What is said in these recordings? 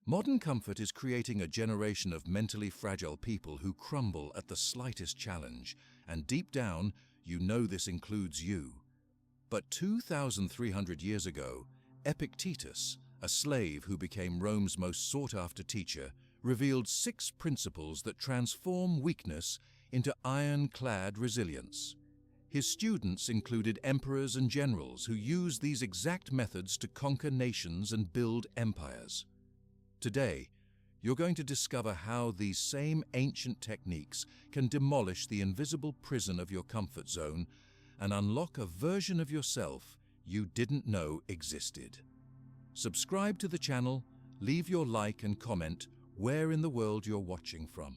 Modern comfort is creating a generation of mentally fragile people who crumble at the slightest challenge, and deep down, you know this includes you. But 2,300 years ago, Epictetus, a slave who became Rome's most sought-after teacher, revealed 6 principles that transform weakness into ironclad resilience. His students included emperors and generals who used these exact methods to conquer nations and build empires. Today, you're going to discover how these same ancient techniques can demolish the invisible prison of your comfort zone and unlock a version of yourself you didn't know existed. Subscribe to the channel, leave your like and comment where in the world you're watching from,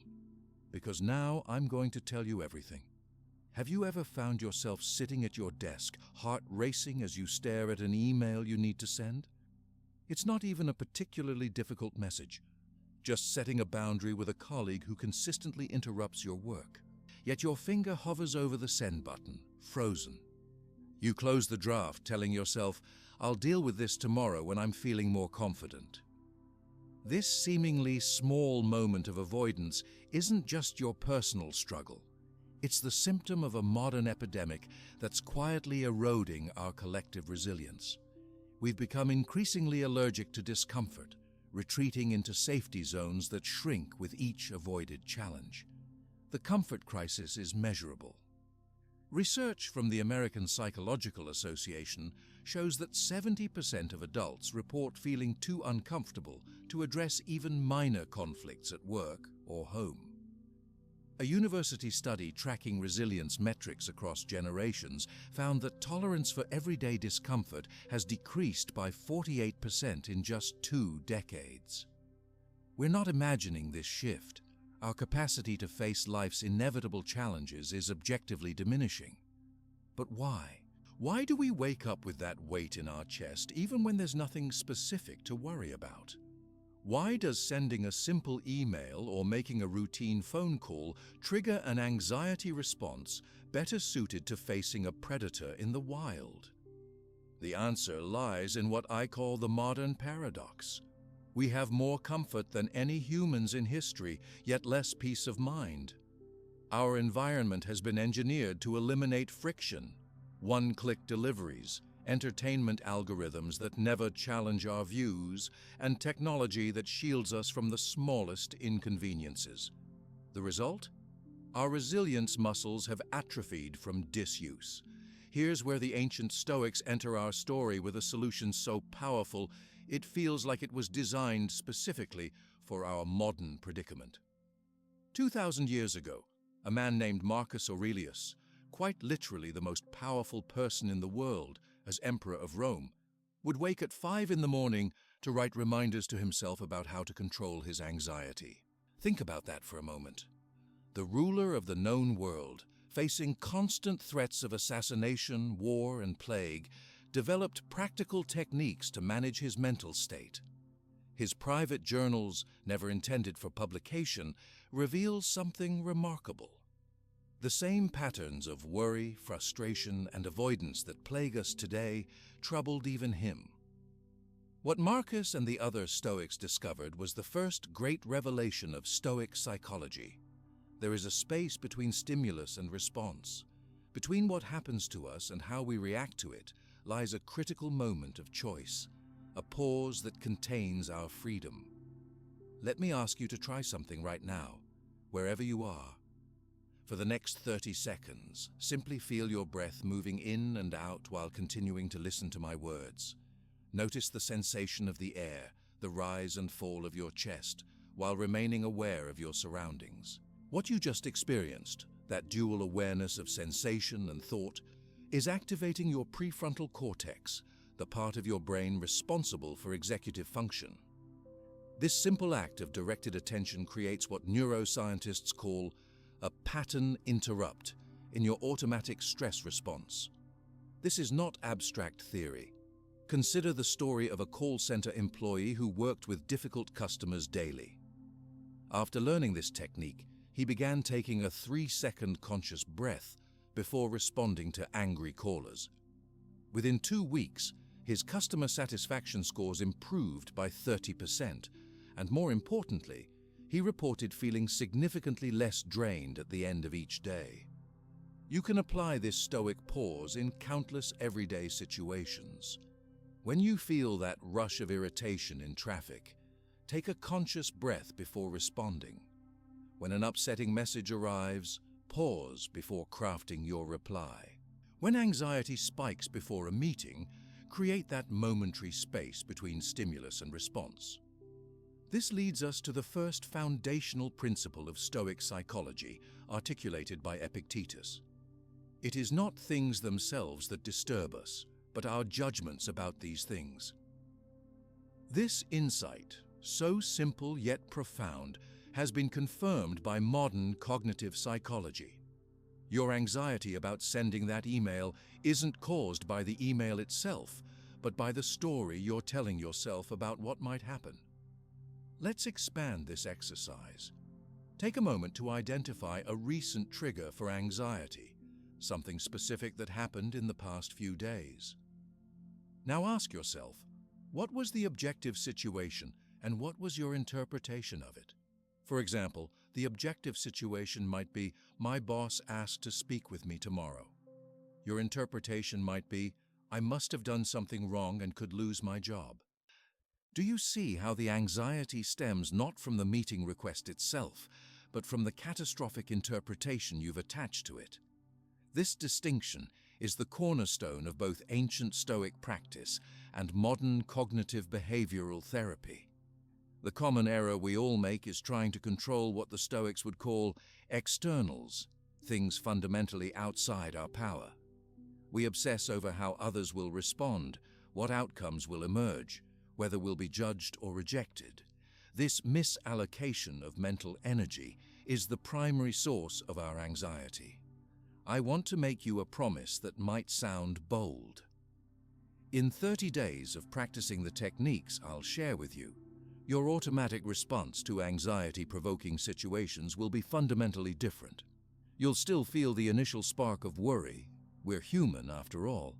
because now I'm going to tell you everything. Have you ever found yourself sitting at your desk, heart racing as you stare at an email you need to send? It's not even a particularly difficult message, just setting a boundary with a colleague who consistently interrupts your work. Yet your finger hovers over the send button, frozen. You close the draft, telling yourself, "I'll deal with this tomorrow when I'm feeling more confident." This seemingly small moment of avoidance isn't just your personal struggle. It's the symptom of a modern epidemic that's quietly eroding our collective resilience. We've become increasingly allergic to discomfort, retreating into safety zones that shrink with each avoided challenge. The comfort crisis is measurable. Research from the American Psychological Association shows that 70% of adults report feeling too uncomfortable to address even minor conflicts at work or home. A university study tracking resilience metrics across generations found that tolerance for everyday discomfort has decreased by 48% in just 2 decades. We're not imagining this shift. Our capacity to face life's inevitable challenges is objectively diminishing. But why? Why do we wake up with that weight in our chest even when there's nothing specific to worry about? Why does sending a simple email or making a routine phone call trigger an anxiety response better suited to facing a predator in the wild? The answer lies in what I call the modern paradox. We have more comfort than any humans in history, yet less peace of mind. Our environment has been engineered to eliminate friction, one-click deliveries, entertainment algorithms that never challenge our views, and technology that shields us from the smallest inconveniences. The result? Our resilience muscles have atrophied from disuse. Here's where the ancient Stoics enter our story with a solution so powerful it feels like it was designed specifically for our modern predicament. 2,000 years ago, a man named Marcus Aurelius, quite literally the most powerful person in the world as Emperor of Rome, would wake at 5 in the morning to write reminders to himself about how to control his anxiety. Think about that for a moment. The ruler of the known world, facing constant threats of assassination, war, and plague, developed practical techniques to manage his mental state. His private journals, never intended for publication, reveal something remarkable. The same patterns of worry, frustration, and avoidance that plague us today troubled even him. What Marcus and the other Stoics discovered was the first great revelation of Stoic psychology. There is a space between stimulus and response. Between what happens to us and how we react to it lies a critical moment of choice, a pause that contains our freedom. Let me ask you to try something right now, wherever you are. For the next 30 seconds, simply feel your breath moving in and out while continuing to listen to my words. Notice the sensation of the air, the rise and fall of your chest, while remaining aware of your surroundings. What you just experienced, that dual awareness of sensation and thought, is activating your prefrontal cortex, the part of your brain responsible for executive function. This simple act of directed attention creates what neuroscientists call a pattern interrupt in your automatic stress response. This is not abstract theory. Consider the story of a call center employee who worked with difficult customers daily. After learning this technique, he began taking a 3-second conscious breath before responding to angry callers. Within 2 weeks, his customer satisfaction scores improved by 30%, and more importantly, he reported feeling significantly less drained at the end of each day. You can apply this stoic pause in countless everyday situations. When you feel that rush of irritation in traffic, take a conscious breath before responding. When an upsetting message arrives, pause before crafting your reply. When anxiety spikes before a meeting, create that momentary space between stimulus and response. This leads us to the first foundational principle of Stoic psychology, articulated by Epictetus. It is not things themselves that disturb us, but our judgments about these things. This insight, so simple yet profound, has been confirmed by modern cognitive psychology. Your anxiety about sending that email isn't caused by the email itself, but by the story you're telling yourself about what might happen. Let's expand this exercise. Take a moment to identify a recent trigger for anxiety, something specific that happened in the past few days. Now ask yourself, what was the objective situation and what was your interpretation of it? For example, the objective situation might be, my boss asked to speak with me tomorrow. Your interpretation might be, I must have done something wrong and could lose my job. Do you see how the anxiety stems not from the meeting request itself, but from the catastrophic interpretation you've attached to it? This distinction is the cornerstone of both ancient Stoic practice and modern cognitive behavioral therapy. The common error we all make is trying to control what the Stoics would call externals, things fundamentally outside our power. We obsess over how others will respond, what outcomes will emerge, whether we'll be judged or rejected. This misallocation of mental energy is the primary source of our anxiety. I want to make you a promise that might sound bold. In 30 days of practicing the techniques I'll share with you, your automatic response to anxiety-provoking situations will be fundamentally different. You'll still feel the initial spark of worry. We're human, after all.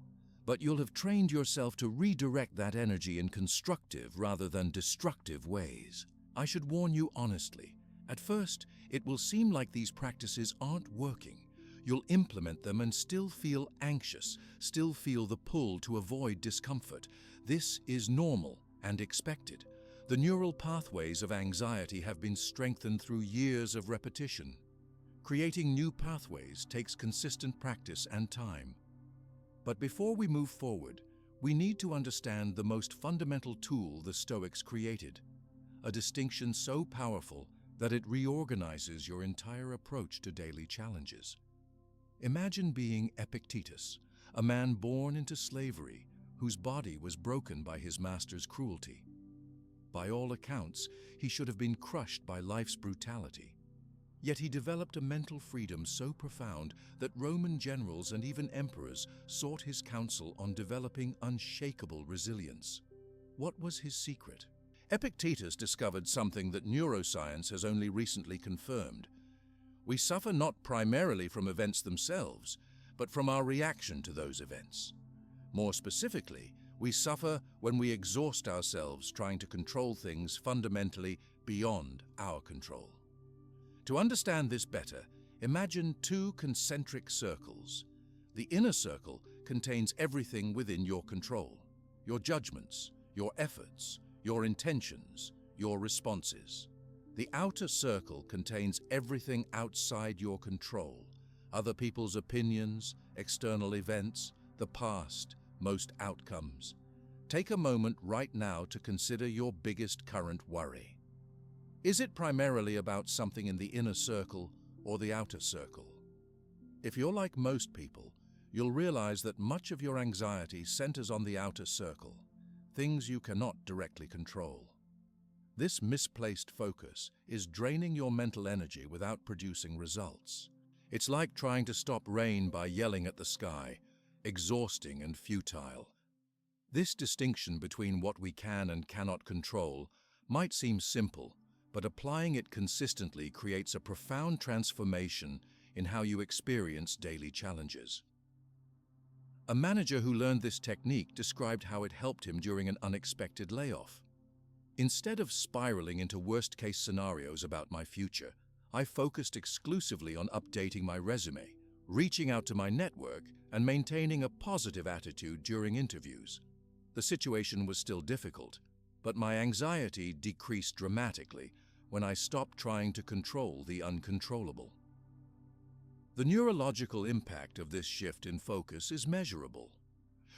But you'll have trained yourself to redirect that energy in constructive rather than destructive ways. I should warn you honestly, at first, it will seem like these practices aren't working. You'll implement them and still feel anxious, still feel the pull to avoid discomfort. This is normal and expected. The neural pathways of anxiety have been strengthened through years of repetition. Creating new pathways takes consistent practice and time. But before we move forward, we need to understand the most fundamental tool the Stoics created, a distinction so powerful that it reorganizes your entire approach to daily challenges. Imagine being Epictetus, a man born into slavery, whose body was broken by his master's cruelty. By all accounts, he should have been crushed by life's brutality. Yet he developed a mental freedom so profound that Roman generals and even emperors sought his counsel on developing unshakable resilience. What was his secret? Epictetus discovered something that neuroscience has only recently confirmed. We suffer not primarily from events themselves, but from our reaction to those events. More specifically, we suffer when we exhaust ourselves trying to control things fundamentally beyond our control. To understand this better, imagine two concentric circles. The inner circle contains everything within your control: your judgments, your efforts, your intentions, your responses. The outer circle contains everything outside your control: other people's opinions, external events, the past, most outcomes. Take a moment right now to consider your biggest current worry. Is it primarily about something in the inner circle or the outer circle? If you're like most people, you'll realize that much of your anxiety centers on the outer circle, things you cannot directly control. This misplaced focus is draining your mental energy without producing results. It's like trying to stop rain by yelling at the sky, exhausting and futile. This distinction between what we can and cannot control might seem simple, but applying it consistently creates a profound transformation in how you experience daily challenges. A manager who learned this technique described how it helped him during an unexpected layoff. Instead of spiraling into worst-case scenarios about my future, I focused exclusively on updating my resume, reaching out to my network, and maintaining a positive attitude during interviews. The situation was still difficult, but my anxiety decreased dramatically when I stopped trying to control the uncontrollable. The neurological impact of this shift in focus is measurable.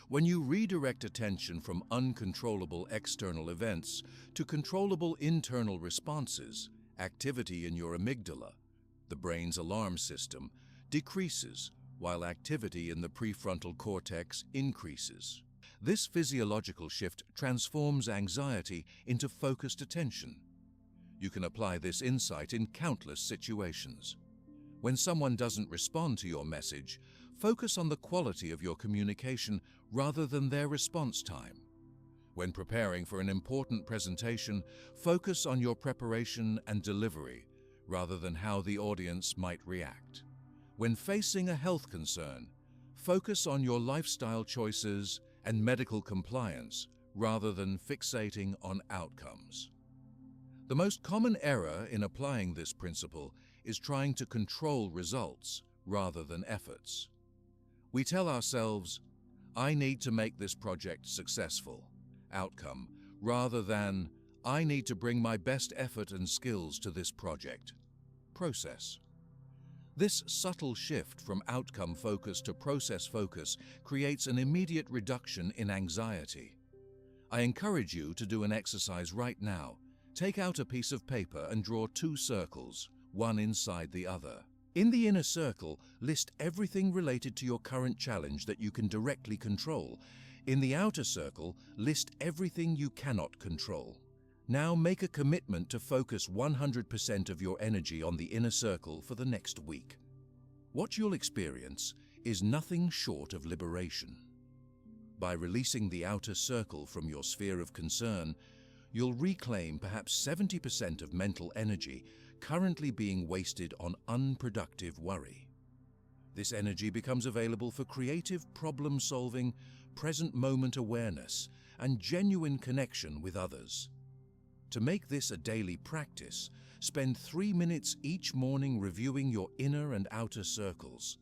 When you redirect attention from uncontrollable external events to controllable internal responses, activity in your amygdala, the brain's alarm system, decreases, while activity in the prefrontal cortex increases. This physiological shift transforms anxiety into focused attention. You can apply this insight in countless situations. When someone doesn't respond to your message, focus on the quality of your communication rather than their response time. When preparing for an important presentation, focus on your preparation and delivery rather than how the audience might react. When facing a health concern, focus on your lifestyle choices and medical compliance rather than fixating on outcomes. The most common error in applying this principle is trying to control results rather than efforts. We tell ourselves, I need to make this project successful, outcome, rather than, I need to bring my best effort and skills to this project, process. This subtle shift from outcome focus to process focus creates an immediate reduction in anxiety. I encourage you to do an exercise right now. Take out a piece of paper and draw 2 circles, one inside the other. In the inner circle, list everything related to your current challenge that you can directly control. In the outer circle, list everything you cannot control. Now make a commitment to focus 100% of your energy on the inner circle for the next week. What you'll experience is nothing short of liberation. By releasing the outer circle from your sphere of concern, you'll reclaim perhaps 70% of mental energy currently being wasted on unproductive worry. This energy becomes available for creative problem-solving, present-moment awareness, and genuine connection with others. To make this a daily practice, spend 3 minutes each morning reviewing your inner and outer circles.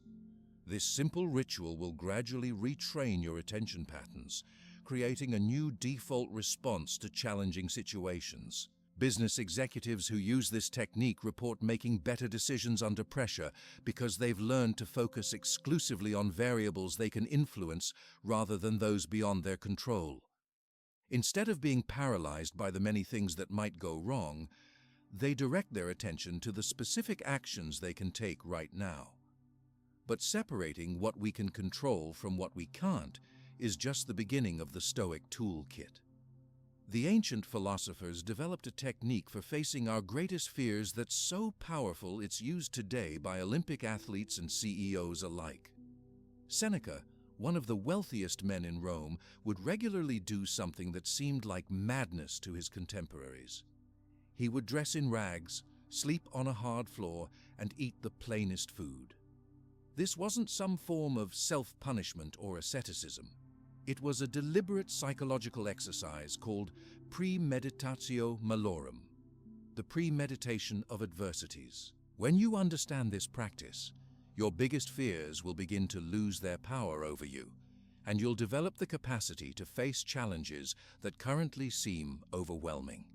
This simple ritual will gradually retrain your attention patterns, creating a new default response to challenging situations. Business executives who use this technique report making better decisions under pressure because they've learned to focus exclusively on variables they can influence rather than those beyond their control. Instead of being paralyzed by the many things that might go wrong, they direct their attention to the specific actions they can take right now. But separating what we can control from what we can't is just the beginning of the Stoic toolkit. The ancient philosophers developed a technique for facing our greatest fears that's so powerful it's used today by Olympic athletes and CEOs alike. Seneca, one of the wealthiest men in Rome, would regularly do something that seemed like madness to his contemporaries. He would dress in rags, sleep on a hard floor, and eat the plainest food. This wasn't some form of self-punishment or asceticism. It was a deliberate psychological exercise called premeditatio malorum, the premeditation of adversities. When you understand this practice, your biggest fears will begin to lose their power over you, and you'll develop the capacity to face challenges that currently seem overwhelming.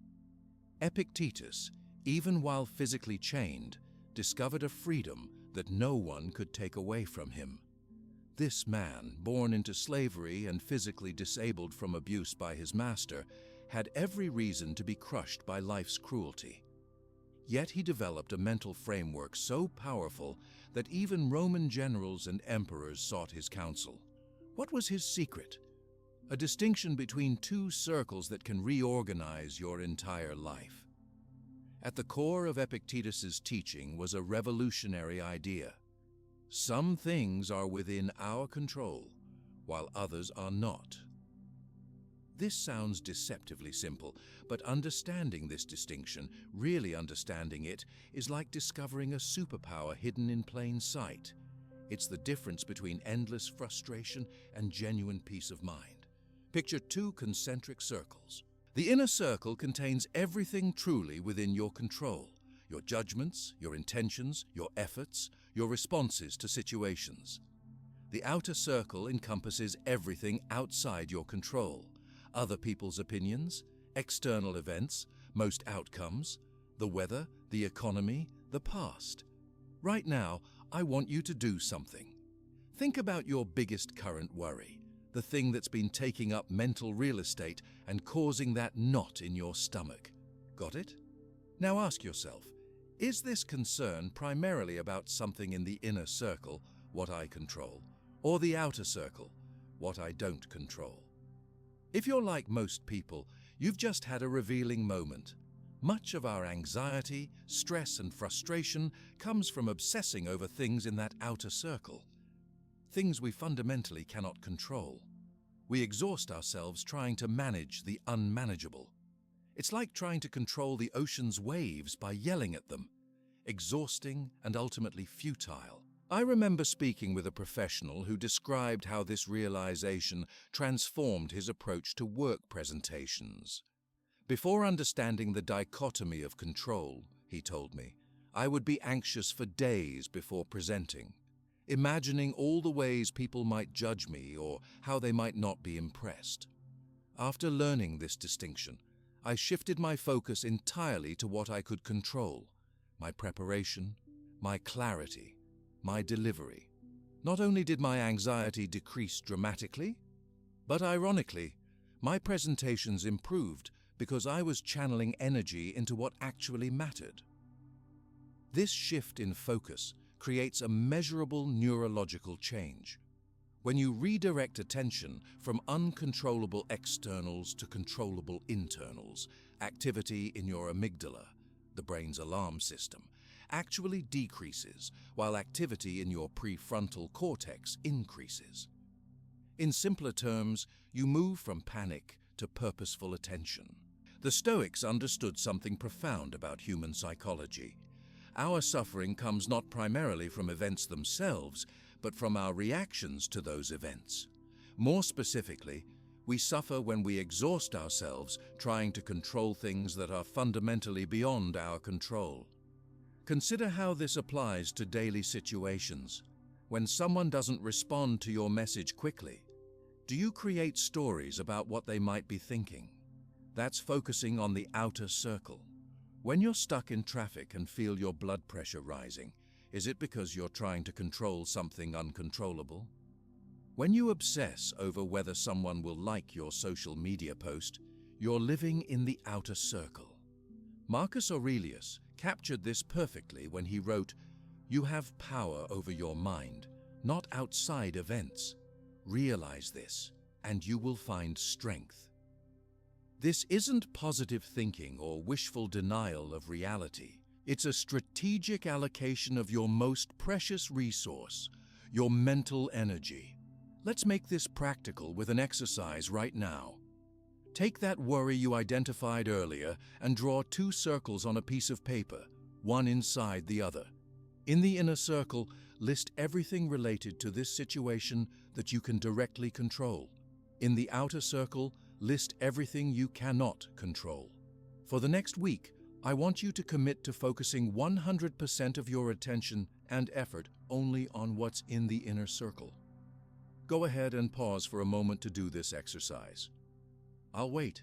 Epictetus, even while physically chained, discovered a freedom that no one could take away from him. This man, born into slavery and physically disabled from abuse by his master, had every reason to be crushed by life's cruelty. Yet he developed a mental framework so powerful that even Roman generals and emperors sought his counsel. What was his secret? A distinction between 2 circles that can reorganize your entire life. At the core of Epictetus's teaching was a revolutionary idea. Some things are within our control, while others are not. This sounds deceptively simple, but understanding this distinction, really understanding it, is like discovering a superpower hidden in plain sight. It's the difference between endless frustration and genuine peace of mind. Picture 2 concentric circles. The inner circle contains everything truly within your control: your judgments, your intentions, your efforts, your responses to situations. The outer circle encompasses everything outside your control: other people's opinions, external events, most outcomes, the weather, the economy, the past. Right now, I want you to do something. Think about your biggest current worry, the thing that's been taking up mental real estate and causing that knot in your stomach. Got it? Now ask yourself, is this concern primarily about something in the inner circle, what I control, or the outer circle, what I don't control? If you're like most people, you've just had a revealing moment. Much of our anxiety, stress, and frustration comes from obsessing over things in that outer circle, things we fundamentally cannot control. We exhaust ourselves trying to manage the unmanageable. It's like trying to control the ocean's waves by yelling at them, exhausting and ultimately futile. I remember speaking with a professional who described how this realization transformed his approach to work presentations. Before understanding the dichotomy of control, he told me, I would be anxious for days before presenting, imagining all the ways people might judge me or how they might not be impressed. After learning this distinction, I shifted my focus entirely to what I could control: my preparation, my clarity, my delivery. Not only did my anxiety decrease dramatically, but ironically, my presentations improved because I was channeling energy into what actually mattered. This shift in focus creates a measurable neurological change. When you redirect attention from uncontrollable externals to controllable internals, activity in your amygdala, the brain's alarm system, actually decreases, while activity in your prefrontal cortex increases. In simpler terms, you move from panic to purposeful attention. The Stoics understood something profound about human psychology. Our suffering comes not primarily from events themselves, but from our reactions to those events. More specifically, we suffer when we exhaust ourselves trying to control things that are fundamentally beyond our control. Consider how this applies to daily situations. When someone doesn't respond to your message quickly, do you create stories about what they might be thinking? That's focusing on the outer circle. When you're stuck in traffic and feel your blood pressure rising, is it because you're trying to control something uncontrollable? When you obsess over whether someone will like your social media post, you're living in the outer circle. Marcus Aurelius captured this perfectly when he wrote, "You have power over your mind, not outside events. Realize this, and you will find strength." This isn't positive thinking or wishful denial of reality. It's a strategic allocation of your most precious resource, your mental energy. Let's make this practical with an exercise right now. Take that worry you identified earlier and draw 2 circles on a piece of paper, one inside the other. In the inner circle, list everything related to this situation that you can directly control. In the outer circle, list everything you cannot control. For the next week, I want you to commit to focusing 100% of your attention and effort only on what's in the inner circle. Go ahead and pause for a moment to do this exercise. I'll wait.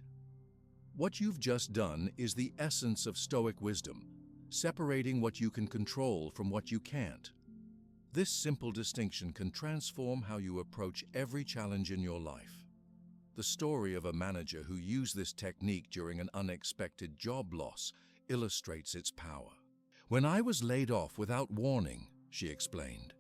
What you've just done is the essence of Stoic wisdom, separating what you can control from what you can't. This simple distinction can transform how you approach every challenge in your life. The story of a manager who used this technique during an unexpected job loss illustrates its power. "When I was laid off without warning," she explained,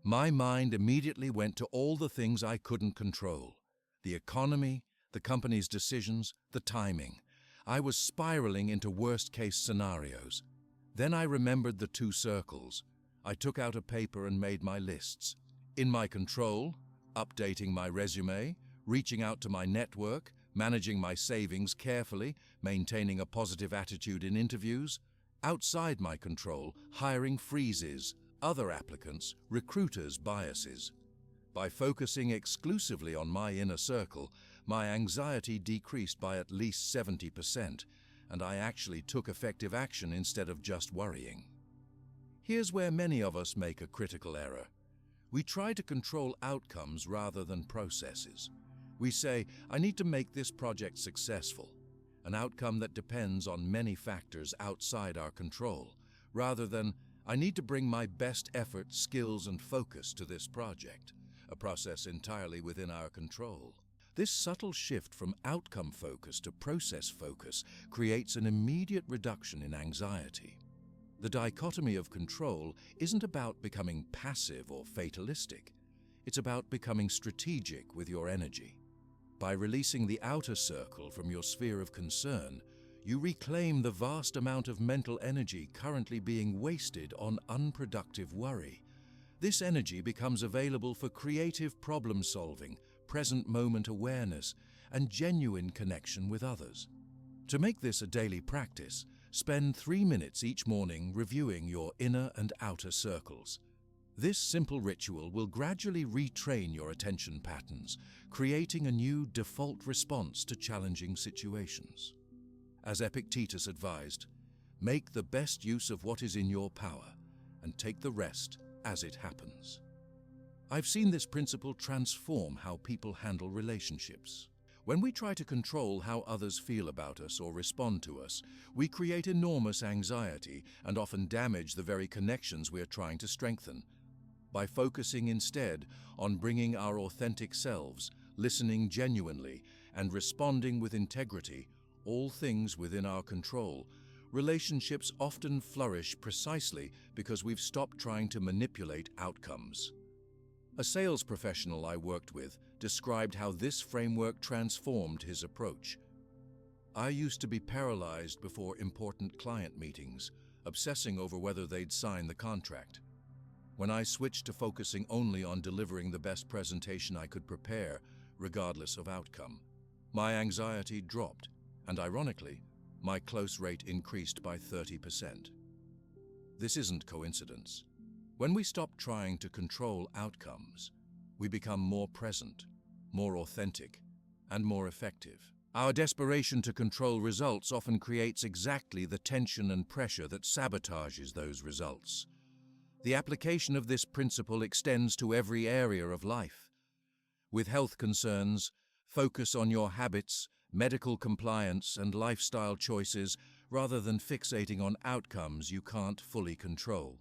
"my mind immediately went to all the things I couldn't control: the economy, the company's decisions, the timing. I was spiraling into worst-case scenarios. Then I remembered the 2 circles. I took out a paper and made my lists. In my control, updating my resume, reaching out to my network, managing my savings carefully, maintaining a positive attitude in interviews. Outside my control, hiring freezes, other applicants, recruiters' biases. By focusing exclusively on my inner circle, my anxiety decreased by at least 70%, and I actually took effective action instead of just worrying. Here's where many of us make a critical error. We try to control outcomes rather than processes. We say, I need to make this project successful, an outcome that depends on many factors outside our control, rather than, I need to bring my best effort, skills, and focus to this project, a process entirely within our control. This subtle shift from outcome focus to process focus creates an immediate reduction in anxiety. The dichotomy of control isn't about becoming passive or fatalistic. It's about becoming strategic with your energy. By releasing the outer circle from your sphere of concern, you reclaim the vast amount of mental energy currently being wasted on unproductive worry. This energy becomes available for creative problem solving, present moment awareness, and genuine connection with others. To make this a daily practice, spend 3 minutes each morning reviewing your inner and outer circles. This simple ritual will gradually retrain your attention patterns, creating a new default response to challenging situations. As Epictetus advised, make the best use of what is in your power and take the rest as it happens. I've seen this principle transform how people handle relationships. When we try to control how others feel about us or respond to us, we create enormous anxiety and often damage the very connections we are trying to strengthen. By focusing instead on bringing our authentic selves, listening genuinely, and responding with integrity, all things within our control, relationships often flourish precisely because we've stopped trying to manipulate outcomes. A sales professional I worked with described how this framework transformed his approach. I used to be paralyzed before important client meetings, obsessing over whether they'd sign the contract. When I switched to focusing only on delivering the best presentation I could prepare, regardless of outcome, my anxiety dropped, and ironically, my close rate increased by 30%. This isn't coincidence. When we stop trying to control outcomes, we become more present, more authentic, and more effective. Our desperation to control results often creates exactly the tension and pressure that sabotages those results. The application of this principle extends to every area of life. With health concerns, focus on your habits, medical compliance, and lifestyle choices rather than fixating on outcomes you can't fully control.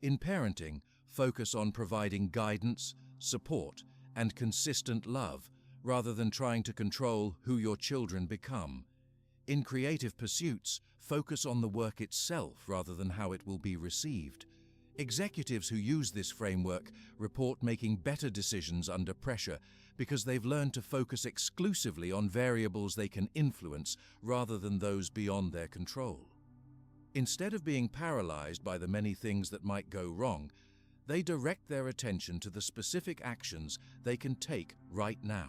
In parenting, focus on providing guidance, support, and consistent love rather than trying to control who your children become. In creative pursuits, focus on the work itself rather than how it will be received. Executives who use this framework report making better decisions under pressure because they've learned to focus exclusively on variables they can influence rather than those beyond their control. Instead of being paralyzed by the many things that might go wrong, they direct their attention to the specific actions they can take right now.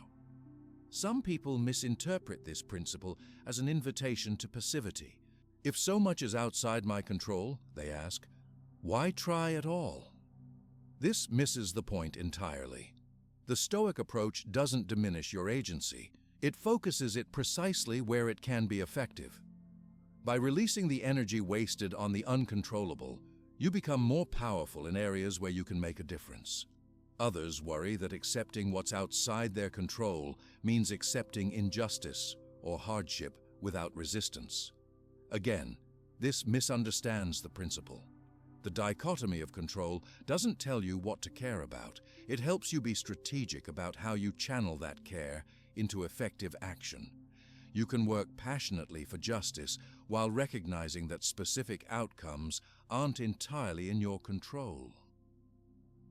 Some people misinterpret this principle as an invitation to passivity. If so much is outside my control, they ask, why try at all? This misses the point entirely. The Stoic approach doesn't diminish your agency. It focuses it precisely where it can be effective. By releasing the energy wasted on the uncontrollable, you become more powerful in areas where you can make a difference. Others worry that accepting what's outside their control means accepting injustice or hardship without resistance. Again, this misunderstands the principle. The dichotomy of control doesn't tell you what to care about. It helps you be strategic about how you channel that care into effective action. You can work passionately for justice while recognizing that specific outcomes aren't entirely in your control.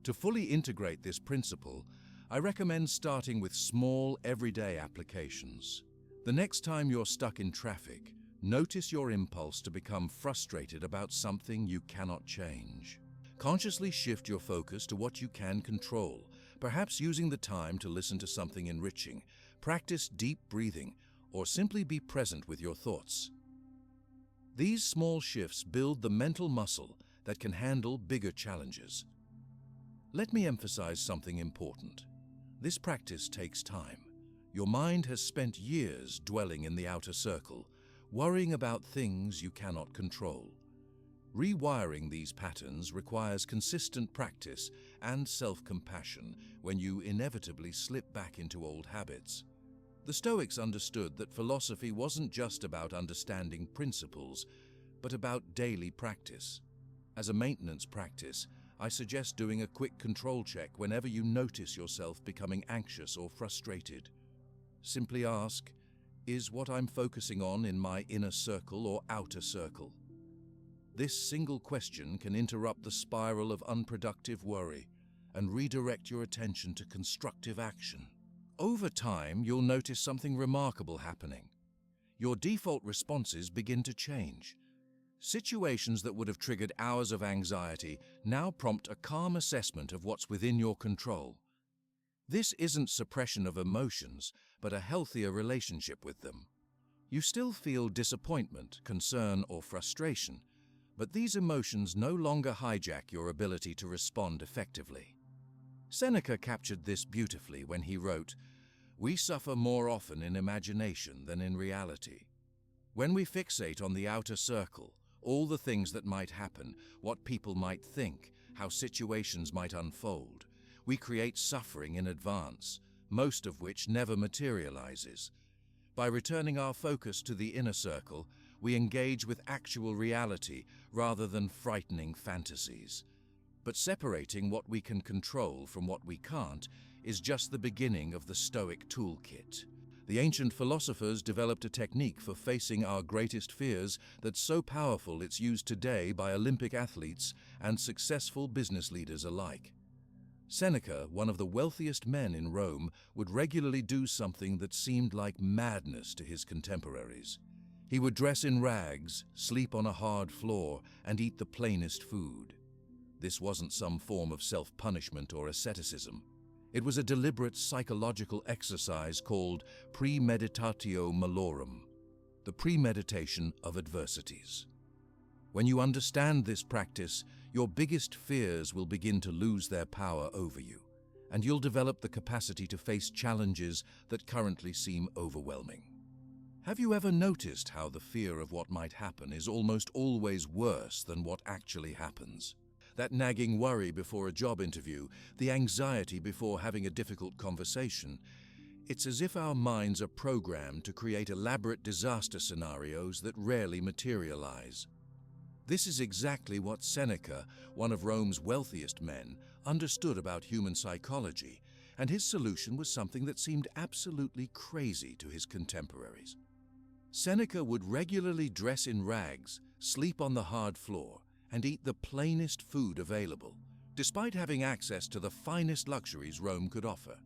To fully integrate this principle, I recommend starting with small, everyday applications. The next time you're stuck in traffic, notice your impulse to become frustrated about something you cannot change. Consciously shift your focus to what you can control, perhaps using the time to listen to something enriching, practice deep breathing, or simply be present with your thoughts. These small shifts build the mental muscle that can handle bigger challenges. Let me emphasize something important. This practice takes time. Your mind has spent years dwelling in the outer circle, worrying about things you cannot control. Rewiring these patterns requires consistent practice and self-compassion when you inevitably slip back into old habits. The Stoics understood that philosophy wasn't just about understanding principles, but about daily practice. As a maintenance practice, I suggest doing a quick control check whenever you notice yourself becoming anxious or frustrated. Simply ask, is what I'm focusing on in my inner circle or outer circle? This single question can interrupt the spiral of unproductive worry and redirect your attention to constructive action. Over time, you'll notice something remarkable happening. Your default responses begin to change. Situations that would have triggered hours of anxiety now prompt a calm assessment of what's within your control. This isn't suppression of emotions, but a healthier relationship with them. You still feel disappointment, concern, or frustration, but these emotions no longer hijack your ability to respond effectively. Seneca captured this beautifully when he wrote, "We suffer more often in imagination than in reality." When we fixate on the outer circle, all the things that might happen, what people might think, how situations might unfold, we create suffering in advance, most of which never materializes. By returning our focus to the inner circle, we engage with actual reality rather than frightening fantasies. But separating what we can control from what we can't is just the beginning of the Stoic toolkit. The ancient philosophers developed a technique for facing our greatest fears that's so powerful it's used today by Olympic athletes and successful business leaders alike. Seneca, one of the wealthiest men in Rome, would regularly do something that seemed like madness to his contemporaries. He would dress in rags, sleep on a hard floor, and eat the plainest food. This wasn't some form of self-punishment or asceticism. It was a deliberate psychological exercise called premeditatio malorum, the premeditation of adversities. When you understand this practice, your biggest fears will begin to lose their power over you, and you'll develop the capacity to face challenges that currently seem overwhelming. Have you ever noticed how the fear of what might happen is almost always worse than what actually happens? That nagging worry before a job interview, the anxiety before having a difficult conversation. It's as if our minds are programmed to create elaborate disaster scenarios that rarely materialize. This is exactly what Seneca, one of Rome's wealthiest men, understood about human psychology, and his solution was something that seemed absolutely crazy to his contemporaries. Seneca would regularly dress in rags, sleep on the hard floor, and eat the plainest food available, despite having access to the finest luxuries Rome could offer.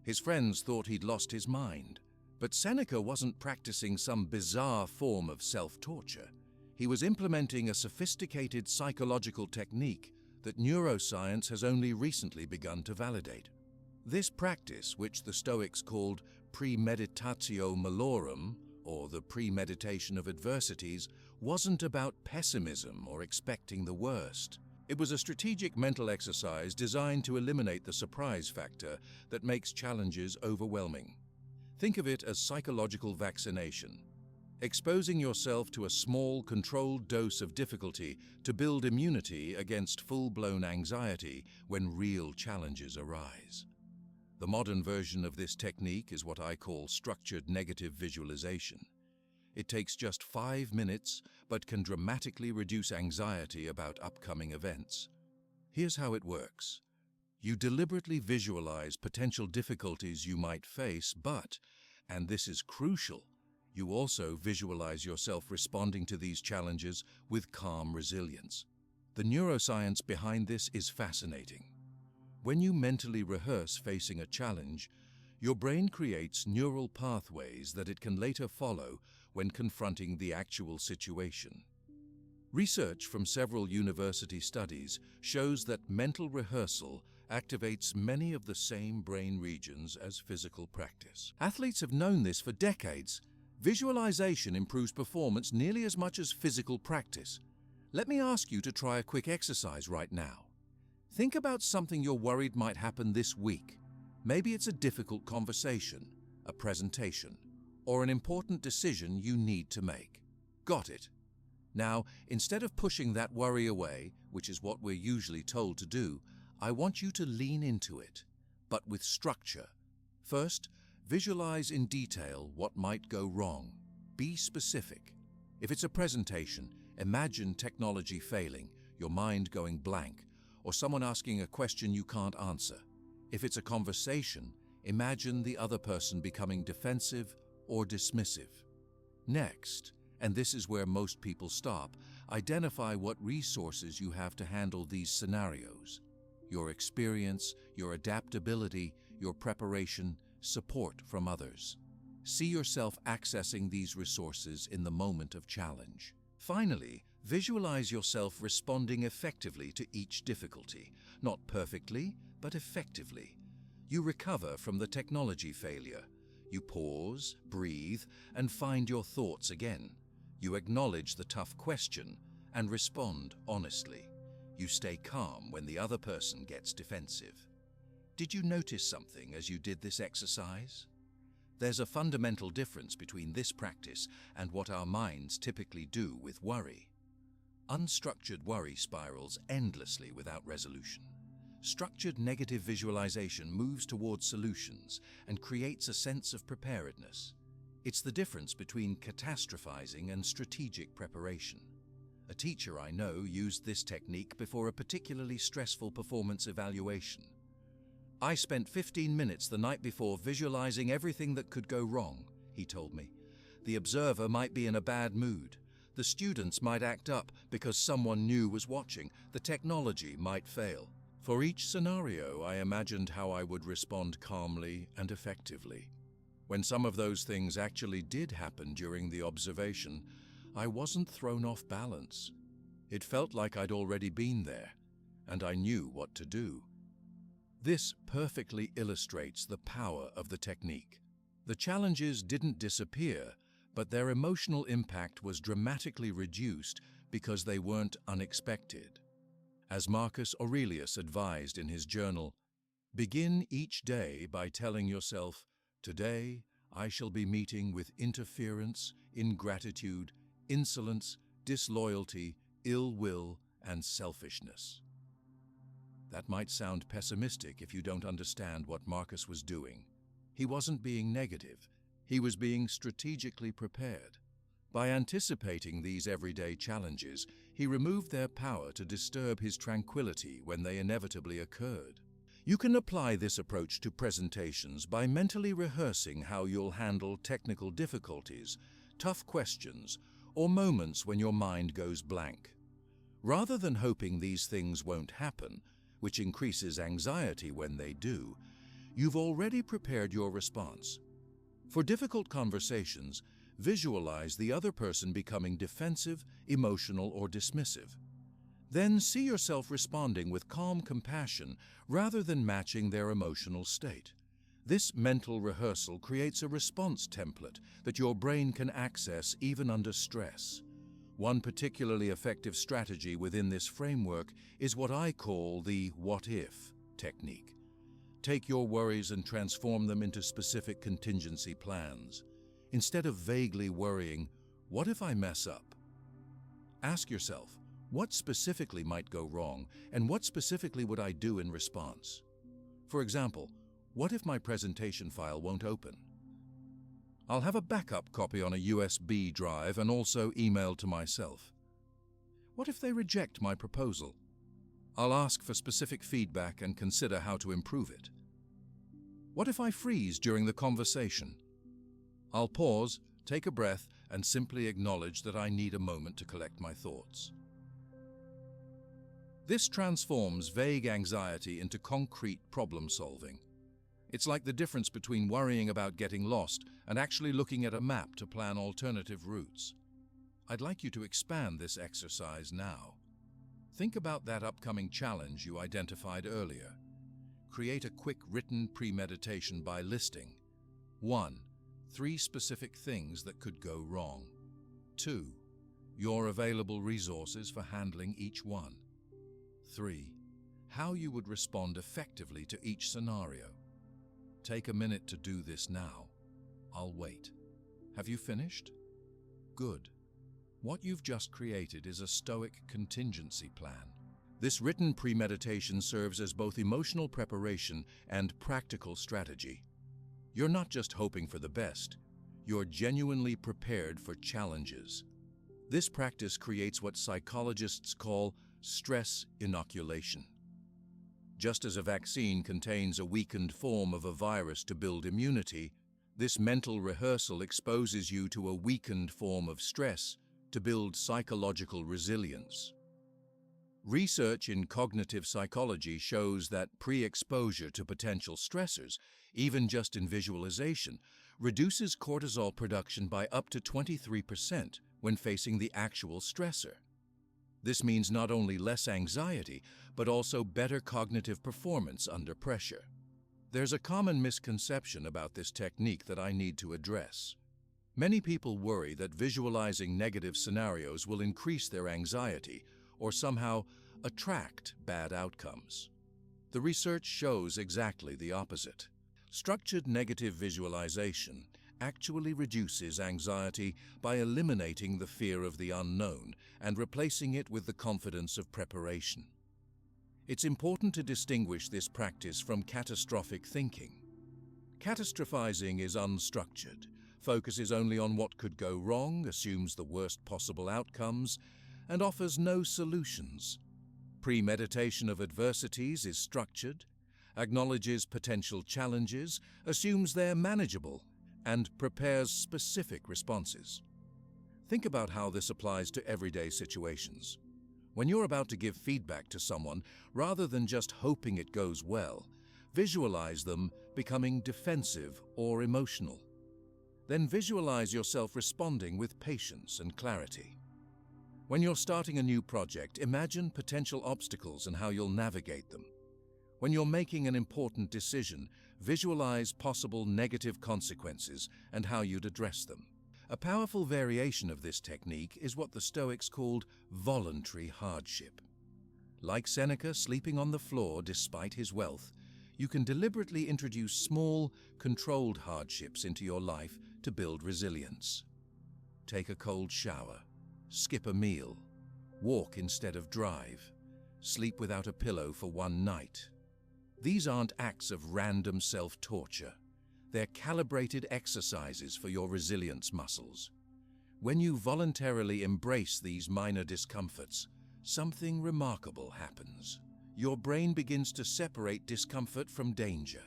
His friends thought he'd lost his mind, but Seneca wasn't practicing some bizarre form of self-torture. He was implementing a sophisticated psychological technique that neuroscience has only recently begun to validate. This practice, which the Stoics called premeditatio malorum, or the premeditation of adversities, wasn't about pessimism or expecting the worst. It was a strategic mental exercise designed to eliminate the surprise factor that makes challenges overwhelming. Think of it as psychological vaccination, exposing yourself to a small, controlled dose of difficulty to build immunity against full-blown anxiety when real challenges arise. The modern version of this technique is what I call structured negative visualization. It takes just 5 minutes, but can dramatically reduce anxiety about upcoming events. Here's how it works. You deliberately visualize potential difficulties you might face, but, and this is crucial, you also visualize yourself responding to these challenges with calm resilience. The neuroscience behind this is fascinating. When you mentally rehearse facing a challenge, your brain creates neural pathways that it can later follow when confronting the actual situation. Research from several university studies shows that mental rehearsal activates many of the same brain regions as physical practice. Athletes have known this for decades. Visualization improves performance nearly as much as physical practice. Let me ask you to try a quick exercise right now. Think about something you're worried might happen this week. Maybe it's a difficult conversation, a presentation, or an important decision you need to make. Got it? Now, instead of pushing that worry away, which is what we're usually told to do, I want you to lean into it, but with structure. First, visualize in detail what might go wrong. Be specific. If it's a presentation, imagine technology failing, your mind going blank, or someone asking a question you can't answer. If it's a conversation, imagine the other person becoming defensive or dismissive. Next, and this is where most people stop, identify what resources you have to handle these scenarios. Your experience, your adaptability, your preparation, support from others. See yourself accessing these resources in the moment of challenge. Finally, visualize yourself responding effectively to each difficulty. Not perfectly, but effectively. You recover from the technology failure. You pause, breathe, and find your thoughts again. You acknowledge the tough question and respond honestly. You stay calm when the other person gets defensive. Did you notice something as you did this exercise? There's a fundamental difference between this practice and what our minds typically do with worry. Unstructured worry spirals endlessly without resolution. Structured negative visualization moves towards solutions and creates a sense of preparedness. It's the difference between catastrophizing and strategic preparation. A teacher I know used this technique before a particularly stressful performance evaluation. I spent 15 minutes the night before visualizing everything that could go wrong, he told me. The observer might be in a bad mood. The students might act up because someone new was watching. The technology might fail. For each scenario, I imagined how I would respond calmly and effectively. When some of those things actually did happen during the observation, I wasn't thrown off balance. It felt like I'd already been there, and I knew what to do. This perfectly illustrates the power of the technique. The challenges didn't disappear, but their emotional impact was dramatically reduced because they weren't unexpected. As Marcus Aurelius advised in his journal, begin each day by telling yourself, "Today I shall be meeting with interference, ingratitude, insolence, disloyalty, ill will, and selfishness." That might sound pessimistic if you don't understand what Marcus was doing. He wasn't being negative. He was being strategically prepared. By anticipating these everyday challenges, he removed their power to disturb his tranquility when they inevitably occurred. You can apply this approach to presentations by mentally rehearsing how you'll handle technical difficulties, tough questions, or moments when your mind goes blank. Rather than hoping these things won't happen, which increases anxiety when they do, you've already prepared your response. For difficult conversations, visualize the other person becoming defensive, emotional, or dismissive. Then see yourself responding with calm compassion rather than matching their emotional state. This mental rehearsal creates a response template that your brain can access even under stress. One particularly effective strategy within this framework is what I call the what-if technique. Take your worries and transform them into specific contingency plans. Instead of vaguely worrying, "What if I mess up?" Ask yourself, what specifically might go wrong, and what specifically would I do in response? For example, what if my presentation file won't open? I'll have a backup copy on a USB drive and also emailed to myself. What if they reject my proposal? I'll ask for specific feedback and consider how to improve it. What if I freeze during the conversation? I'll pause, take a breath, and simply acknowledge that I need a moment to collect my thoughts. This transforms vague anxiety into concrete problem solving. It's like the difference between worrying about getting lost and actually looking at a map to plan alternative routes. I'd like you to expand this exercise now. Think about that upcoming challenge you identified earlier. Create a quick written premeditation by listing 1. 3 specific things that could go wrong. 2. Your available resources for handling each one. 3. How you would respond effectively to each scenario. Take a minute to do this now. I'll wait. Have you finished? Good. What you've just created is a Stoic contingency plan. This written premeditation serves as both emotional preparation and practical strategy. You're not just hoping for the best, you're genuinely prepared for challenges. This practice creates what psychologists call stress inoculation. Just as a vaccine contains a weakened form of a virus to build immunity, this mental rehearsal exposes you to a weakened form of stress to build psychological resilience. Research in cognitive psychology shows that pre-exposure to potential stressors, even just in visualization, reduces cortisol production by up to 23% when facing the actual stressor. This means not only less anxiety, but also better cognitive performance under pressure. There's a common misconception about this technique that I need to address. Many people worry that visualizing negative scenarios will increase their anxiety or somehow attract bad outcomes. The research shows exactly the opposite. Structured negative visualization actually reduces anxiety by eliminating the fear of the unknown and replacing it with the confidence of preparation. It's important to distinguish this practice from catastrophic thinking. Catastrophizing is unstructured, focuses only on what could go wrong, assumes the worst possible outcomes, and offers no solutions. Premeditation of adversities is structured, acknowledges potential challenges, assumes they're manageable, and prepares specific responses. Think about how this applies to everyday situations. When you're about to give feedback to someone, rather than just hoping it goes well, visualize them becoming defensive or emotional. Then visualize yourself responding with patience and clarity. When you're starting a new project, imagine potential obstacles and how you'll navigate them. When you're making an important decision, visualize possible negative consequences and how you'd address them. A powerful variation of this technique is what the Stoics called voluntary hardship. Like Seneca sleeping on the floor despite his wealth, you can deliberately introduce small, controlled hardships into your life to build resilience. Take a cold shower, skip a meal, walk instead of drive, sleep without a pillow for one night. These aren't acts of random self-torture. They're calibrated exercises for your resilience muscles. When you voluntarily embrace these minor discomforts, something remarkable happens. Your brain begins to separate discomfort from danger.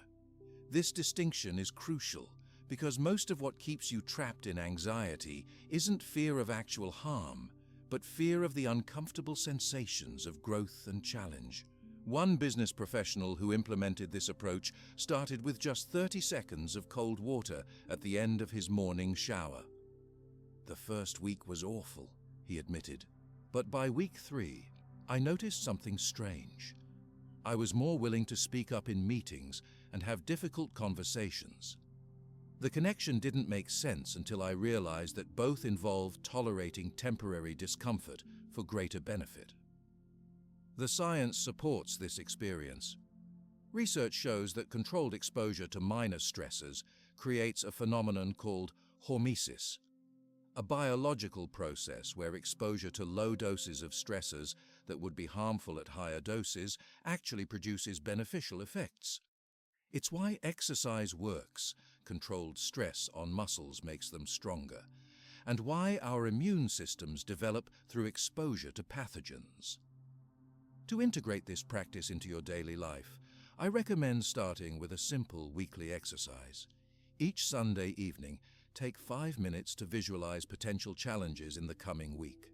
This distinction is crucial because most of what keeps you trapped in anxiety isn't fear of actual harm, but fear of the uncomfortable sensations of growth and challenge. One business professional who implemented this approach started with just 30 seconds of cold water at the end of his morning shower. "The first week was awful," he admitted, "but by week 3, I noticed something strange. I was more willing to speak up in meetings and have difficult conversations." The connection didn't make sense until I realized that both involved tolerating temporary discomfort for greater benefit. The science supports this experience. Research shows that controlled exposure to minor stressors creates a phenomenon called hormesis, a biological process where exposure to low doses of stressors that would be harmful at higher doses actually produces beneficial effects. It's why exercise works. Controlled stress on muscles makes them stronger, and why our immune systems develop through exposure to pathogens. To integrate this practice into your daily life, I recommend starting with a simple weekly exercise. Each Sunday evening, take 5 minutes to visualize potential challenges in the coming week.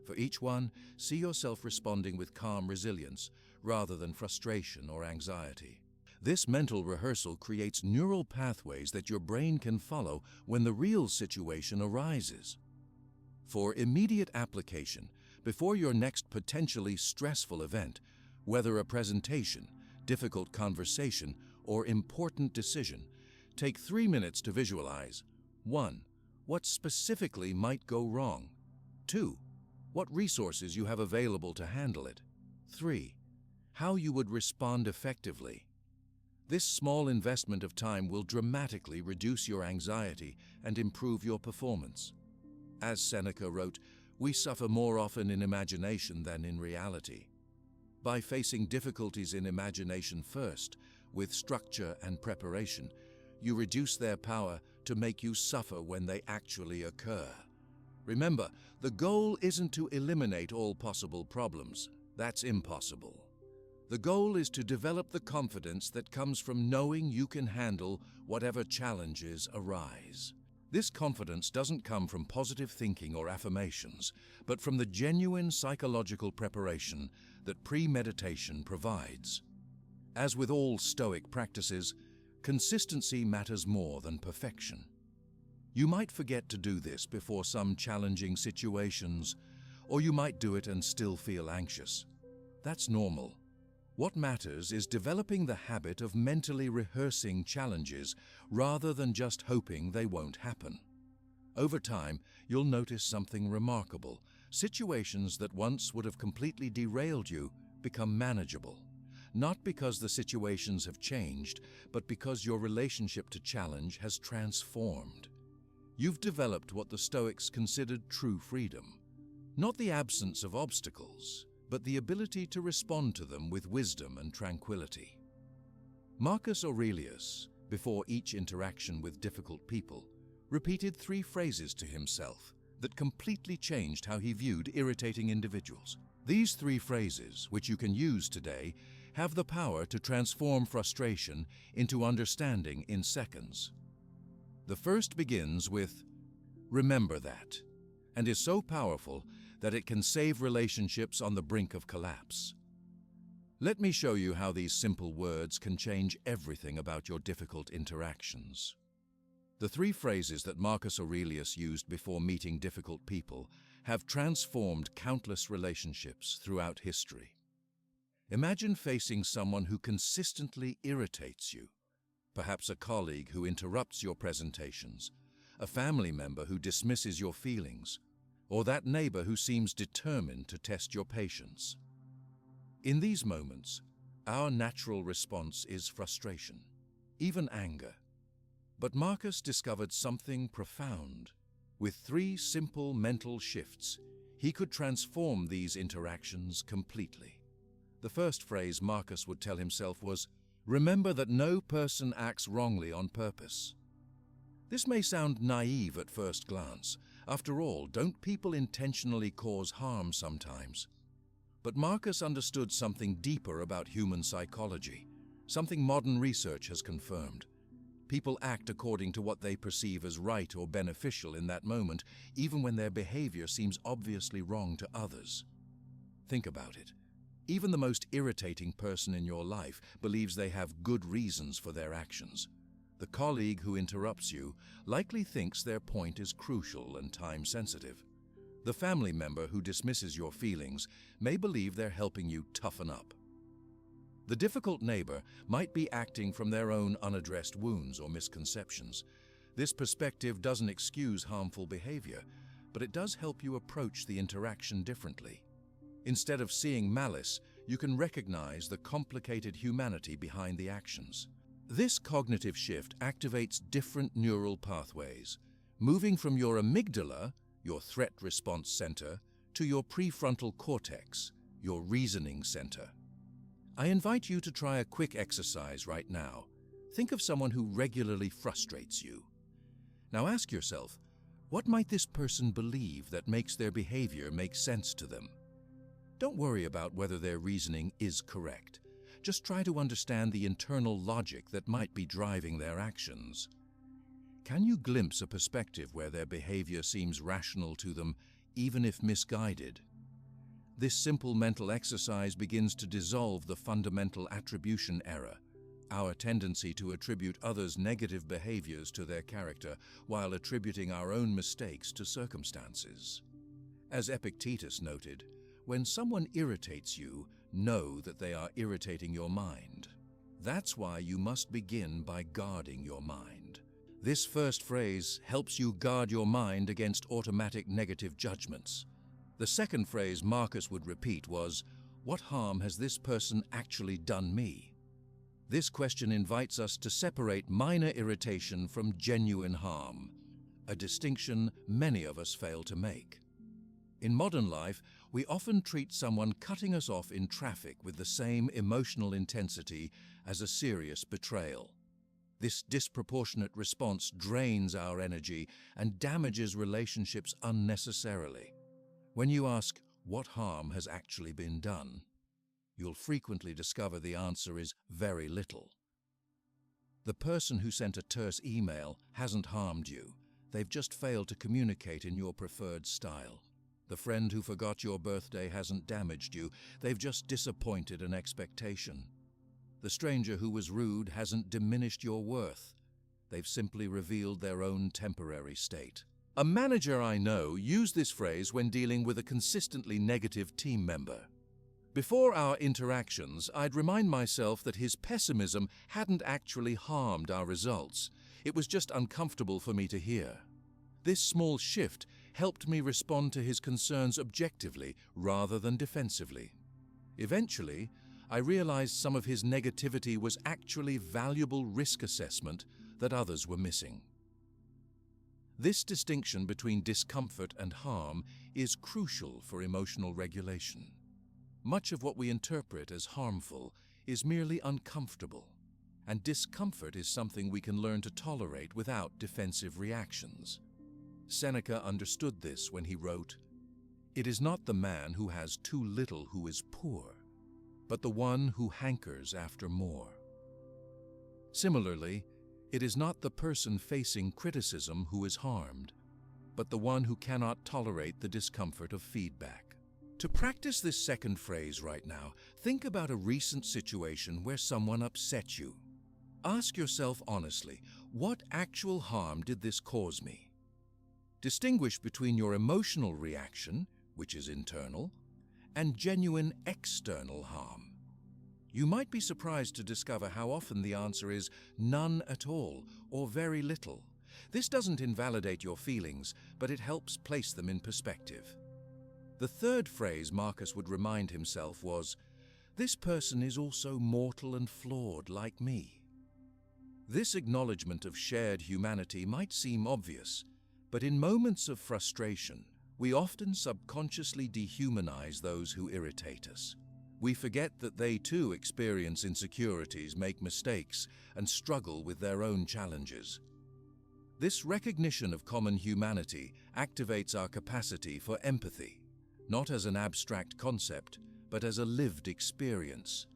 For each one, see yourself responding with calm resilience rather than frustration or anxiety. This mental rehearsal creates neural pathways that your brain can follow when the real situation arises. For immediate application, before your next potentially stressful event, whether a presentation, difficult conversation, or important decision, take 3 minutes to visualize. 1. What specifically might go wrong? 2. What resources you have available to handle it? 3. How you would respond effectively. This small investment of time will dramatically reduce your anxiety and improve your performance. As Seneca wrote, we suffer more often in imagination than in reality. By facing difficulties in imagination first, with structure and preparation, you reduce their power to make you suffer when they actually occur. Remember, the goal isn't to eliminate all possible problems. That's impossible. The goal is to develop the confidence that comes from knowing you can handle whatever challenges arise. This confidence doesn't come from positive thinking or affirmations, but from the genuine psychological preparation that premeditation provides. As with all Stoic practices, consistency matters more than perfection. You might forget to do this before some challenging situations, or you might do it and still feel anxious. That's normal. What matters is developing the habit of mentally rehearsing challenges rather than just hoping they won't happen. Over time, you'll notice something remarkable. Situations that once would have completely derailed you become manageable. Not because the situations have changed, but because your relationship to challenge has transformed. You've developed what the Stoics considered true freedom. Not the absence of obstacles, but the ability to respond to them with wisdom and tranquility. Marcus Aurelius, before each interaction with difficult people, repeated 3 phrases to himself that completely changed how he viewed irritating individuals. These 3 phrases, which you can use today, have the power to transform frustration into understanding in seconds. The first begins with, "Remember that," and is so powerful that it can save relationships on the brink of collapse. Let me show you how these simple words can change everything about your difficult interactions. The 3 phrases that Marcus Aurelius used before meeting difficult people have transformed countless relationships throughout history. Imagine facing someone who consistently irritates you, perhaps a colleague who interrupts your presentations, a family member who dismisses your feelings, or that neighbor who seems determined to test your patience. In these moments, our natural response is frustration, even anger. But Marcus discovered something profound. With 3 simple mental shifts, he could transform these interactions completely. The first phrase Marcus would tell himself was, "Remember that no person acts wrongly on purpose." This may sound naive at first glance. After all, don't people intentionally cause harm sometimes? But Marcus understood something deeper about human psychology, something modern research has confirmed. People act according to what they perceive as right or beneficial in that moment, even when their behavior seems obviously wrong to others. Think about it. Even the most irritating person in your life believes they have good reasons for their actions. The colleague who interrupts you likely thinks their point is crucial and time-sensitive. The family member who dismisses your feelings may believe they're helping you toughen up. The difficult neighbor might be acting from their own unaddressed wounds or misconceptions. This perspective doesn't excuse harmful behavior, but it does help you approach the interaction differently. Instead of seeing malice, you can recognize the complicated humanity behind the actions. This cognitive shift activates different neural pathways, moving from your amygdala, your threat response center, to your prefrontal cortex, your reasoning center. I invite you to try a quick exercise right now. Think of someone who regularly frustrates you. Now ask yourself, what might this person believe that makes their behavior make sense to them? Don't worry about whether their reasoning is correct. Just try to understand the internal logic that might be driving their actions. Can you glimpse a perspective where their behavior seems rational to them, even if misguided? This simple mental exercise begins to dissolve the fundamental attribution error, our tendency to attribute others' negative behaviors to their character while attributing our own mistakes to circumstances. As Epictetus noted, when someone irritates you, know that they are irritating your mind. That's why you must begin by guarding your mind. This first phrase helps you guard your mind against automatic negative judgments. The second phrase Marcus would repeat was, "What harm has this person actually done me?" This question invites us to separate minor irritation from genuine harm, a distinction many of us fail to make. In modern life, we often treat someone cutting us off in traffic with the same emotional intensity as a serious betrayal. This disproportionate response drains our energy and damages relationships unnecessarily. When you ask, what harm has actually been done? You'll frequently discover the answer is very little. The person who sent a terse email hasn't harmed you. They've just failed to communicate in your preferred style. The friend who forgot your birthday hasn't damaged you. They've just disappointed an expectation. The stranger who was rude hasn't diminished your worth. They've simply revealed their own temporary state. A manager I know used this phrase when dealing with a consistently negative team member. Before our interactions, I'd remind myself that his pessimism hadn't actually harmed our results. It was just uncomfortable for me to hear. This small shift helped me respond to his concerns objectively rather than defensively. Eventually, I realized some of his negativity was actually valuable risk assessment that others were missing. This distinction between discomfort and harm is crucial for emotional regulation. Much of what we interpret as harmful is merely uncomfortable, and discomfort is something we can learn to tolerate without defensive reactions. Seneca understood this when he wrote, "It is not the man who has too little who is poor, but the one who hankers after more." Similarly, it is not the person facing criticism who is harmed, but the one who cannot tolerate the discomfort of feedback. To practice this second phrase right now, think about a recent situation where someone upset you. Ask yourself honestly, what actual harm did this cause me? Distinguish between your emotional reaction, which is internal, and genuine external harm. You might be surprised to discover how often the answer is none at all or very little. This doesn't invalidate your feelings, but it helps place them in perspective. The third phrase Marcus would remind himself was, "This person is also mortal and flawed like me." This acknowledgement of shared humanity might seem obvious, but in moments of frustration, we often subconsciously dehumanize those who irritate us. We forget that they too experience insecurities, make mistakes, and struggle with their own challenges. This recognition of common humanity activates our capacity for empathy, not as an abstract concept, but as a lived experience.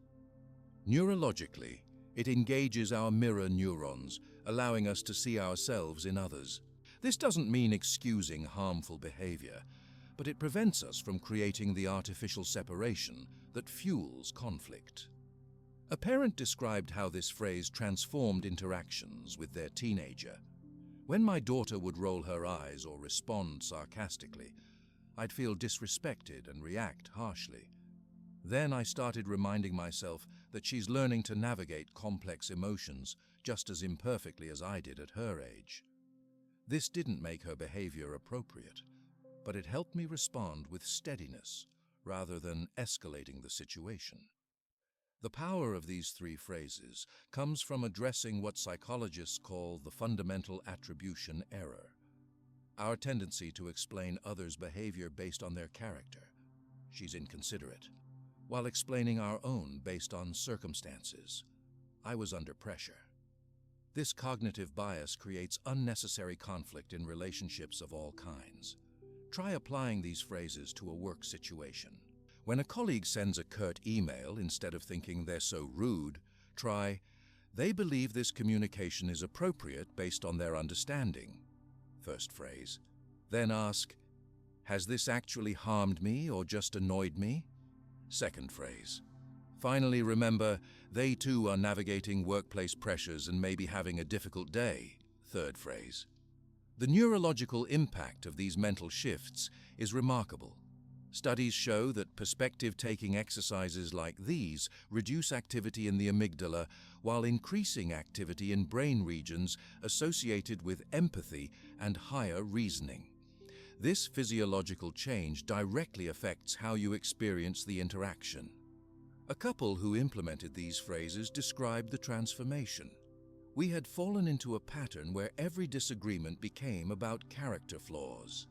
Neurologically, it engages our mirror neurons, allowing us to see ourselves in others. This doesn't mean excusing harmful behavior, but it prevents us from creating the artificial separation that fuels conflict. A parent described how this phrase transformed interactions with their teenager. "When my daughter would roll her eyes or respond sarcastically, I'd feel disrespected and react harshly. Then I started reminding myself that she's learning to navigate complex emotions just as imperfectly as I did at her age. This didn't make her behavior appropriate, but it helped me respond with steadiness rather than escalating the situation." The power of these three phrases comes from addressing what psychologists call the fundamental attribution error, our tendency to explain others' behavior based on their character. "She's inconsiderate," while explaining our own based on circumstances. "I was under pressure." This cognitive bias creates unnecessary conflict in relationships of all kinds. Try applying these phrases to a work situation. When a colleague sends a curt email, instead of thinking they're so rude, try, "They believe this communication is appropriate based on their understanding." First phrase. Then ask, "Has this actually harmed me or just annoyed me?" Second phrase. Finally, remember, they too are navigating workplace pressures and may be having a difficult day. Third phrase. The neurological impact of these mental shifts is remarkable. Studies show that perspective-taking exercises like these reduce activity in the amygdala while increasing activity in brain regions associated with empathy and higher reasoning. This physiological change directly affects how you experience the interaction. A couple who implemented these phrases described the transformation. We had fallen into a pattern where every disagreement became about character flaws.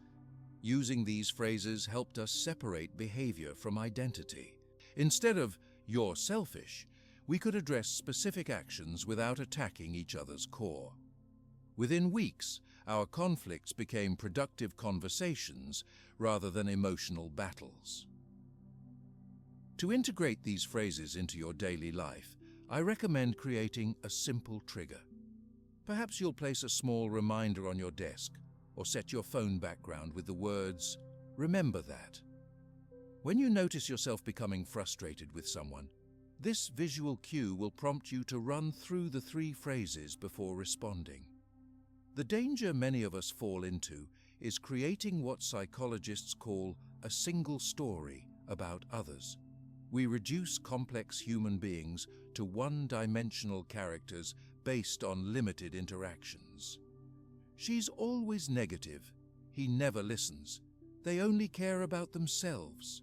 Using these phrases helped us separate behavior from identity. Instead of "you're selfish," we could address specific actions without attacking each other's core. Within weeks, our conflicts became productive conversations rather than emotional battles. To integrate these phrases into your daily life, I recommend creating a simple trigger. Perhaps you'll place a small reminder on your desk or set your phone background with the words, "Remember that." When you notice yourself becoming frustrated with someone, this visual cue will prompt you to run through the 3 phrases before responding. The danger many of us fall into is creating what psychologists call a single story about others. We reduce complex human beings to one-dimensional characters based on limited interactions. "She's always negative. He never listens. They only care about themselves."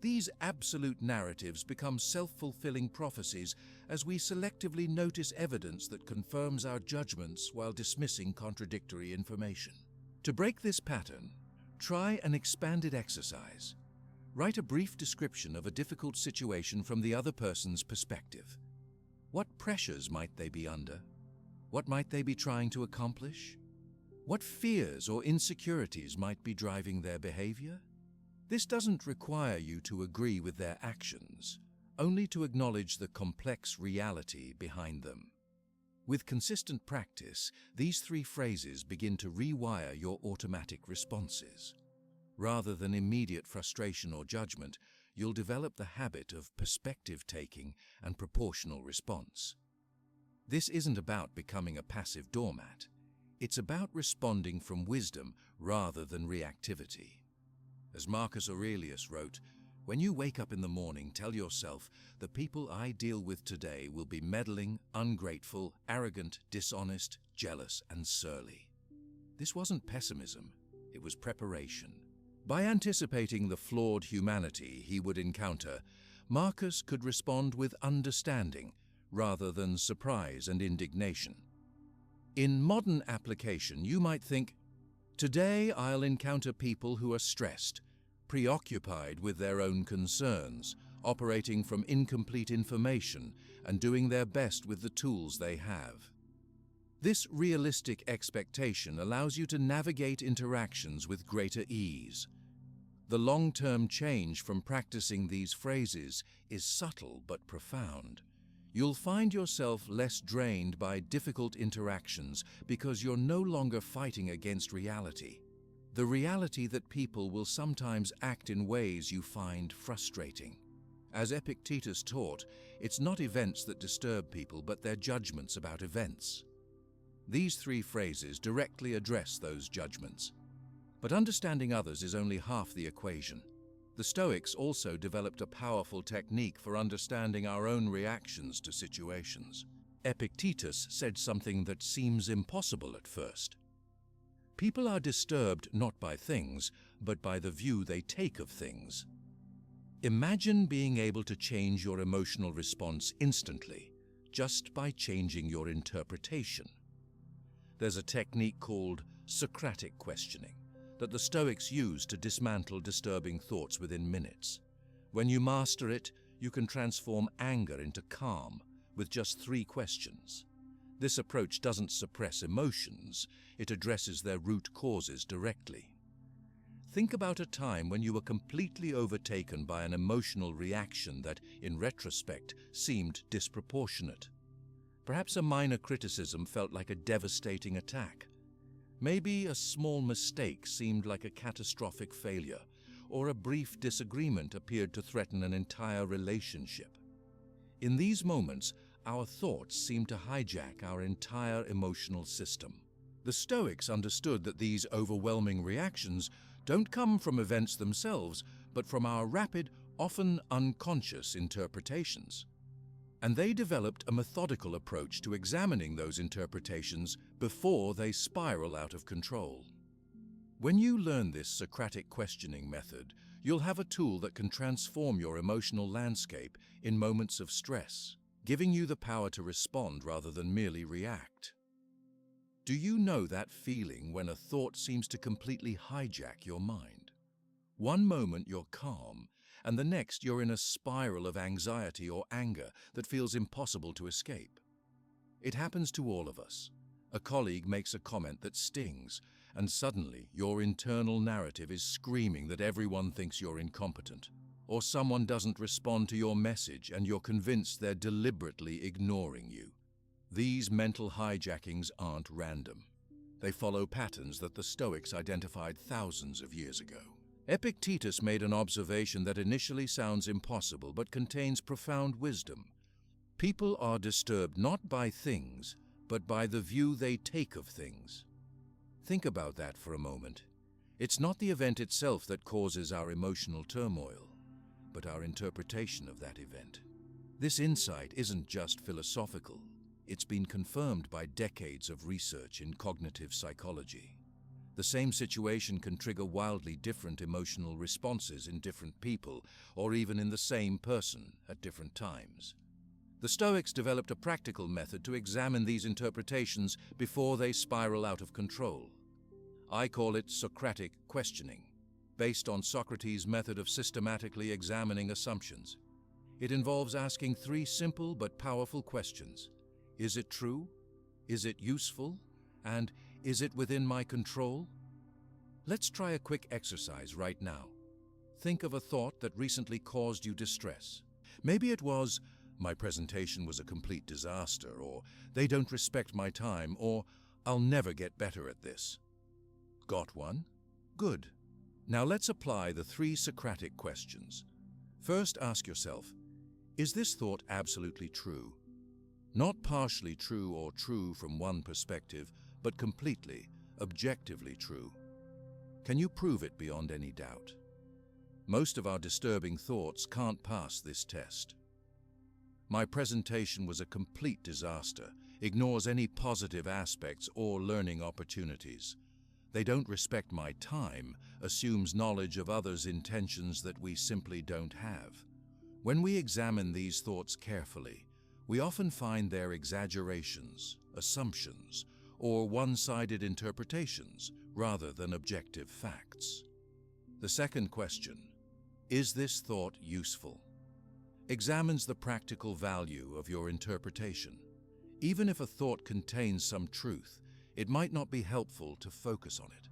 These absolute narratives become self-fulfilling prophecies as we selectively notice evidence that confirms our judgments while dismissing contradictory information. To break this pattern, try an expanded exercise. Write a brief description of a difficult situation from the other person's perspective. What pressures might they be under? What might they be trying to accomplish? What fears or insecurities might be driving their behavior? This doesn't require you to agree with their actions, only to acknowledge the complex reality behind them. With consistent practice, these 3 phrases begin to rewire your automatic responses. Rather than immediate frustration or judgment, you'll develop the habit of perspective-taking and proportional response. This isn't about becoming a passive doormat. It's about responding from wisdom rather than reactivity. As Marcus Aurelius wrote, "When you wake up in the morning, tell yourself, the people I deal with today will be meddling, ungrateful, arrogant, dishonest, jealous, and surly." This wasn't pessimism, it was preparation. By anticipating the flawed humanity he would encounter, Marcus could respond with understanding rather than surprise and indignation. In modern application, you might think, "Today I'll encounter people who are stressed, preoccupied with their own concerns, operating from incomplete information and doing their best with the tools they have." This realistic expectation allows you to navigate interactions with greater ease. The long-term change from practicing these phrases is subtle but profound. You'll find yourself less drained by difficult interactions because you're no longer fighting against reality. The reality that people will sometimes act in ways you find frustrating. As Epictetus taught, it's not events that disturb people, but their judgments about events. These 3 phrases directly address those judgments. But understanding others is only half the equation. The Stoics also developed a powerful technique for understanding our own reactions to situations. Epictetus said something that seems impossible at first. People are disturbed not by things, but by the view they take of things. Imagine being able to change your emotional response instantly, just by changing your interpretation. There's a technique called Socratic questioning that the Stoics use to dismantle disturbing thoughts within minutes. When you master it, you can transform anger into calm with just 3 questions. This approach doesn't suppress emotions, it addresses their root causes directly. Think about a time when you were completely overtaken by an emotional reaction that, in retrospect, seemed disproportionate. Perhaps a minor criticism felt like a devastating attack. Maybe a small mistake seemed like a catastrophic failure, or a brief disagreement appeared to threaten an entire relationship. In these moments, our thoughts seem to hijack our entire emotional system. The Stoics understood that these overwhelming reactions don't come from events themselves, but from our rapid, often unconscious interpretations. And they developed a methodical approach to examining those interpretations before they spiral out of control. When you learn this Socratic questioning method, you'll have a tool that can transform your emotional landscape in moments of stress, giving you the power to respond rather than merely react. Do you know that feeling when a thought seems to completely hijack your mind? One moment you're calm, and the next you're in a spiral of anxiety or anger that feels impossible to escape. It happens to all of us. A colleague makes a comment that stings, and suddenly your internal narrative is screaming that everyone thinks you're incompetent. Or someone doesn't respond to your message and you're convinced they're deliberately ignoring you. These mental hijackings aren't random. They follow patterns that the Stoics identified thousands of years ago. Epictetus made an observation that initially sounds impossible but contains profound wisdom. People are disturbed not by things, but by the view they take of things. Think about that for a moment. It's not the event itself that causes our emotional turmoil, but our interpretation of that event. This insight isn't just philosophical. It's been confirmed by decades of research in cognitive psychology. The same situation can trigger wildly different emotional responses in different people, or even in the same person at different times. The Stoics developed a practical method to examine these interpretations before they spiral out of control. I call it Socratic questioning, based on Socrates' method of systematically examining assumptions. It involves asking three simple but powerful questions. Is it true? Is it useful? And is it within my control? Let's try a quick exercise right now. Think of a thought that recently caused you distress. Maybe it was, my presentation was a complete disaster, or they don't respect my time, or I'll never get better at this. Got one? Good. Now let's apply the three Socratic questions. First, ask yourself, is this thought absolutely true? Not partially true or true from one perspective, but completely, objectively true. Can you prove it beyond any doubt? Most of our disturbing thoughts can't pass this test. My presentation was a complete disaster, ignores any positive aspects or learning opportunities. They don't respect my time, assumes knowledge of others' intentions that we simply don't have. When we examine these thoughts carefully, we often find their exaggerations, assumptions, or one-sided interpretations rather than objective facts. The second question, is this thought useful? Examines the practical value of your interpretation. Even if a thought contains some truth, it might not be helpful to focus on it.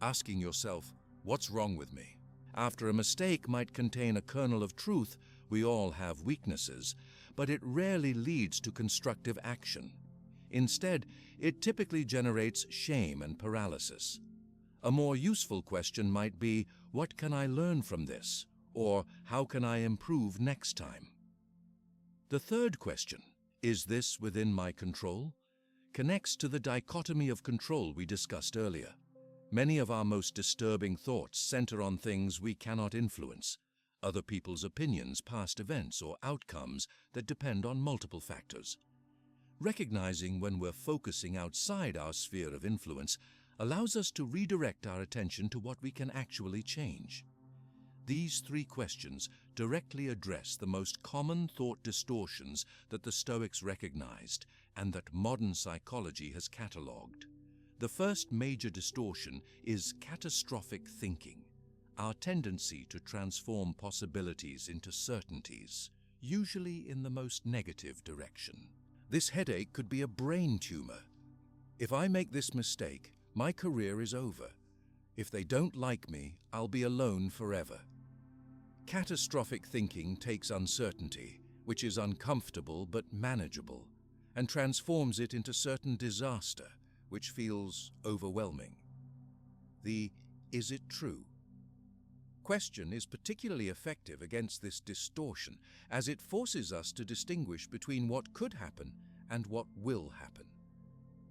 Asking yourself, what's wrong with me? After a mistake might contain a kernel of truth. We all have weaknesses, but it rarely leads to constructive action. Instead, it typically generates shame and paralysis. A more useful question might be, what can I learn from this? Or how can I improve next time? The third question, is this within my control? Connects to the dichotomy of control we discussed earlier. Many of our most disturbing thoughts center on things we cannot influence, other people's opinions, past events, or outcomes that depend on multiple factors. Recognizing when we're focusing outside our sphere of influence allows us to redirect our attention to what we can actually change. These three questions directly address the most common thought distortions that the Stoics recognized and that modern psychology has catalogued. The first major distortion is catastrophic thinking, our tendency to transform possibilities into certainties, usually in the most negative direction. This headache could be a brain tumor. If I make this mistake, my career is over. If they don't like me, I'll be alone forever. Catastrophic thinking takes uncertainty, which is uncomfortable but manageable, and transforms it into certain disaster, which feels overwhelming. The "is it true?" question is particularly effective against this distortion, as it forces us to distinguish between what could happen and what will happen.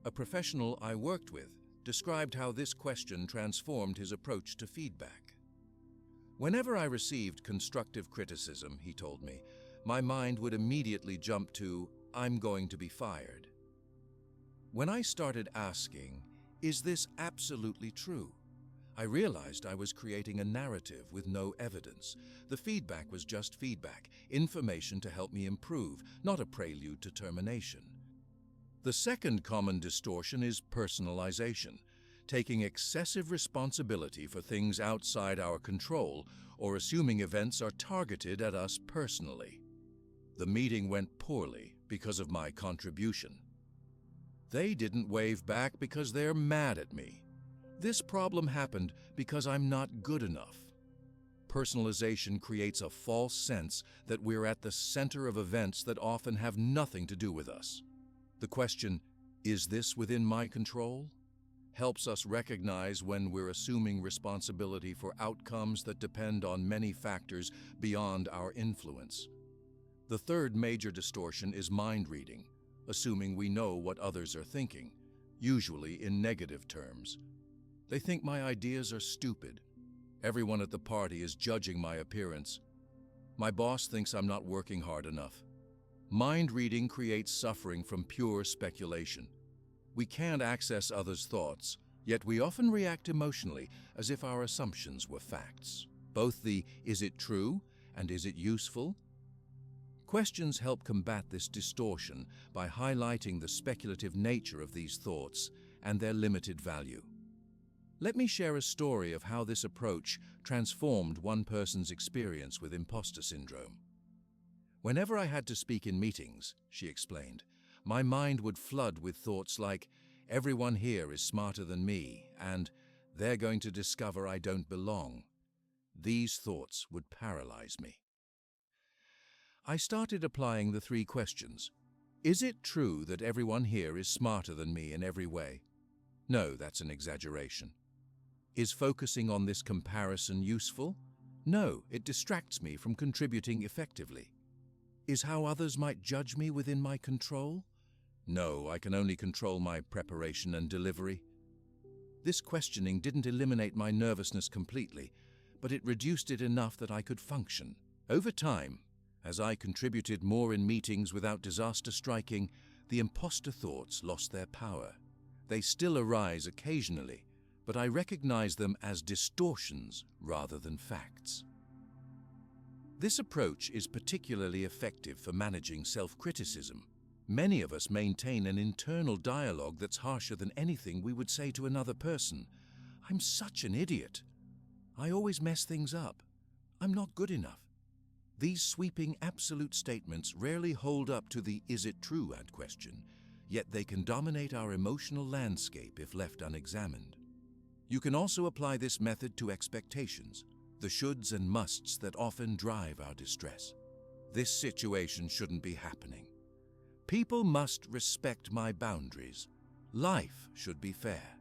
A professional I worked with described how this question transformed his approach to feedback. Whenever I received constructive criticism, he told me, my mind would immediately jump to, I'm going to be fired. When I started asking, is this absolutely true? I realized I was creating a narrative with no evidence. The feedback was just feedback, information to help me improve, not a prelude to termination. The second common distortion is personalization, taking excessive responsibility for things outside our control or assuming events are targeted at us personally. The meeting went poorly because of my contribution. They didn't wave back because they're mad at me. This problem happened because I'm not good enough. Personalization creates a false sense that we're at the center of events that often have nothing to do with us. The question, "Is this within my control?" helps us recognize when we're assuming responsibility for outcomes that depend on many factors beyond our influence. The third major distortion is mind reading, assuming we know what others are thinking, usually in negative terms. They think my ideas are stupid. Everyone at the party is judging my appearance. My boss thinks I'm not working hard enough. Mind reading creates suffering from pure speculation. We can't access others' thoughts, yet we often react emotionally as if our assumptions were facts. Both the "is it true" and "is it useful?" questions help combat this distortion by highlighting the speculative nature of these thoughts and their limited value. Let me share a story of how this approach transformed one person's experience with imposter syndrome. "Whenever I had to speak in meetings," she explained, "my mind would flood with thoughts like, 'Everyone here is smarter than me,' and 'they're going to discover I don't belong.' These thoughts would paralyze me. I started applying the 3 questions. Is it true that everyone here is smarter than me in every way? No, that's an exaggeration. Is focusing on this comparison useful? No, it distracts me from contributing effectively. Is how others might judge me within my control? No, I can only control my preparation and delivery. This questioning didn't eliminate my nervousness completely, but it reduced it enough that I could function. Over time, as I contributed more in meetings without disaster striking, the imposter thoughts lost their power. They still arise occasionally, but I recognize them as distortions rather than facts. This approach is particularly effective for managing self-criticism. Many of us maintain an internal dialogue that's harsher than anything we would say to another person. "I'm such an idiot. I always mess things up. I'm not good enough." These sweeping absolute statements rarely hold up to the "is it true" question, yet they can dominate our emotional landscape if left unexamined. You can also apply this method to expectations, the shoulds and musts that often drive our distress. "This situation shouldn't be happening. People must respect my boundaries. Life should be fair."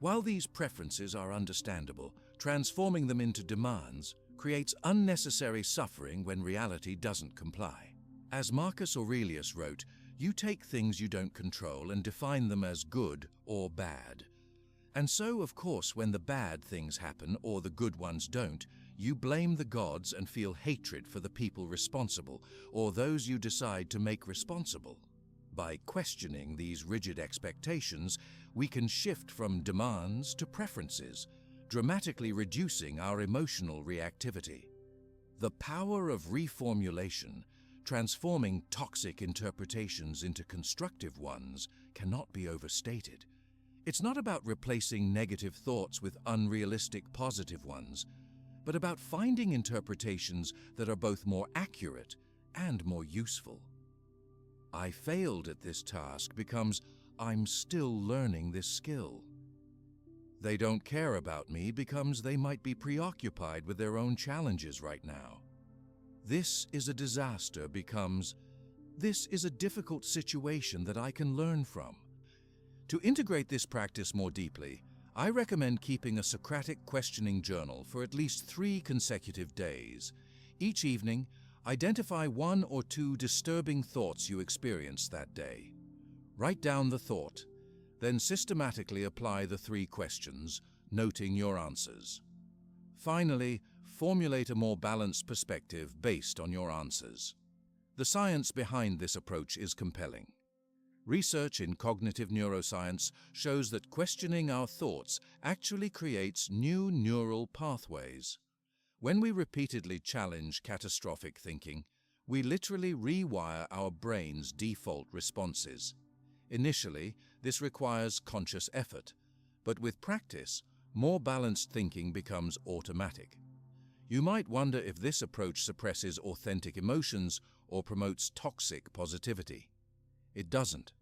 While these preferences are understandable, transforming them into demands creates unnecessary suffering when reality doesn't comply. As Marcus Aurelius wrote, "You take things you don't control and define them as good or bad." And so, of course, when the bad things happen or the good ones don't, you blame the gods and feel hatred for the people responsible or those you decide to make responsible. By questioning these rigid expectations, we can shift from demands to preferences, dramatically reducing our emotional reactivity. The power of reformulation, transforming toxic interpretations into constructive ones, cannot be overstated. It's not about replacing negative thoughts with unrealistic positive ones, but about finding interpretations that are both more accurate and more useful. "I failed at this task" becomes "I'm still learning this skill." "They don't care about me" becomes "they might be preoccupied with their own challenges right now." "This is a disaster" becomes "this is a difficult situation that I can learn from." To integrate this practice more deeply, I recommend keeping a Socratic questioning journal for at least 3 consecutive days. Each evening, identify 1 or 2 disturbing thoughts you experienced that day. Write down the thought, then systematically apply the 3 questions, noting your answers. Finally, formulate a more balanced perspective based on your answers. The science behind this approach is compelling. Research in cognitive neuroscience shows that questioning our thoughts actually creates new neural pathways. When we repeatedly challenge catastrophic thinking, we literally rewire our brain's default responses. Initially, this requires conscious effort, but with practice, more balanced thinking becomes automatic. You might wonder if this approach suppresses authentic emotions or promotes toxic positivity. It doesn't.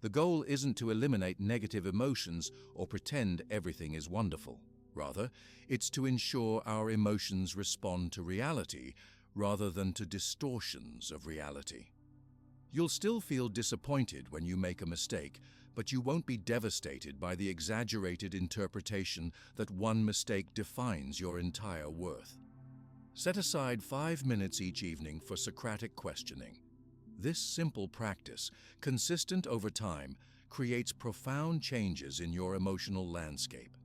The goal isn't to eliminate negative emotions or pretend everything is wonderful. Rather, it's to ensure our emotions respond to reality rather than to distortions of reality. You'll still feel disappointed when you make a mistake, but you won't be devastated by the exaggerated interpretation that one mistake defines your entire worth. Set aside 5 minutes each evening for Socratic questioning. This simple practice, consistent over time, creates profound changes in your emotional landscape.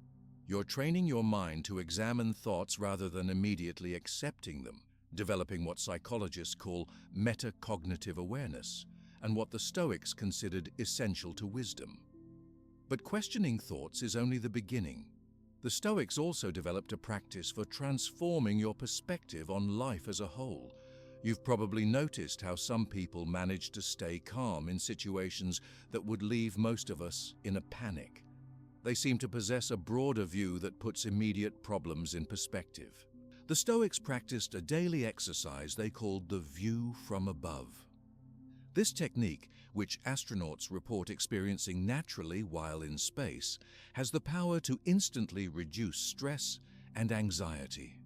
You're training your mind to examine thoughts rather than immediately accepting them, developing what psychologists call metacognitive awareness, and what the Stoics considered essential to wisdom. But questioning thoughts is only the beginning. The Stoics also developed a practice for transforming your perspective on life as a whole. You've probably noticed how some people manage to stay calm in situations that would leave most of us in a panic. They seem to possess a broader view that puts immediate problems in perspective. The Stoics practiced a daily exercise they called the view from above. This technique, which astronauts report experiencing naturally while in space, has the power to instantly reduce stress and anxiety.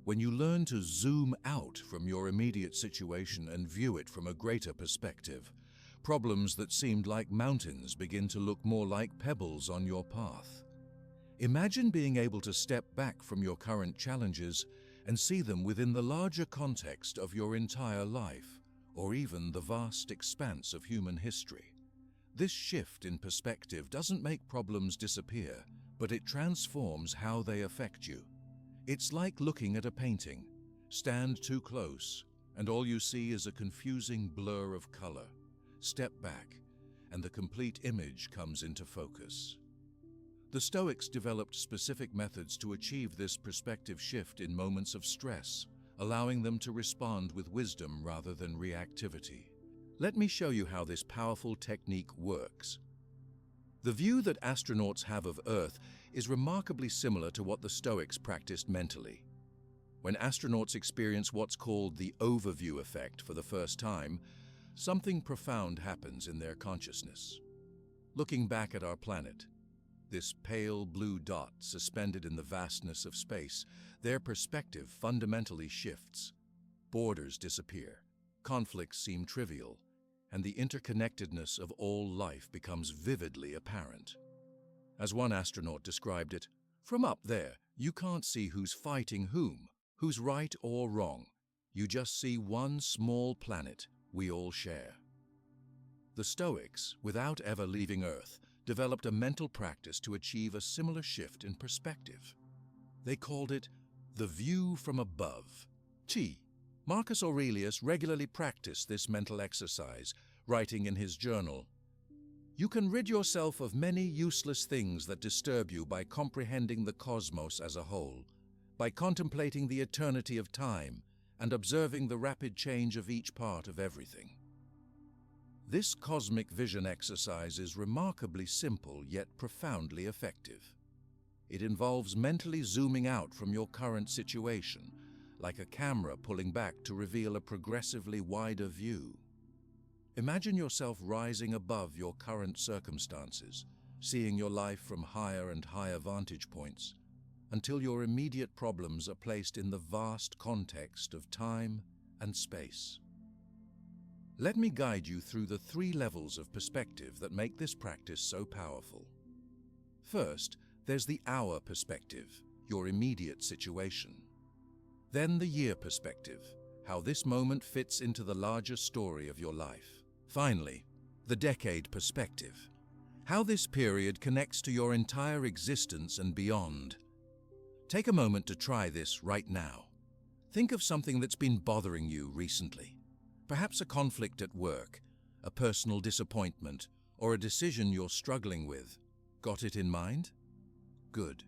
When you learn to zoom out from your immediate situation and view it from a greater perspective, problems that seemed like mountains begin to look more like pebbles on your path. Imagine being able to step back from your current challenges and see them within the larger context of your entire life, or even the vast expanse of human history. This shift in perspective doesn't make problems disappear, but it transforms how they affect you. It's like looking at a painting. Stand too close, and all you see is a confusing blur of color. Step back, and the complete image comes into focus. The Stoics developed specific methods to achieve this perspective shift in moments of stress, allowing them to respond with wisdom rather than reactivity. Let me show you how this powerful technique works. The view that astronauts have of Earth is remarkably similar to what the Stoics practiced mentally. When astronauts experience what's called the overview effect for the first time, something profound happens in their consciousness. Looking back at our planet, this pale blue dot suspended in the vastness of space, their perspective fundamentally shifts. Borders disappear, conflicts seem trivial, and the interconnectedness of all life becomes vividly apparent. As one astronaut described it, "From up there, you can't see who's fighting whom, who's right or wrong. You just see one small planet we all share." The Stoics, without ever leaving Earth, developed a mental practice to achieve a similar shift in perspective. They called it the view from above. Marcus Aurelius regularly practiced this mental exercise, writing in his journal, "You can rid yourself of many useless things that disturb you by comprehending the cosmos as a whole, by contemplating the eternity of time and observing the rapid change of each part of everything." This cosmic vision exercise is remarkably simple yet profoundly effective. It involves mentally zooming out from your current situation, like a camera pulling back to reveal a progressively wider view. Imagine yourself rising above your current circumstances, seeing your life from higher and higher vantage points, until your immediate problems are placed in the vast context of time and space. Let me guide you through the 3 levels of perspective that make this practice so powerful. First, there's the hour perspective, your immediate situation. Then the year perspective, how this moment fits into the larger story of your life. Finally, the decade perspective, how this period connects to your entire existence and beyond. Take a moment to try this right now. Think of something that's been bothering you recently. Perhaps a conflict at work, a personal disappointment, or a decision you're struggling with. Got it in mind? Good.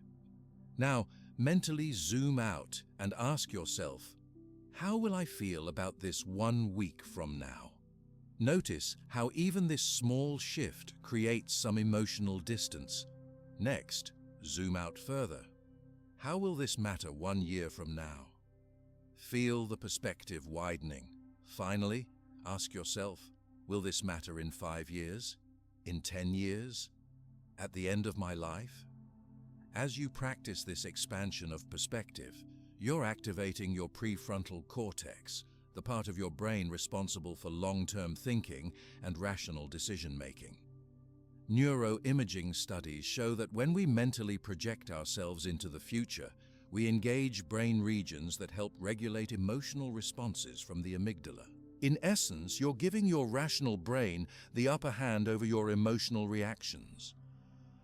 Now, mentally zoom out and ask yourself, how will I feel about this 1 week from now? Notice how even this small shift creates some emotional distance. Next, zoom out further. How will this matter 1 year from now? Feel the perspective widening. Finally, ask yourself, will this matter in 5 years? In 10 years? At the end of my life? As you practice this expansion of perspective, you're activating your prefrontal cortex, the part of your brain responsible for long-term thinking and rational decision-making. Neuroimaging studies show that when we mentally project ourselves into the future, we engage brain regions that help regulate emotional responses from the amygdala. In essence, you're giving your rational brain the upper hand over your emotional reactions.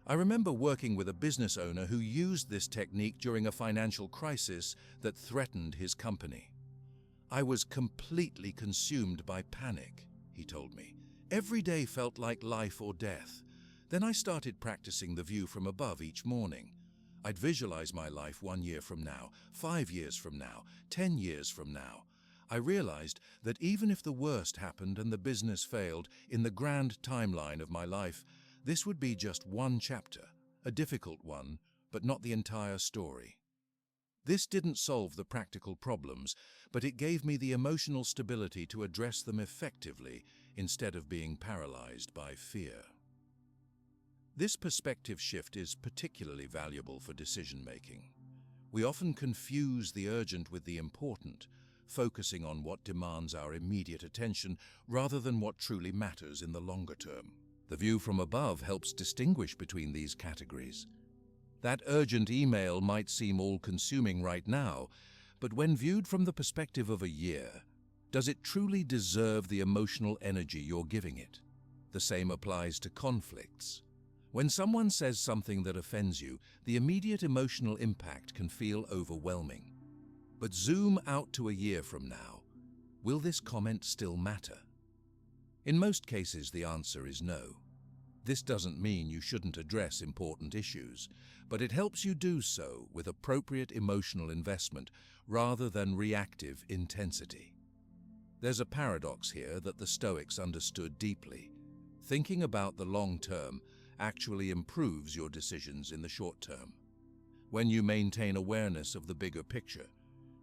I remember working with a business owner who used this technique during a financial crisis that threatened his company. I was completely consumed by panic, he told me. Every day felt like life or death. Then I started practicing the view from above each morning. I'd visualize my life 1 year from now, 5 years from now, 10 years from now. I realized that even if the worst happened and the business failed, in the grand timeline of my life, this would be just one chapter, a difficult one, but not the entire story. This didn't solve the practical problems, but it gave me the emotional stability to address them effectively instead of being paralyzed by fear. This perspective shift is particularly valuable for decision-making. We often confuse the urgent with the important, focusing on what demands our immediate attention rather than what truly matters in the longer term. The view from above helps distinguish between these categories. That urgent email might seem all-consuming right now, but when viewed from the perspective of a year, does it truly deserve the emotional energy you're giving it? The same applies to conflicts. When someone says something that offends you, the immediate emotional impact can feel overwhelming. But zoom out to a year from now. Will this comment still matter? In most cases, the answer is no. This doesn't mean you shouldn't address important issues, but it helps you do so with appropriate emotional investment rather than reactive intensity. There's a paradox here that the Stoics understood deeply. Thinking about the long term actually improves your decisions in the short term. When you maintain awareness of the bigger picture,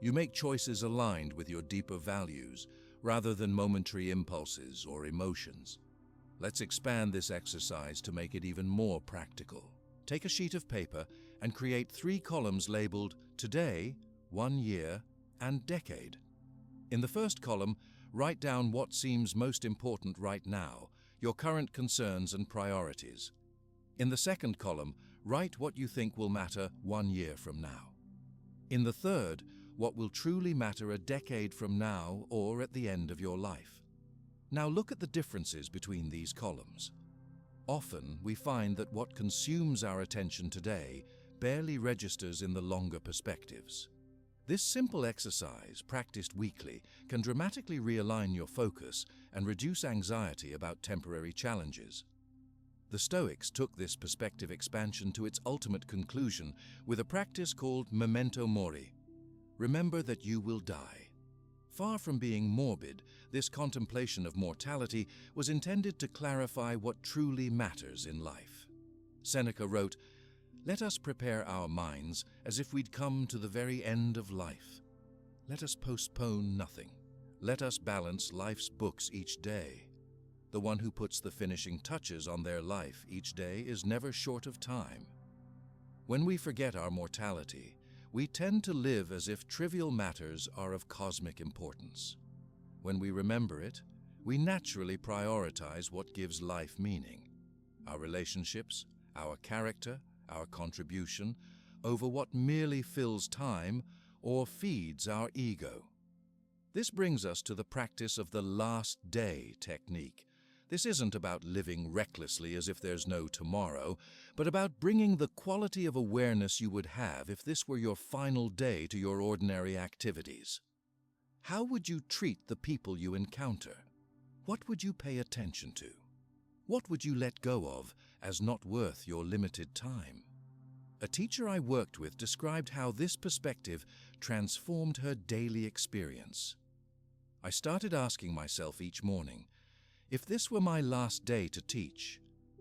you make choices aligned with your deeper values rather than momentary impulses or emotions. Let's expand this exercise to make it even more practical. Take a sheet of paper and create 3 columns labeled Today, 1 Year, and Decade. In the first column, write down what seems most important right now, your current concerns and priorities. In the second column, write what you think will matter 1 year from now. In the third, what will truly matter a decade from now or at the end of your life. Now look at the differences between these columns. Often we find that what consumes our attention today barely registers in the longer perspectives. This simple exercise, practiced weekly, can dramatically realign your focus and reduce anxiety about temporary challenges. The Stoics took this perspective expansion to its ultimate conclusion with a practice called memento mori. Remember that you will die. Far from being morbid, this contemplation of mortality was intended to clarify what truly matters in life. Seneca wrote, "Let us prepare our minds as if we'd come to the very end of life. Let us postpone nothing. Let us balance life's books each day. The one who puts the finishing touches on their life each day is never short of time." When we forget our mortality, we tend to live as if trivial matters are of cosmic importance. When we remember it, we naturally prioritize what gives life meaning: our relationships, our character, our contribution, over what merely fills time or feeds our ego. This brings us to the practice of the last day technique. This isn't about living recklessly as if there's no tomorrow, but about bringing the quality of awareness you would have if this were your final day to your ordinary activities. How would you treat the people you encounter? What would you pay attention to? What would you let go of as not worth your limited time? A teacher I worked with described how this perspective transformed her daily experience. I started asking myself each morning, if this were my last day to teach,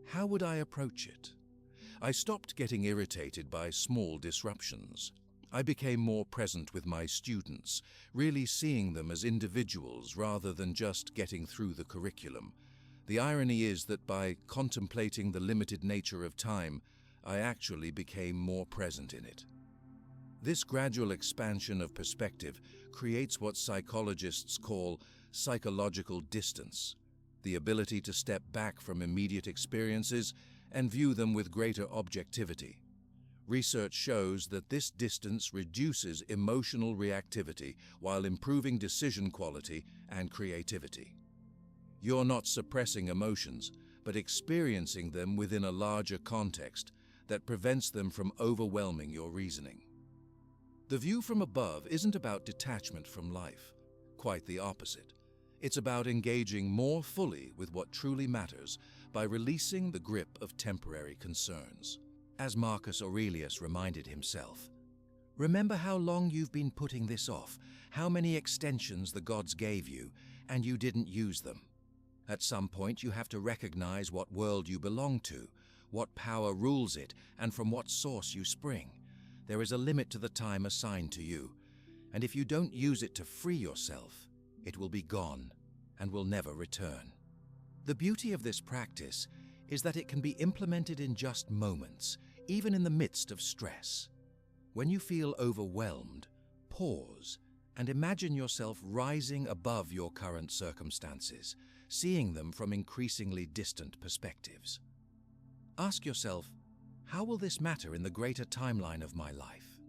how would I approach it? I stopped getting irritated by small disruptions. I became more present with my students, really seeing them as individuals rather than just getting through the curriculum. The irony is that by contemplating the limited nature of time, I actually became more present in it. This gradual expansion of perspective creates what psychologists call psychological distance, the ability to step back from immediate experiences and view them with greater objectivity. Research shows that this distance reduces emotional reactivity while improving decision quality and creativity. You're not suppressing emotions, but experiencing them within a larger context that prevents them from overwhelming your reasoning. The view from above isn't about detachment from life, quite the opposite. It's about engaging more fully with what truly matters by releasing the grip of temporary concerns. As Marcus Aurelius reminded himself, remember how long you've been putting this off, how many extensions the gods gave you, and you didn't use them. At some point you have to recognize what world you belong to, what power rules it, and from what source you spring. There is a limit to the time assigned to you, and if you don't use it to free yourself, it will be gone and will never return. The beauty of this practice is that it can be implemented in just moments, even in the midst of stress. When you feel overwhelmed, pause and imagine yourself rising above your current circumstances, seeing them from increasingly distant perspectives. Ask yourself, how will this matter in the greater timeline of my life?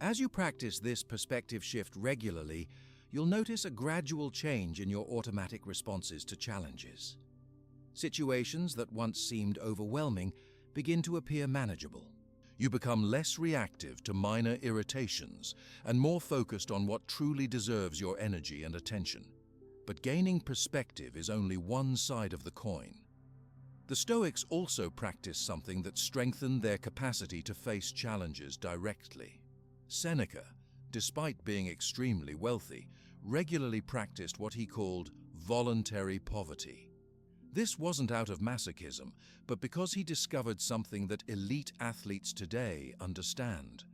As you practice this perspective shift regularly, you'll notice a gradual change in your automatic responses to challenges. Situations that once seemed overwhelming begin to appear manageable. You become less reactive to minor irritations and more focused on what truly deserves your energy and attention. But gaining perspective is only one side of the coin. The Stoics also practiced something that strengthened their capacity to face challenges directly. Seneca, despite being extremely wealthy, regularly practiced what he called voluntary poverty. This wasn't out of masochism, but because he discovered something that elite athletes today understand.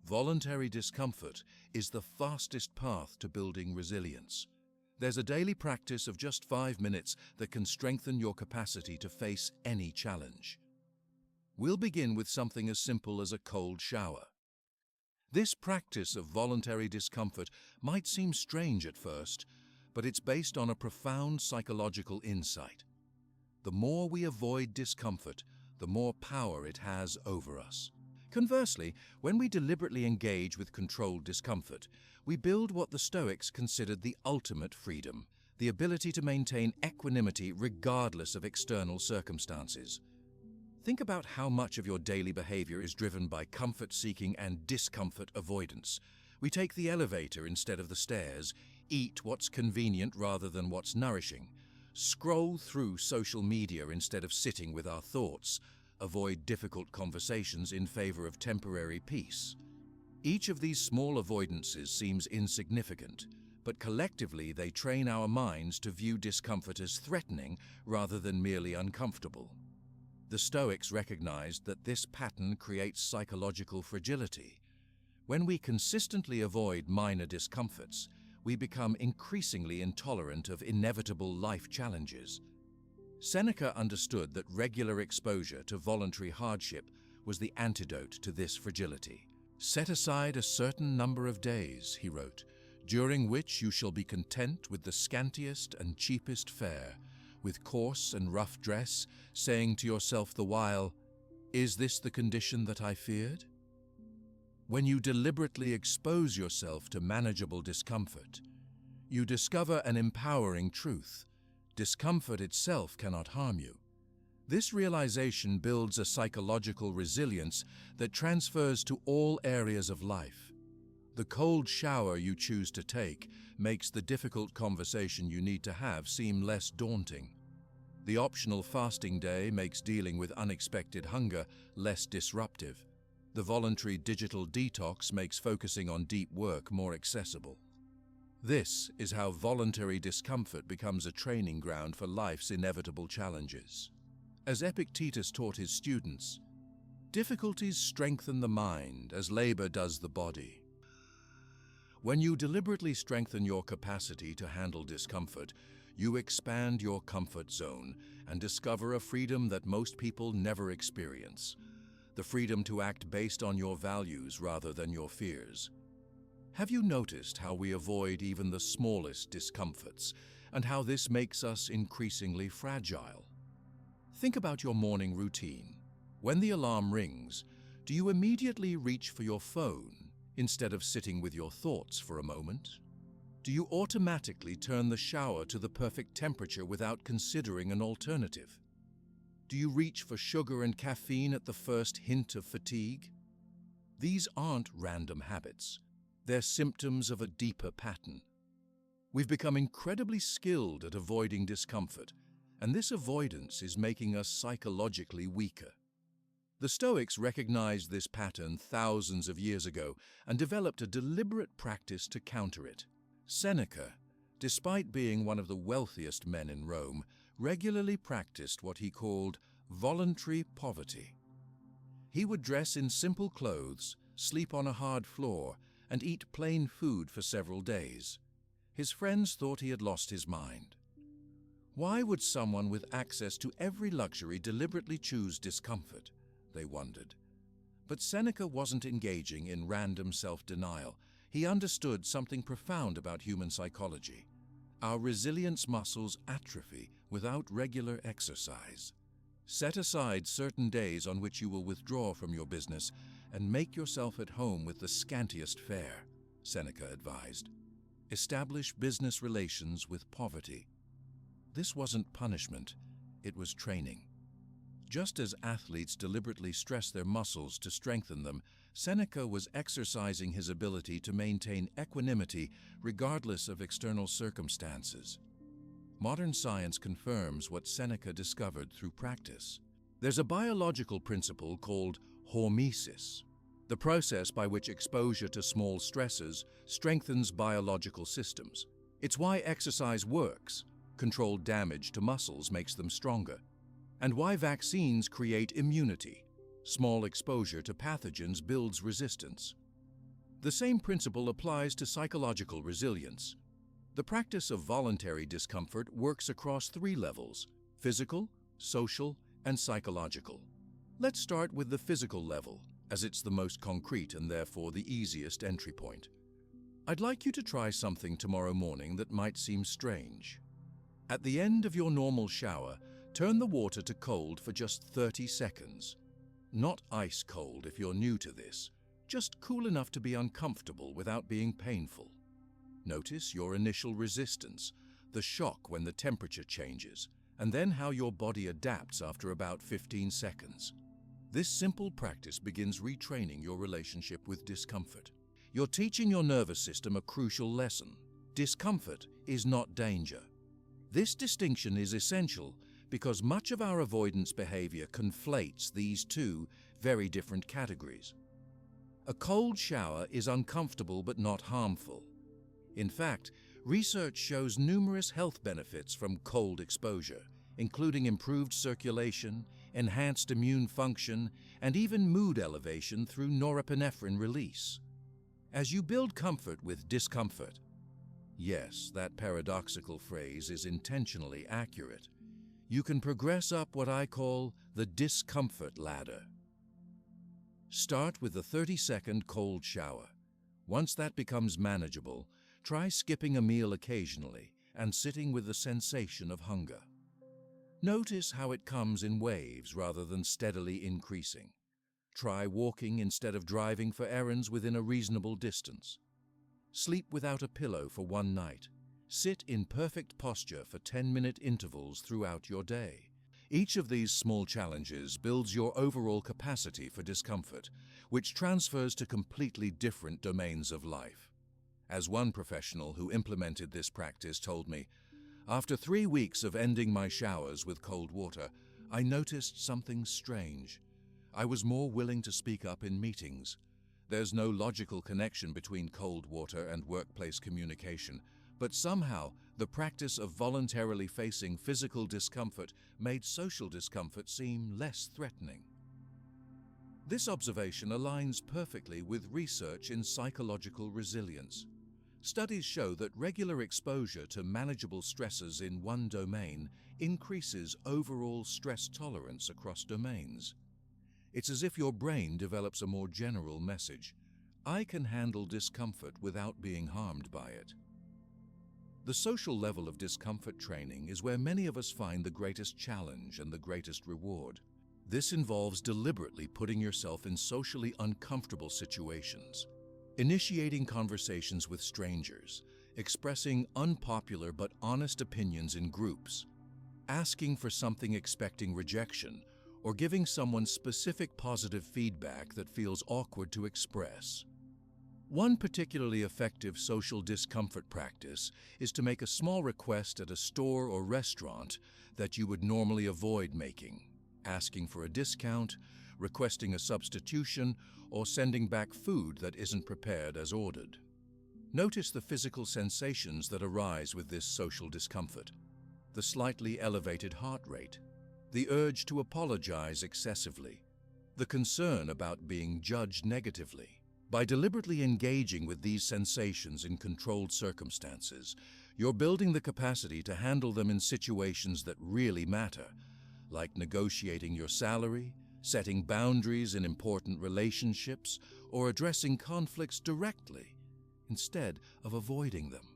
Voluntary discomfort is the fastest path to building resilience. There's a daily practice of just 5 minutes that can strengthen your capacity to face any challenge. We'll begin with something as simple as a cold shower. This practice of voluntary discomfort might seem strange at first, but it's based on a profound psychological insight. The more we avoid discomfort, the more power it has over us. Conversely, when we deliberately engage with controlled discomfort, we build what the Stoics considered the ultimate freedom, the ability to maintain equanimity regardless of external circumstances. Think about how much of your daily behavior is driven by comfort-seeking and discomfort avoidance. We take the elevator instead of the stairs, eat what's convenient rather than what's nourishing, scroll through social media instead of sitting with our thoughts, avoid difficult conversations in favor of temporary peace. Each of these small avoidances seems insignificant, but collectively they train our minds to view discomfort as threatening rather than merely uncomfortable. The Stoics recognized that this pattern creates psychological fragility. When we consistently avoid minor discomforts, we become increasingly intolerant of inevitable life challenges. Seneca understood that regular exposure to voluntary hardship was the antidote to this fragility. "Set aside a certain number of days," he wrote, "during which you shall be content with the scantiest and cheapest fare, with coarse and rough dress, saying to yourself the while, 'Is this the condition that I feared?'" When you deliberately expose yourself to manageable discomfort, you discover an empowering truth. Discomfort itself cannot harm you. This realization builds a psychological resilience that transfers to all areas of life. The cold shower you choose to take makes the difficult conversation you need to have seem less daunting. The optional fasting day makes dealing with unexpected hunger less disruptive. The voluntary digital detox makes focusing on deep work more accessible. This is how voluntary discomfort becomes a training ground for life's inevitable challenges. As Epictetus taught his students, difficulties strengthen the mind as labor does the body. When you deliberately strengthen your capacity to handle discomfort, you expand your comfort zone and discover a freedom that most people never experience. The freedom to act based on your values rather than your fears. Have you noticed how we avoid even the smallest discomforts and how this makes us increasingly fragile? Think about your morning routine. When the alarm rings, do you immediately reach for your phone instead of sitting with your thoughts for a moment? Do you automatically turn the shower to the perfect temperature without considering an alternative? Do you reach for sugar and caffeine at the first hint of fatigue? These aren't random habits. They're symptoms of a deeper pattern. We've become incredibly skilled at avoiding discomfort, and this avoidance is making us psychologically weaker. The Stoics recognized this pattern thousands of years ago and developed a deliberate practice to counter it. Seneca, despite being one of the wealthiest men in Rome, regularly practiced what he called voluntary poverty. He would dress in simple clothes, sleep on a hard floor, and eat plain food for several days. His friends thought he had lost his mind. Why would someone with access to every luxury deliberately choose discomfort? They wondered. But Seneca wasn't engaging in random self-denial. He understood something profound about human psychology. Our resilience muscles atrophy without regular exercise. Set aside certain days on which you will withdraw from your business and make yourself at home with the scantiest fare, Seneca advised. Establish business relations with poverty. This wasn't punishment, it was training. Just as athletes deliberately stress their muscles to strengthen them, Seneca was exercising his ability to maintain equanimity regardless of external circumstances. Modern science confirms what Seneca discovered through practice. There's a biological principle called hormesis, the process by which exposure to small stresses strengthens biological systems. It's why exercise works. Controlled damage to muscles makes them stronger. And why vaccines create immunity. Small exposure to pathogens builds resistance. The same principle applies to psychological resilience. The practice of voluntary discomfort works across 3 levels: physical, social, and psychological. Let's start with the physical level, as it's the most concrete and therefore the easiest entry point. I'd like you to try something tomorrow morning that might seem strange. At the end of your normal shower, turn the water to cold for just 30 seconds. Not ice cold if you're new to this, just cool enough to be uncomfortable without being painful. Notice your initial resistance, the shock when the temperature changes, and then how your body adapts after about 15 seconds. This simple practice begins retraining your relationship with discomfort. You're teaching your nervous system a crucial lesson. Discomfort is not danger. This distinction is essential because much of our avoidance behavior conflates these 2 very different categories. A cold shower is uncomfortable but not harmful. In fact, research shows numerous health benefits from cold exposure, including improved circulation, enhanced immune function, and even mood elevation through norepinephrine release. As you build comfort with discomfort, yes, that paradoxical phrase is intentionally accurate, you can progress up what I call the discomfort ladder. Start with the 30-second cold shower. Once that becomes manageable, try skipping a meal occasionally and sitting with the sensation of hunger. Notice how it comes in waves rather than steadily increasing. Try walking instead of driving for errands within a reasonable distance. Sleep without a pillow for 1 night. Sit in perfect posture for 10-minute intervals throughout your day. Each of these small challenges builds your overall capacity for discomfort, which transfers to completely different domains of life. As one professional who implemented this practice told me, after 3 weeks of ending my showers with cold water, I noticed something strange. I was more willing to speak up in meetings. There's no logical connection between cold water and workplace communication, but somehow the practice of voluntarily facing physical discomfort made social discomfort seem less threatening. This observation aligns perfectly with research in psychological resilience. Studies show that regular exposure to manageable stresses in one domain increases overall stress tolerance across domains. It's as if your brain develops a more general message. I can handle discomfort without being harmed by it. The social level of discomfort training is where many of us find the greatest challenge and the greatest reward. This involves deliberately putting yourself in socially uncomfortable situations, initiating conversations with strangers, expressing unpopular but honest opinions in groups, asking for something expecting rejection, or giving someone specific positive feedback that feels awkward to express. One particularly effective social discomfort practice is to make a small request at a store or restaurant that you would normally avoid making, asking for a discount, requesting a substitution, or sending back food that isn't prepared as ordered. Notice the physical sensations that arise with this social discomfort: the slightly elevated heart rate, the urge to apologize excessively, the concern about being judged negatively. By deliberately engaging with these sensations in controlled circumstances, you're building the capacity to handle them in situations that really matter, like negotiating your salary, setting boundaries in important relationships, or addressing conflicts directly instead of avoiding them.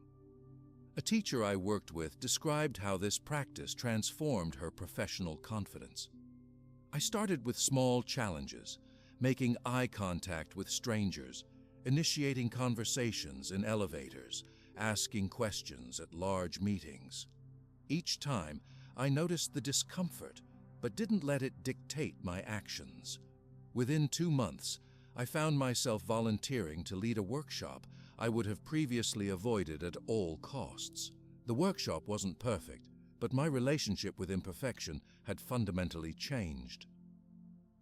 A teacher I worked with described how this practice transformed her professional confidence. I started with small challenges, making eye contact with strangers, initiating conversations in elevators, asking questions at large meetings. Each time, I noticed the discomfort, but didn't let it dictate my actions. Within 2 months, I found myself volunteering to lead a workshop I would have previously avoided at all costs. The workshop wasn't perfect, but my relationship with imperfection had fundamentally changed.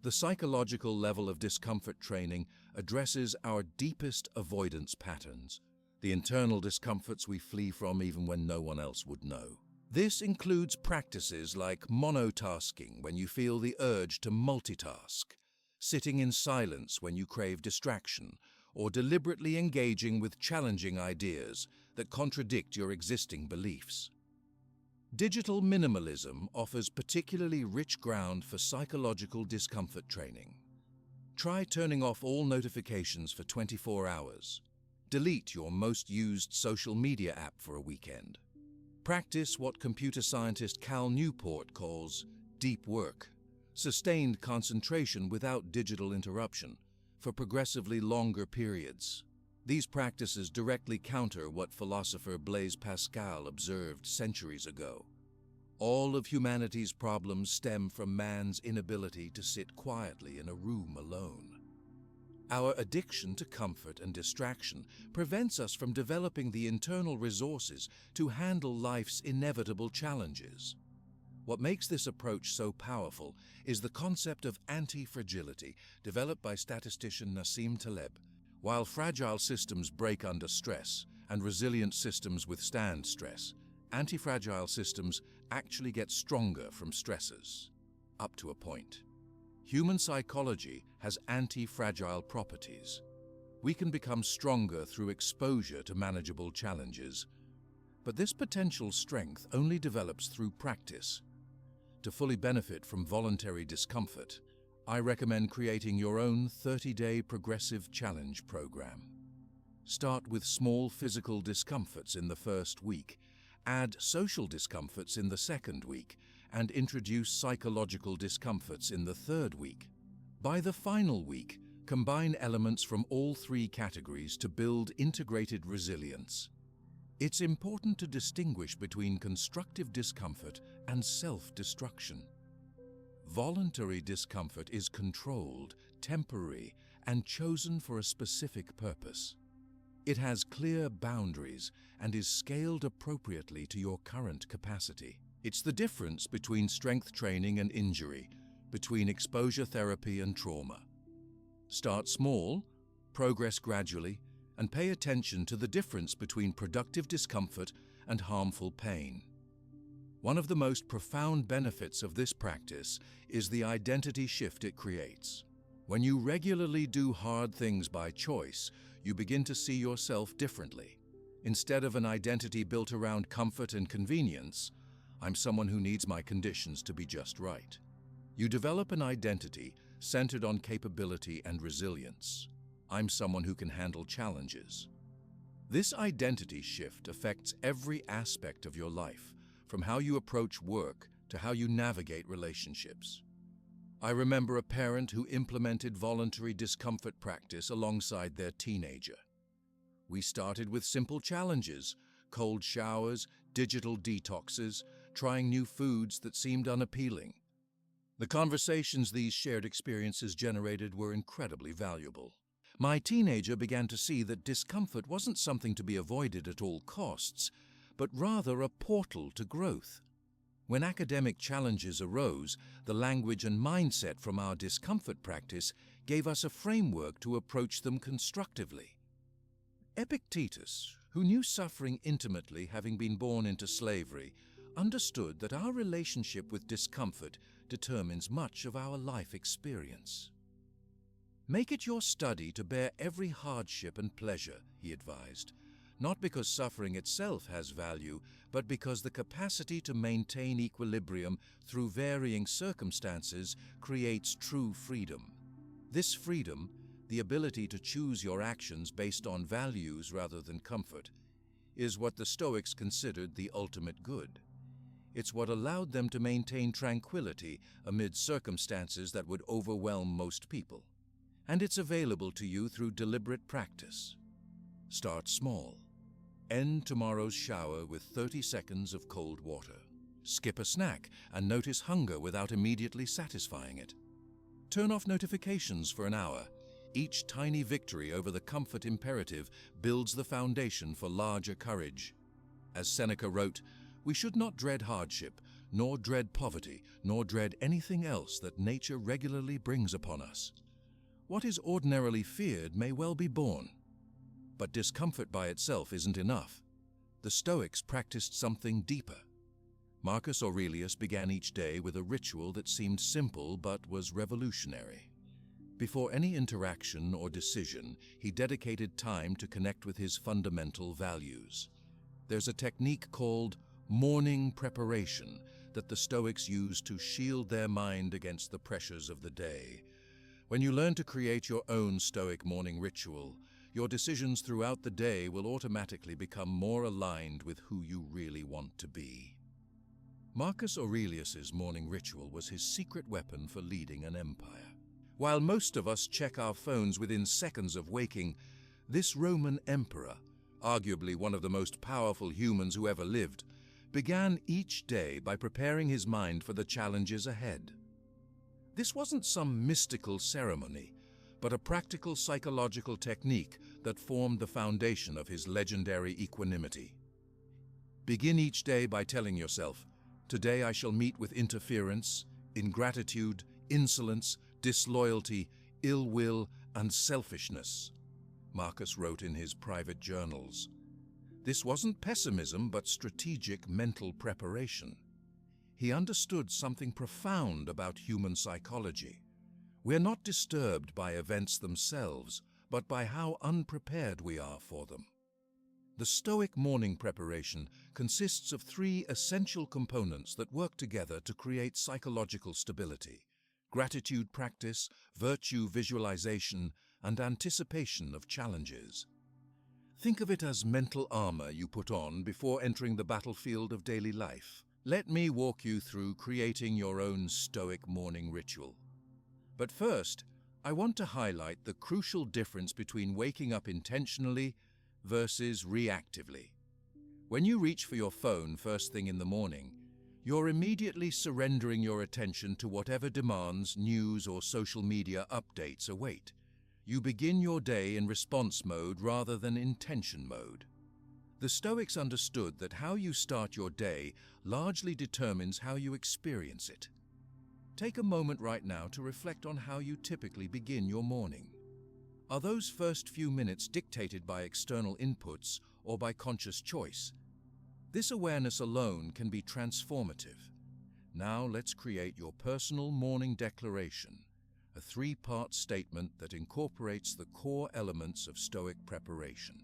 The psychological level of discomfort training addresses our deepest avoidance patterns, the internal discomforts we flee from even when no one else would know. This includes practices like monotasking when you feel the urge to multitask, sitting in silence when you crave distraction, or deliberately engaging with challenging ideas that contradict your existing beliefs. Digital minimalism offers particularly rich ground for psychological discomfort training. Try turning off all notifications for 24 hours. Delete your most used social media app for a weekend. Practice what computer scientist Cal Newport calls deep work, sustained concentration without digital interruption, for progressively longer periods. These practices directly counter what philosopher Blaise Pascal observed centuries ago. All of humanity's problems stem from man's inability to sit quietly in a room alone. Our addiction to comfort and distraction prevents us from developing the internal resources to handle life's inevitable challenges. What makes this approach so powerful is the concept of anti-fragility developed by statistician Nassim Taleb. While fragile systems break under stress and resilient systems withstand stress, anti-fragile systems actually get stronger from stresses, up to a point. Human psychology has anti-fragile properties. We can become stronger through exposure to manageable challenges, but this potential strength only develops through practice. To fully benefit from voluntary discomfort, I recommend creating your own 30-day progressive challenge program. Start with small physical discomforts in the first week, add social discomforts in the second week, and introduce psychological discomforts in the third week. By the final week, combine elements from all 3 categories to build integrated resilience. It's important to distinguish between constructive discomfort and self-destruction. Voluntary discomfort is controlled, temporary, and chosen for a specific purpose. It has clear boundaries and is scaled appropriately to your current capacity. It's the difference between strength training and injury, between exposure therapy and trauma. Start small, progress gradually, and pay attention to the difference between productive discomfort and harmful pain. One of the most profound benefits of this practice is the identity shift it creates. When you regularly do hard things by choice, you begin to see yourself differently. Instead of an identity built around comfort and convenience, I'm someone who needs my conditions to be just right. You develop an identity centered on capability and resilience. I'm someone who can handle challenges. This identity shift affects every aspect of your life, from how you approach work to how you navigate relationships. I remember a parent who implemented voluntary discomfort practice alongside their teenager. We started with simple challenges, cold showers, digital detoxes, trying new foods that seemed unappealing. The conversations these shared experiences generated were incredibly valuable. My teenager began to see that discomfort wasn't something to be avoided at all costs, but rather a portal to growth. When academic challenges arose, the language and mindset from our discomfort practice gave us a framework to approach them constructively. Epictetus, who knew suffering intimately, having been born into slavery, understood that our relationship with discomfort determines much of our life experience. Make it your study to bear every hardship and pleasure, he advised, not because suffering itself has value, but because the capacity to maintain equilibrium through varying circumstances creates true freedom. This freedom, the ability to choose your actions based on values rather than comfort, is what the Stoics considered the ultimate good. It's what allowed them to maintain tranquility amid circumstances that would overwhelm most people. And it's available to you through deliberate practice. Start small. End tomorrow's shower with 30 seconds of cold water. Skip a snack and notice hunger without immediately satisfying it. Turn off notifications for an hour. Each tiny victory over the comfort imperative builds the foundation for larger courage. As Seneca wrote, we should not dread hardship, nor dread poverty, nor dread anything else that nature regularly brings upon us. What is ordinarily feared may well be borne. But discomfort by itself isn't enough. The Stoics practiced something deeper. Marcus Aurelius began each day with a ritual that seemed simple but was revolutionary. Before any interaction or decision, he dedicated time to connect with his fundamental values. There's a technique called morning preparation that the Stoics use to shield their mind against the pressures of the day. When you learn to create your own Stoic morning ritual, your decisions throughout the day will automatically become more aligned with who you really want to be. Marcus Aurelius's morning ritual was his secret weapon for leading an empire. While most of us check our phones within seconds of waking, this Roman emperor, arguably one of the most powerful humans who ever lived, began each day by preparing his mind for the challenges ahead. This wasn't some mystical ceremony, but a practical psychological technique that formed the foundation of his legendary equanimity. Begin each day by telling yourself, today I shall meet with interference, ingratitude, insolence, disloyalty, ill will, and selfishness, Marcus wrote in his private journals. This wasn't pessimism, but strategic mental preparation. He understood something profound about human psychology. We're not disturbed by events themselves, but by how unprepared we are for them. The Stoic morning preparation consists of three essential components that work together to create psychological stability: gratitude practice, virtue visualization, and anticipation of challenges. Think of it as mental armor you put on before entering the battlefield of daily life. Let me walk you through creating your own Stoic morning ritual. But first, I want to highlight the crucial difference between waking up intentionally versus reactively. When you reach for your phone first thing in the morning, You're immediately surrendering your attention to whatever demands, news, or social media updates await. You begin your day in response mode rather than intention mode. The Stoics understood that how you start your day largely determines how you experience it. Take a moment right now to reflect on how you typically begin your morning. Are those first few minutes dictated by external inputs or by conscious choice? This awareness alone can be transformative. Now let's create your personal morning declaration, a three-part statement that incorporates the core elements of Stoic preparation.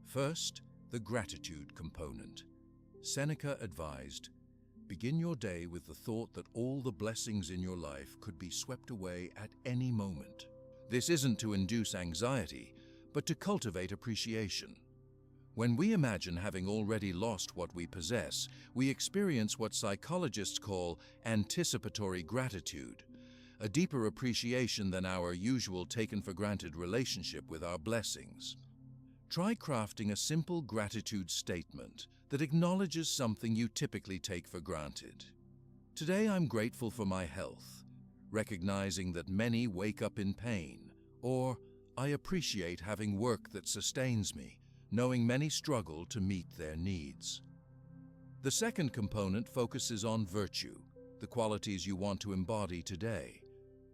First, the gratitude component. Seneca advised, begin your day with the thought that all the blessings in your life could be swept away at any moment. This isn't to induce anxiety, but to cultivate appreciation. When we imagine having already lost what we possess, we experience what psychologists call anticipatory gratitude, a deeper appreciation than our usual taken-for-granted relationship with our blessings. Try crafting a simple gratitude statement that acknowledges something you typically take for granted. Today I'm grateful for my health, recognizing that many wake up in pain, or I appreciate having work that sustains me, knowing many struggle to meet their needs. The second component focuses on virtue, the qualities you want to embody today.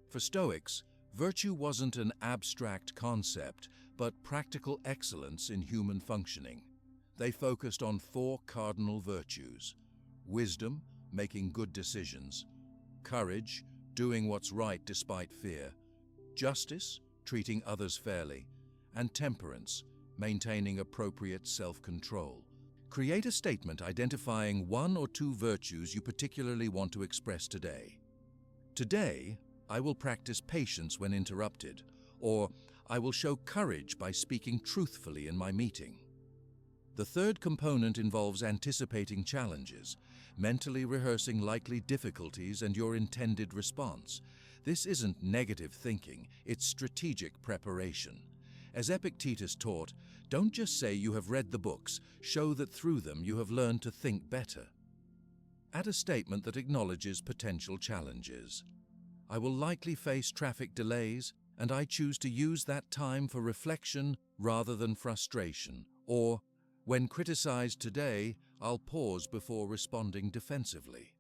For Stoics, virtue wasn't an abstract concept, but practical excellence in human functioning. They focused on four cardinal virtues: wisdom, making good decisions; courage, doing what's right despite fear; justice, treating others fairly; and temperance, maintaining appropriate self-control. Create a statement identifying one or two virtues you particularly want to express today. Today, I will practice patience when interrupted, or I will show courage by speaking truthfully in my meeting. The third component involves anticipating challenges, mentally rehearsing likely difficulties and your intended response. This isn't negative thinking, it's strategic preparation. As Epictetus taught, don't just say you have read the books, show that through them you have learned to think better. Add a statement that acknowledges potential challenges. I will likely face traffic delays, and I choose to use that time for reflection rather than frustration. Or, when criticized today, I'll pause before responding defensively.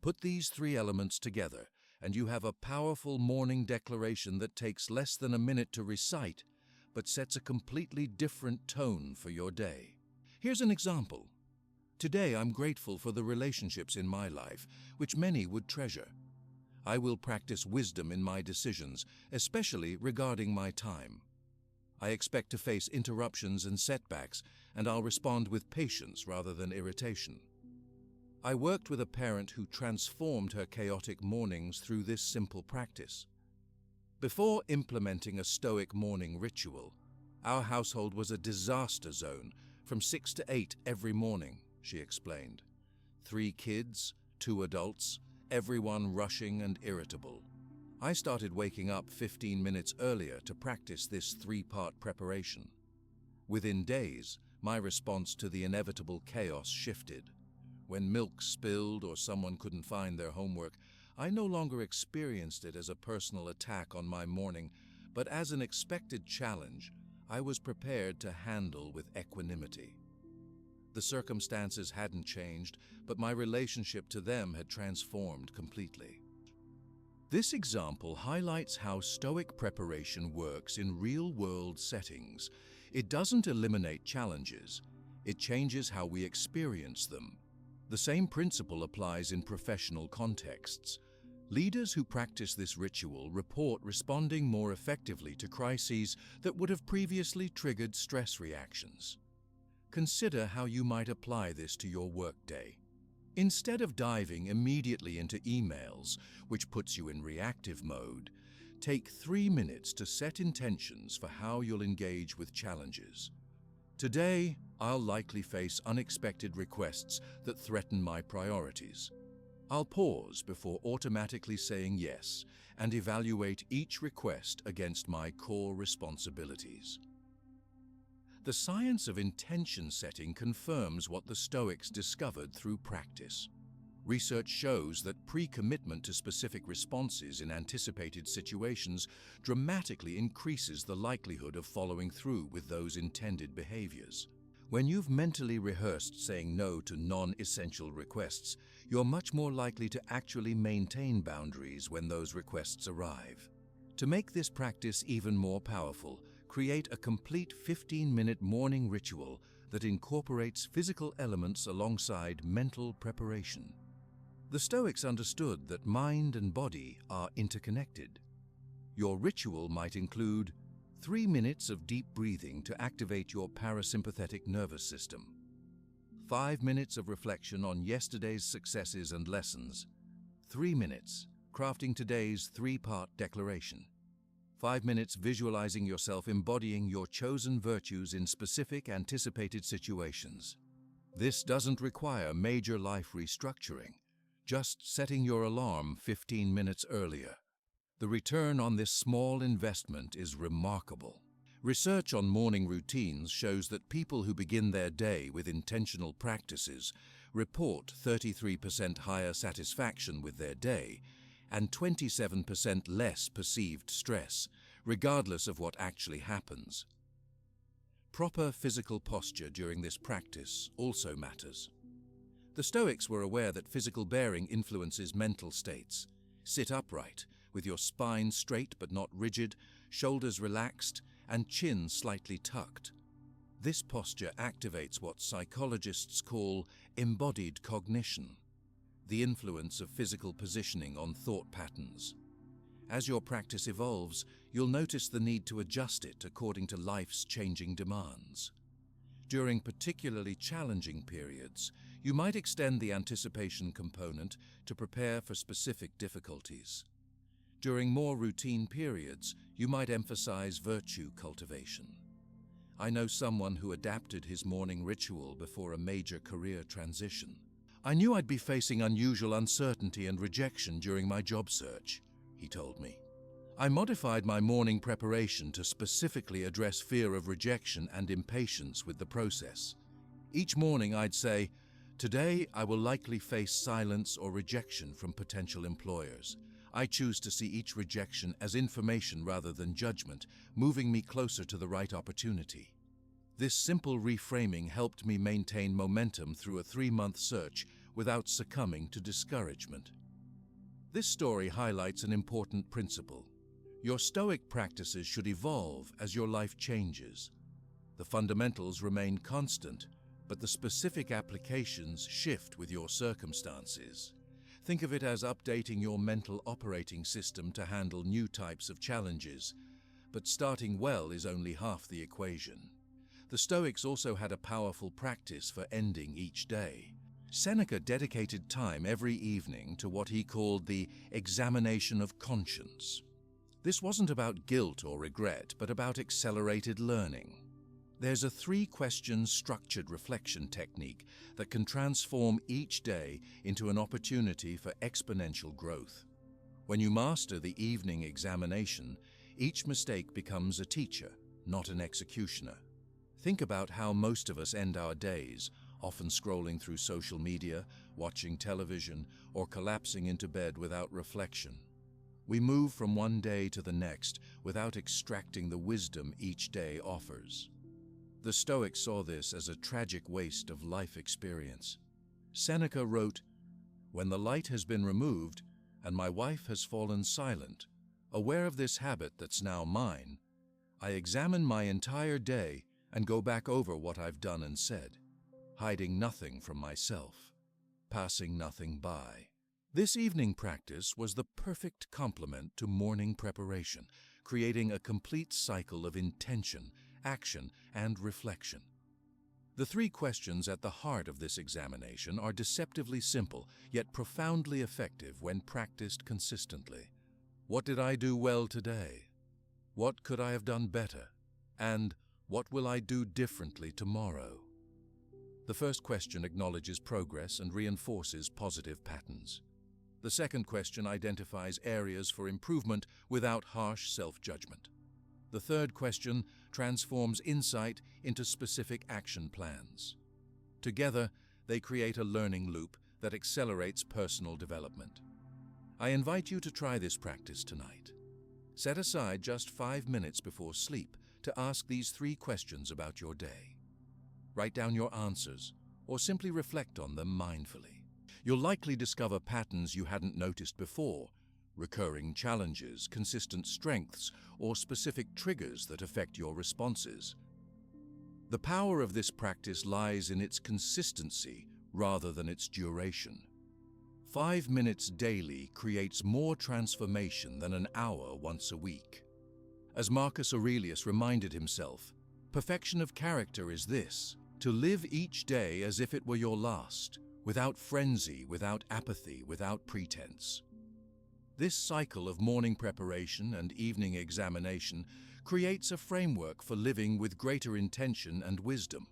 Put these three elements together, and you have a powerful morning declaration that takes less than a minute to recite, but sets a completely different tone for your day. Here's an example. Today I'm grateful for the relationships in my life, which many would treasure. I will practice wisdom in my decisions, especially regarding my time. I expect to face interruptions and setbacks, and I'll respond with patience rather than irritation. I worked with a parent who transformed her chaotic mornings through this simple practice. Before implementing a Stoic morning ritual, our household was a disaster zone from 6 to 8 every morning, she explained. 3 kids, 2 adults, everyone rushing and irritable. I started waking up 15 minutes earlier to practice this 3-part preparation. Within days, my response to the inevitable chaos shifted. When milk spilled or someone couldn't find their homework, I no longer experienced it as a personal attack on my morning, but as an expected challenge I was prepared to handle with equanimity. The circumstances hadn't changed, but my relationship to them had transformed completely. This example highlights how Stoic preparation works in real-world settings. It doesn't eliminate challenges, it changes how we experience them. The same principle applies in professional contexts. Leaders who practice this ritual report responding more effectively to crises that would have previously triggered stress reactions. Consider how you might apply this to your workday. Instead of diving immediately into emails, which puts you in reactive mode, take 3 minutes to set intentions for how you'll engage with challenges. Today, I'll likely face unexpected requests that threaten my priorities. I'll pause before automatically saying yes and evaluate each request against my core responsibilities. The science of intention setting confirms what the Stoics discovered through practice. Research shows that pre-commitment to specific responses in anticipated situations dramatically increases the likelihood of following through with those intended behaviors. When you've mentally rehearsed saying no to non-essential requests, you're much more likely to actually maintain boundaries when those requests arrive. To make this practice even more powerful, create a complete 15-minute morning ritual that incorporates physical elements alongside mental preparation. The Stoics understood that mind and body are interconnected. Your ritual might include 3 minutes of deep breathing to activate your parasympathetic nervous system, 5 minutes of reflection on yesterday's successes and lessons, 3 minutes crafting today's 3-part declaration, 5 minutes visualizing yourself embodying your chosen virtues in specific anticipated situations. This doesn't require major life restructuring, just setting your alarm 15 minutes earlier. The return on this small investment is remarkable. Research on morning routines shows that people who begin their day with intentional practices report 33% higher satisfaction with their day and 27% less perceived stress, regardless of what actually happens. Proper physical posture during this practice also matters. The Stoics were aware that physical bearing influences mental states. Sit upright, with your spine straight but not rigid, shoulders relaxed, and chin slightly tucked. This posture activates what psychologists call embodied cognition, the influence of physical positioning on thought patterns. As your practice evolves, you'll notice the need to adjust it according to life's changing demands. During particularly challenging periods, you might extend the anticipation component to prepare for specific difficulties. During more routine periods, you might emphasize virtue cultivation. I know someone who adapted his morning ritual before a major career transition. I knew I'd be facing unusual uncertainty and rejection during my job search, he told me. I modified my morning preparation to specifically address fear of rejection and impatience with the process. Each morning I'd say, "Today I will likely face silence or rejection from potential employers. I choose to see each rejection as information rather than judgment, moving me closer to the right opportunity." This simple reframing helped me maintain momentum through a 3-month search without succumbing to discouragement. This story highlights an important principle. Your Stoic practices should evolve as your life changes. The fundamentals remain constant, but the specific applications shift with your circumstances. Think of it as updating your mental operating system to handle new types of challenges. But starting well is only half the equation. The Stoics also had a powerful practice for ending each day. Seneca dedicated time every evening to what he called the examination of conscience. This wasn't about guilt or regret, but about accelerated learning. There's a 3-question structured reflection technique that can transform each day into an opportunity for exponential growth. When you master the evening examination, each mistake becomes a teacher, not an executioner. Think about how most of us end our days, often scrolling through social media, watching television, or collapsing into bed without reflection. We move from one day to the next without extracting the wisdom each day offers. The Stoics saw this as a tragic waste of life experience. Seneca wrote, "When the light has been removed, and my wife has fallen silent, aware of this habit that's now mine, I examine my entire day and go back over what I've done and said, hiding nothing from myself, passing nothing by." This evening practice was the perfect complement to morning preparation, creating a complete cycle of intention, action, and reflection. The 3 questions at the heart of this examination are deceptively simple, yet profoundly effective when practiced consistently. What did I do well today? What could I have done better? And what will I do differently tomorrow? The first question acknowledges progress and reinforces positive patterns. The second question identifies areas for improvement without harsh self-judgment. The third question transforms insight into specific action plans. Together, they create a learning loop that accelerates personal development. I invite you to try this practice tonight. Set aside just 5 minutes before sleep to ask these 3 questions about your day. Write down your answers, or simply reflect on them mindfully. You'll likely discover patterns you hadn't noticed before, recurring challenges, consistent strengths, or specific triggers that affect your responses. The power of this practice lies in its consistency rather than its duration. 5 minutes daily creates more transformation than an hour once a week. As Marcus Aurelius reminded himself, perfection of character is this: to live each day as if it were your last, without frenzy, without apathy, without pretense. This cycle of morning preparation and evening examination creates a framework for living with greater intention and wisdom.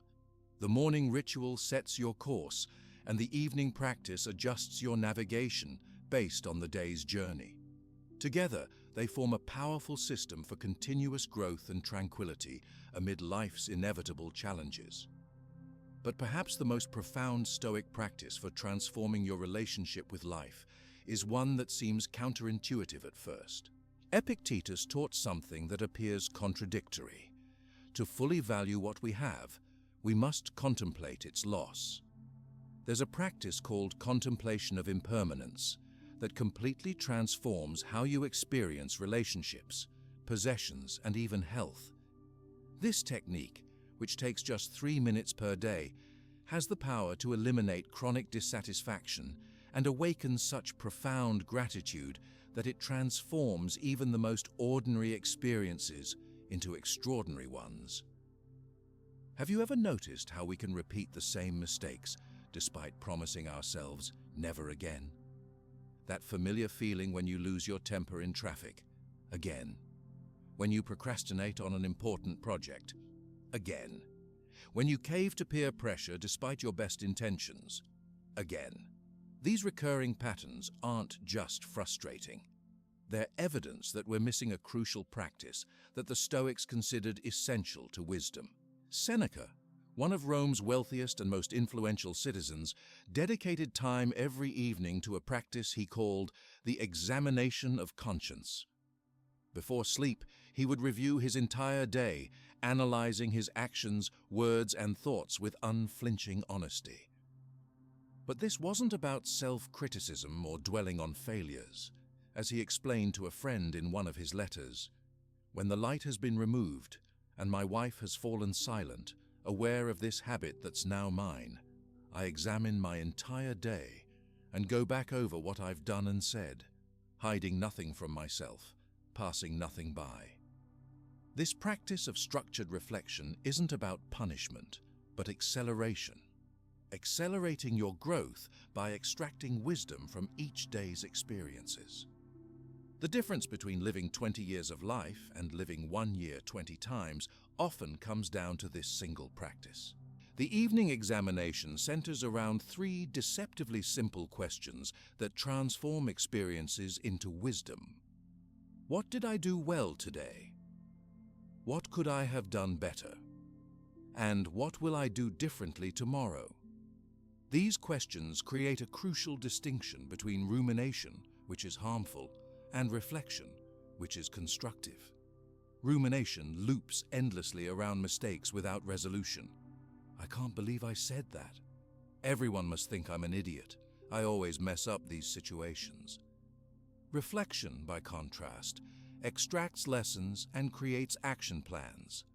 The morning ritual sets your course, and the evening practice adjusts your navigation based on the day's journey. Together, they form a powerful system for continuous growth and tranquility amid life's inevitable challenges. But perhaps the most profound Stoic practice for transforming your relationship with life is one that seems counterintuitive at first. Epictetus taught something that appears contradictory. To fully value what we have, we must contemplate its loss. There's a practice called contemplation of impermanence that completely transforms how you experience relationships, possessions, and even health. This technique, which takes just 3 minutes per day, has the power to eliminate chronic dissatisfaction and awaken such profound gratitude that it transforms even the most ordinary experiences into extraordinary ones. Have you ever noticed how we can repeat the same mistakes despite promising ourselves never again? That familiar feeling when you lose your temper in traffic, again. When you procrastinate on an important project, again. When you cave to peer pressure despite your best intentions, again. These recurring patterns aren't just frustrating. They're evidence that we're missing a crucial practice that the Stoics considered essential to wisdom. Seneca, one of Rome's wealthiest and most influential citizens, dedicated time every evening to a practice he called the examination of conscience. Before sleep, he would review his entire day, analyzing his actions, words, and thoughts with unflinching honesty. But this wasn't about self-criticism or dwelling on failures. As he explained to a friend in one of his letters, "When the light has been removed, and my wife has fallen silent, aware of this habit that's now mine, I examine my entire day and go back over what I've done and said, hiding nothing from myself, passing nothing by." This practice of structured reflection isn't about punishment, but acceleration. Accelerating your growth by extracting wisdom from each day's experiences. The difference between living 20 years of life and living 1 year 20 times often comes down to this single practice. The evening examination centers around 3 deceptively simple questions that transform experiences into wisdom. What did I do well today? What could I have done better? And what will I do differently tomorrow? These questions create a crucial distinction between rumination, which is harmful, and reflection, which is constructive. Rumination loops endlessly around mistakes without resolution. I can't believe I said that. Everyone must think I'm an idiot. I always mess up these situations. Reflection, by contrast, extracts lessons and creates action plans.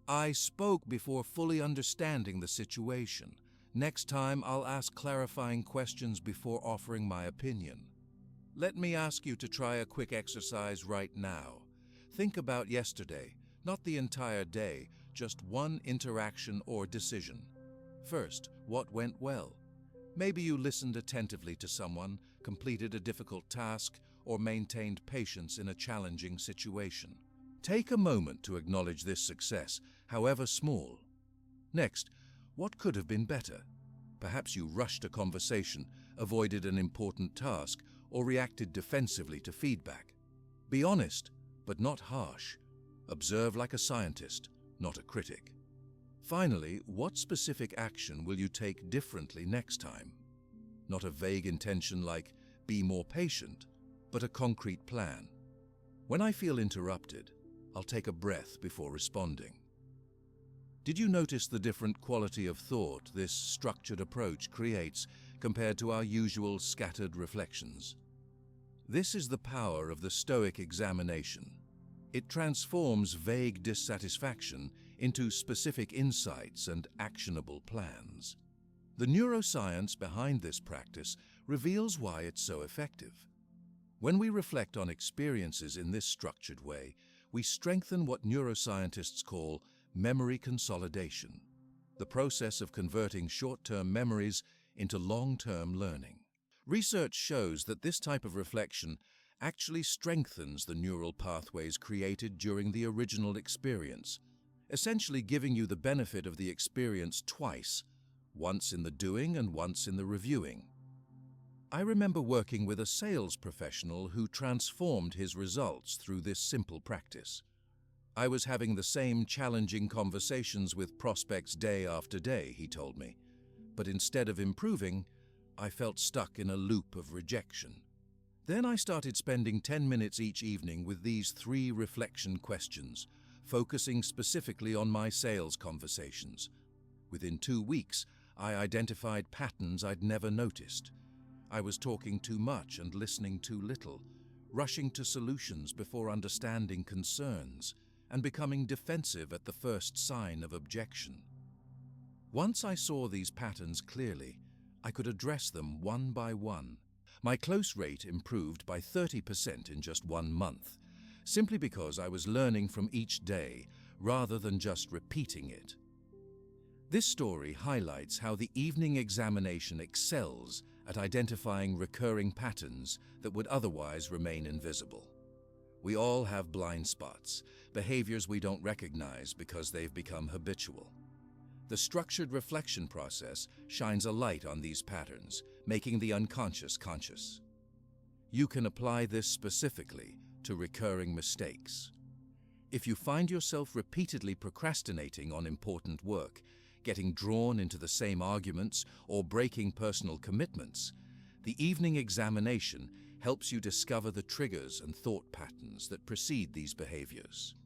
I spoke before fully understanding the situation. Next time, I'll ask clarifying questions before offering my opinion. Let me ask you to try a quick exercise right now. Think about yesterday, not the entire day, just one interaction or decision. First, what went well? Maybe you listened attentively to someone, completed a difficult task, or maintained patience in a challenging situation. Take a moment to acknowledge this success, however small. Next, what could have been better? Perhaps you rushed a conversation, avoided an important task, or reacted defensively to feedback. Be honest, but not harsh. Observe like a scientist, not a critic. Finally, what specific action will you take differently next time? not a vague intention like, be more patient, but a concrete plan. When I feel interrupted, I'll take a breath before responding. Did you notice the different quality of thought this structured approach creates compared to our usual scattered reflections? This is the power of the Stoic examination. It transforms vague dissatisfaction into specific insights and actionable plans. The neuroscience behind this practice reveals why it's so effective. When we reflect on experiences in this structured way, we strengthen what neuroscientists call memory consolidation, the process of converting short-term memories into long-term learning. Research shows that this type of reflection actually strengthens the neural pathways created during the original experience, essentially giving you the benefit of the experience twice, once in the doing and once in the reviewing. I remember working with a sales professional who transformed his results through this simple practice. I was having the same challenging conversations with prospects day after day, he told me, but instead of improving, I felt stuck in a loop of rejection. Then I started spending 10 minutes each evening with these 3 reflection questions, focusing specifically on my sales conversations. Within 2 weeks, I identified patterns I'd never noticed. I was talking too much and listening too little, rushing to solutions before understanding concerns, and becoming defensive at the first sign of objection. Once I saw these patterns clearly, I could address them one by one. My close rate improved by 30% in just 1 month, simply because I was learning from each day rather than just repeating it. This story highlights how the evening examination excels at identifying recurring patterns that would otherwise remain invisible. We all have blind spots, behaviors we don't recognize because they've become habitual. The structured reflection process shines a light on these patterns, making the unconscious conscious. You can apply this specifically to recurring mistakes. If you find yourself repeatedly procrastinating on important work, getting drawn into the same arguments, or breaking personal commitments, the evening examination helps you discover the triggers and thought patterns that precede these behaviors.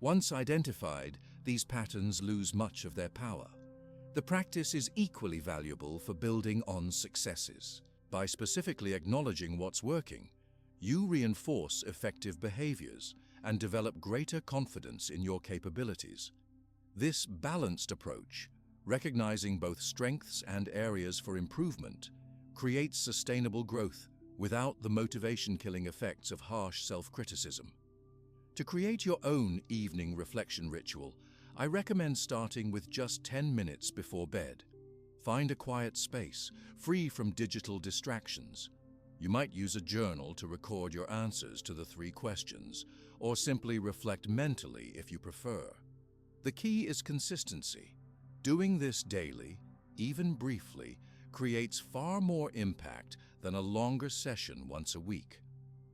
Once identified, these patterns lose much of their power. The practice is equally valuable for building on successes. By specifically acknowledging what's working, you reinforce effective behaviors and develop greater confidence in your capabilities. This balanced approach, recognizing both strengths and areas for improvement, creates sustainable growth without the motivation-killing effects of harsh self-criticism. To create your own evening reflection ritual, I recommend starting with just 10 minutes before bed. Find a quiet space, free from digital distractions. You might use a journal to record your answers to the 3 questions, or simply reflect mentally if you prefer. The key is consistency. Doing this daily, even briefly, creates far more impact than a longer session once a week.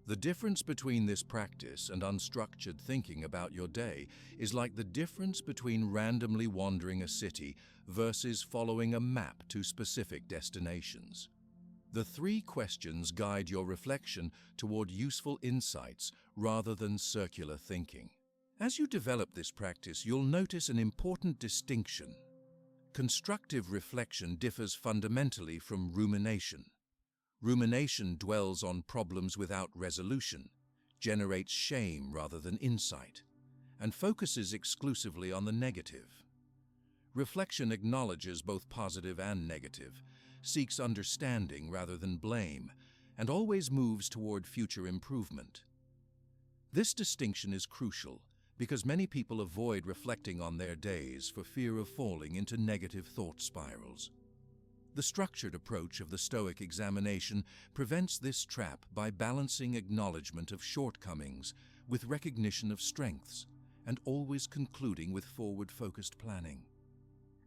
The difference between this practice and unstructured thinking about your day is like the difference between randomly wandering a city versus following a map to specific destinations. The 3 questions guide your reflection toward useful insights rather than circular thinking. As you develop this practice, you'll notice an important distinction. Constructive reflection differs fundamentally from rumination. Rumination dwells on problems without resolution, generates shame rather than insight, and focuses exclusively on the negative. Reflection acknowledges both positive and negative, seeks understanding rather than blame, and always moves toward future improvement. This distinction is crucial because many people avoid reflecting on their days for fear of falling into negative thought spirals. The structured approach of the Stoic examination prevents this trap by balancing acknowledgement of shortcomings with recognition of strengths, and always concluding with forward-focused planning.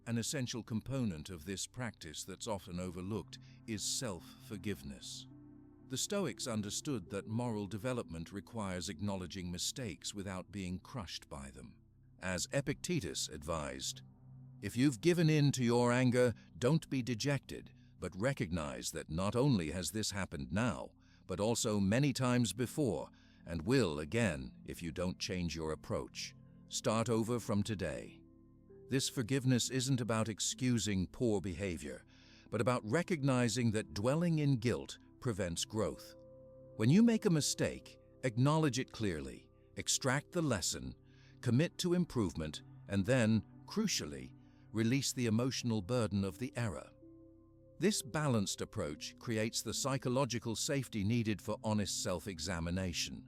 An essential component of this practice that's often overlooked is self-forgiveness. The Stoics understood that moral development requires acknowledging mistakes without being crushed by them. As Epictetus advised, "If you've given in to your anger, don't be dejected, but recognize that not only has this happened now, but also many times before, and will again if you don't change your approach. Start over from today. This forgiveness isn't about excusing poor behavior, but about recognizing that dwelling in guilt prevents growth. When you make a mistake, acknowledge it clearly, extract the lesson, commit to improvement, and then, crucially, release the emotional burden of the error. This balanced approach creates the psychological safety needed for honest self-examination.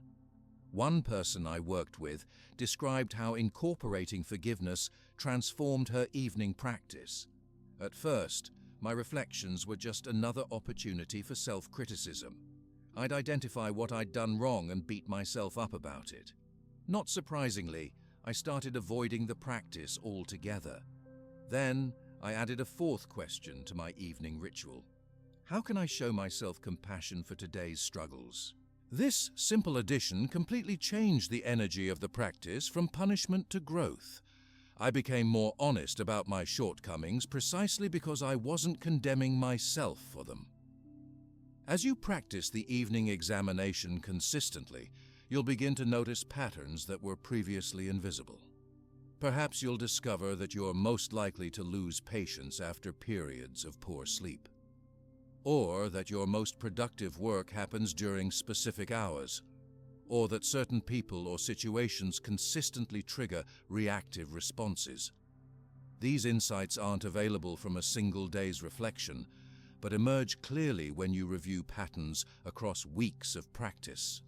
One person I worked with described how incorporating forgiveness transformed her evening practice. At first, my reflections were just another opportunity for self-criticism. I'd identify what I'd done wrong and beat myself up about it. Not surprisingly, I started avoiding the practice altogether. Then, I added a fourth question to my evening ritual. How can I show myself compassion for today's struggles? This simple addition completely changed the energy of the practice from punishment to growth. I became more honest about my shortcomings precisely because I wasn't condemning myself for them. As you practice the evening examination consistently, you'll begin to notice patterns that were previously invisible. Perhaps you'll discover that you're most likely to lose patience after periods of poor sleep, or that your most productive work happens during specific hours, or that certain people or situations consistently trigger reactive responses. These insights aren't available from a single day's reflection, but emerge clearly when you review patterns across weeks of practice.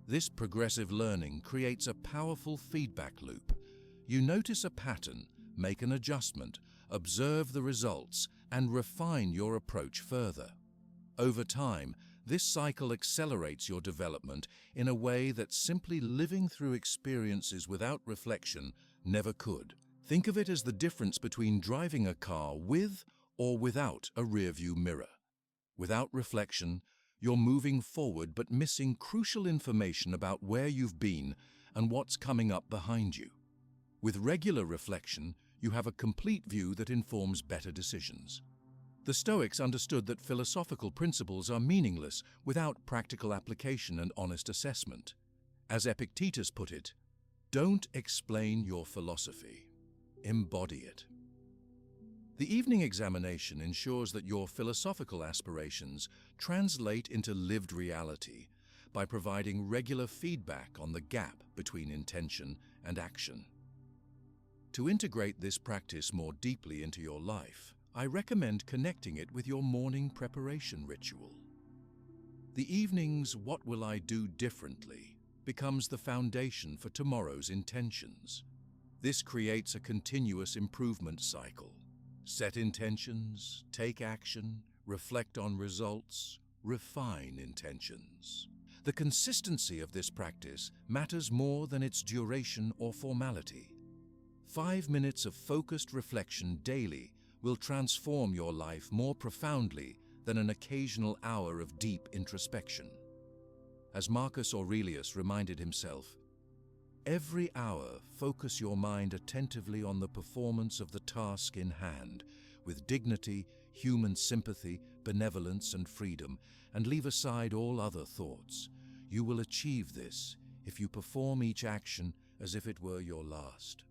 This progressive learning creates a powerful feedback loop. You notice a pattern, make an adjustment, observe the results, and refine your approach further. Over time, this cycle accelerates your development in a way that simply living through experiences without reflection never could. Think of it as the difference between driving a car with or without a rearview mirror. Without reflection, you're moving forward but missing crucial information about where you've been and what's coming up behind you. With regular reflection, you have a complete view that informs better decisions. The Stoics understood that philosophical principles are meaningless without practical application and honest assessment. As Epictetus put it, don't explain your philosophy, embody it. The evening examination ensures that your philosophical aspirations translate into lived reality by providing regular feedback on the gap between intention and action. To integrate this practice more deeply into your life, I recommend connecting it with your morning preparation ritual. The evening's "What will I do differently?" becomes the foundation for tomorrow's intentions. This creates a continuous improvement cycle. Set intentions, take action, reflect on results, refine intentions. The consistency of this practice matters more than its duration or formality. 5 minutes of focused reflection daily will transform your life more profoundly than an occasional hour of deep introspection. As Marcus Aurelius reminded himself, every hour focus your mind attentively on the performance of the task in hand, with dignity, human sympathy, benevolence, and freedom, and leave aside all other thoughts. You will achieve this if you perform each action as if it were your last.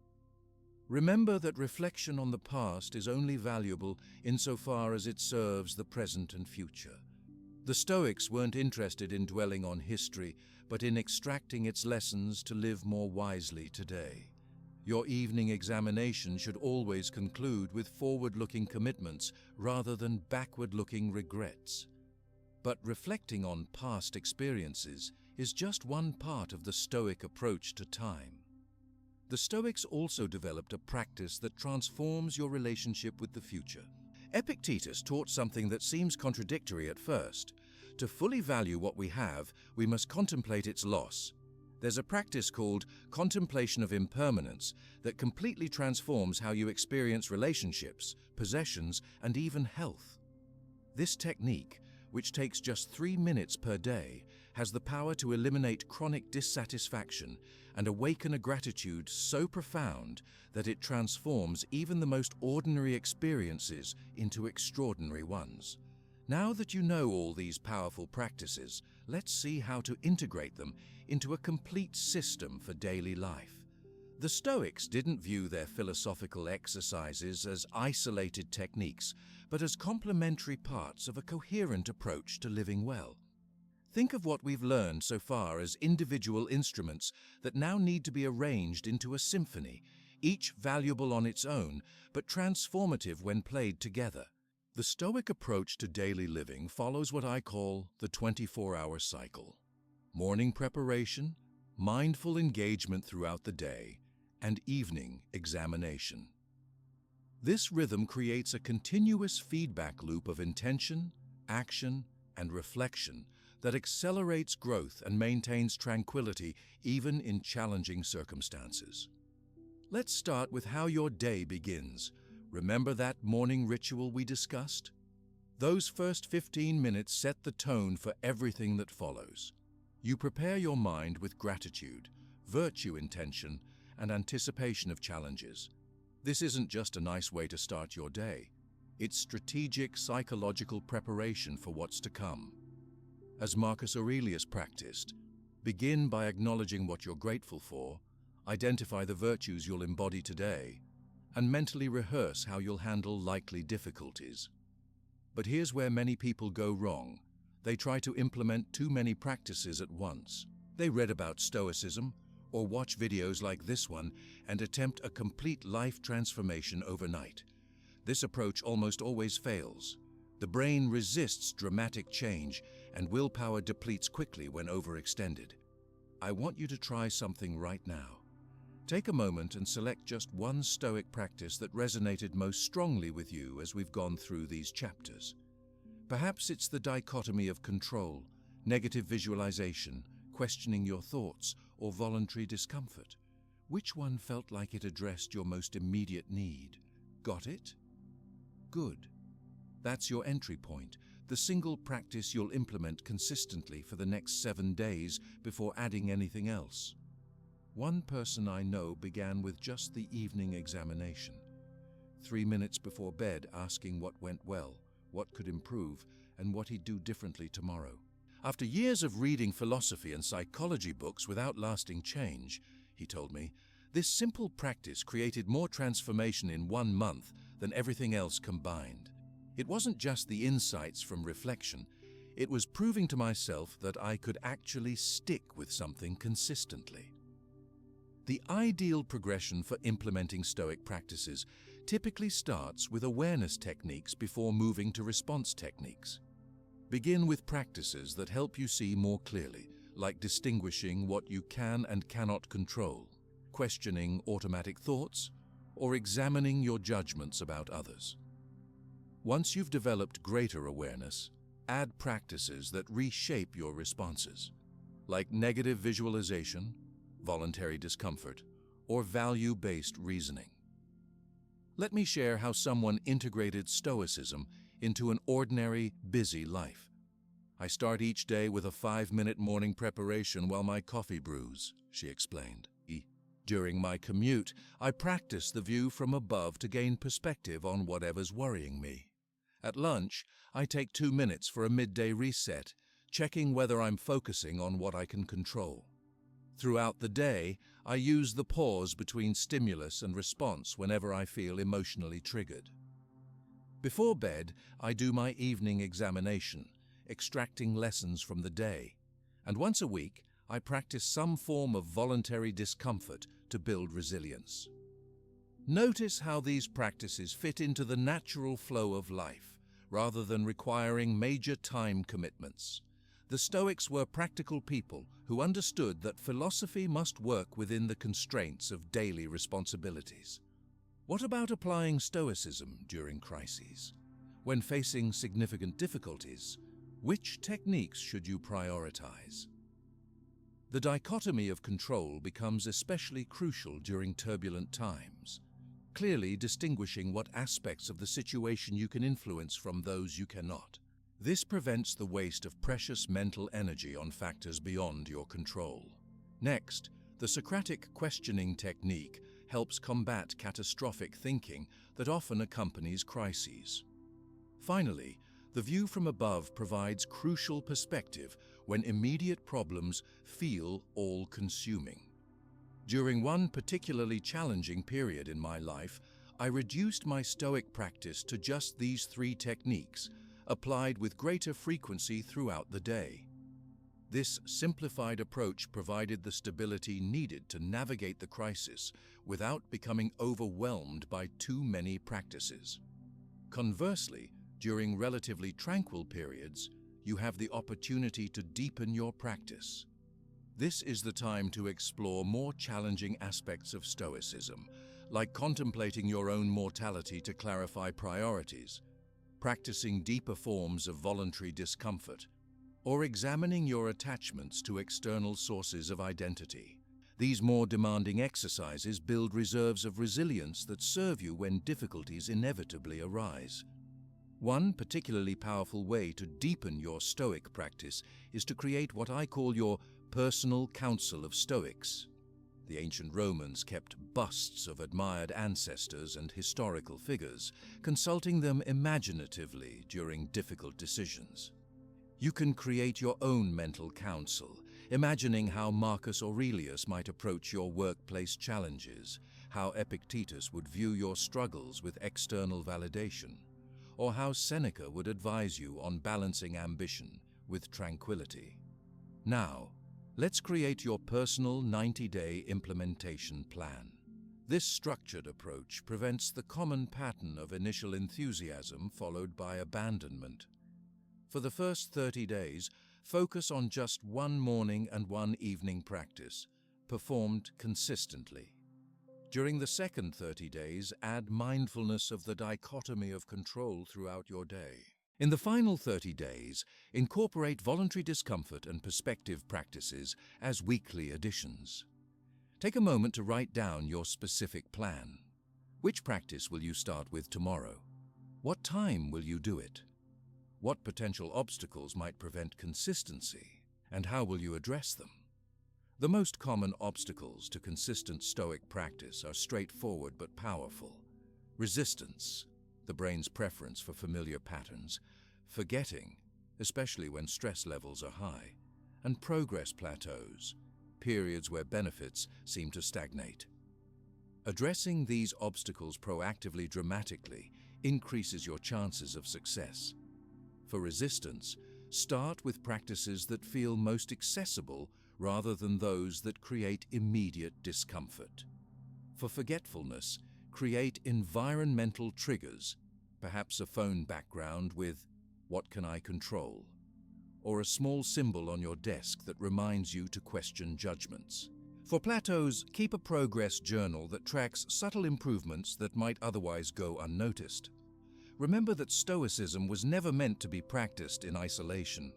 Remember that reflection on the past is only valuable insofar as it serves the present and future. The Stoics weren't interested in dwelling on history, but in extracting its lessons to live more wisely today. Your evening examination should always conclude with forward-looking commitments rather than backward-looking regrets. But reflecting on past experiences is just one part of the Stoic approach to time. The Stoics also developed a practice that transforms your relationship with the future. Epictetus taught something that seems contradictory at first. To fully value what we have, we must contemplate its loss. There's a practice called contemplation of impermanence that completely transforms how you experience relationships, possessions, and even health. This technique, which takes just 3 minutes per day, has the power to eliminate chronic dissatisfaction and awaken a gratitude so profound that it transforms even the most ordinary experiences into extraordinary ones. Now that you know all these powerful practices, let's see how to integrate them into a complete system for daily life. The Stoics didn't view their philosophical exercises as isolated techniques, but as complementary parts of a coherent approach to living well. Think of what we've learned so far as individual instruments that now need to be arranged into a symphony, each valuable on its own, but transformative when played together. The Stoic approach to daily living follows what I call the 24-hour cycle. Morning preparation, mindful engagement throughout the day, and evening examination. This rhythm creates a continuous feedback loop of intention, action, and reflection that accelerates growth and maintains tranquility even in challenging circumstances. Let's start with how your day begins. Remember that morning ritual we discussed? Those first 15 minutes set the tone for everything that follows. You prepare your mind with gratitude, virtue intention, and anticipation of challenges. This isn't just a nice way to start your day. It's strategic psychological preparation for what's to come. As Marcus Aurelius practiced, begin by acknowledging what you're grateful for, identify the virtues you'll embody today, and mentally rehearse how you'll handle likely difficulties. But here's where many people go wrong. They try to implement too many practices at once. They read about Stoicism, or watch videos like this one and attempt a complete life transformation overnight. This approach almost always fails. The brain resists dramatic change, and willpower depletes quickly when overextended. I want you to try something right now. Take a moment and select just one Stoic practice that resonated most strongly with you as we've gone through these chapters. Perhaps it's the dichotomy of control, negative visualization, questioning your thoughts, or voluntary discomfort. Which one felt like it addressed your most immediate need? Got it? Good. That's your entry point, the single practice you'll implement consistently for the next 7 days before adding anything else. One person I know began with just the evening examination. 3 minutes before bed, asking what went well, what could improve, and what he'd do differently tomorrow. After years of reading philosophy and psychology books without lasting change, he told me, this simple practice created more transformation in 1 month than everything else combined. It wasn't just the insights from reflection, it was proving to myself that I could actually stick with something consistently. The ideal progression for implementing Stoic practices typically starts with awareness techniques before moving to response techniques. Begin with practices that help you see more clearly, like distinguishing what you can and cannot control, questioning automatic thoughts, or examining your judgments about others. Once you've developed greater awareness, add practices that reshape your responses, like negative visualization, voluntary discomfort, or value-based reasoning. Let me share how someone integrated Stoicism into an ordinary, busy life. I start each day with a 5-minute morning preparation while my coffee brews, she explained. During my commute, I practice the view from above to gain perspective on whatever's worrying me. At lunch, I take 2 minutes for a midday reset, checking whether I'm focusing on what I can control. Throughout the day, I use the pause between stimulus and response whenever I feel emotionally triggered. Before bed, I do my evening examination, extracting lessons from the day. And once a week, I practice some form of voluntary discomfort to build resilience. Notice how these practices fit into the natural flow of life, rather than requiring major time commitments. The Stoics were practical people who understood that philosophy must work within the constraints of daily responsibilities. What about applying Stoicism during crises? When facing significant difficulties, which techniques should you prioritize? The dichotomy of control becomes especially crucial during turbulent times, clearly distinguishing what aspects of the situation you can influence from those you cannot. This prevents the waste of precious mental energy on factors beyond your control. Next, the Socratic questioning technique helps combat catastrophic thinking that often accompanies crises. Finally, the view from above provides crucial perspective when immediate problems feel all-consuming. During one particularly challenging period in my life, I reduced my Stoic practice to just these 3 techniques, applied with greater frequency throughout the day. This simplified approach provided the stability needed to navigate the crisis without becoming overwhelmed by too many practices. Conversely, during relatively tranquil periods, you have the opportunity to deepen your practice. This is the time to explore more challenging aspects of Stoicism, like contemplating your own mortality to clarify priorities, practicing deeper forms of voluntary discomfort, or examining your attachments to external sources of identity. These more demanding exercises build reserves of resilience that serve you when difficulties inevitably arise. One particularly powerful way to deepen your Stoic practice is to create what I call your personal council of Stoics. The ancient Romans kept busts of admired ancestors and historical figures, consulting them imaginatively during difficult decisions. You can create your own mental council, imagining how Marcus Aurelius might approach your workplace challenges, how Epictetus would view your struggles with external validation, or how Seneca would advise you on balancing ambition with tranquility. Now, let's create your personal 90-day implementation plan. This structured approach prevents the common pattern of initial enthusiasm followed by abandonment. For the first 30 days, focus on just one morning and one evening practice, performed consistently. During the second 30 days, add mindfulness of the dichotomy of control throughout your day. In the final 30 days, incorporate voluntary discomfort and perspective practices as weekly additions. Take a moment to write down your specific plan. Which practice will you start with tomorrow? What time will you do it? What potential obstacles might prevent consistency, and how will you address them? The most common obstacles to consistent Stoic practice are straightforward but powerful. Resistance, the brain's preference for familiar patterns, forgetting, especially when stress levels are high, and progress plateaus, periods where benefits seem to stagnate. Addressing these obstacles proactively dramatically increases your chances of success. For resistance, start with practices that feel most accessible rather than those that create immediate discomfort. For forgetfulness, create environmental triggers, perhaps a phone background with "What can I control?" or a small symbol on your desk that reminds you to question judgments. For plateaus, keep a progress journal that tracks subtle improvements that might otherwise go unnoticed. Remember that Stoicism was never meant to be practiced in isolation.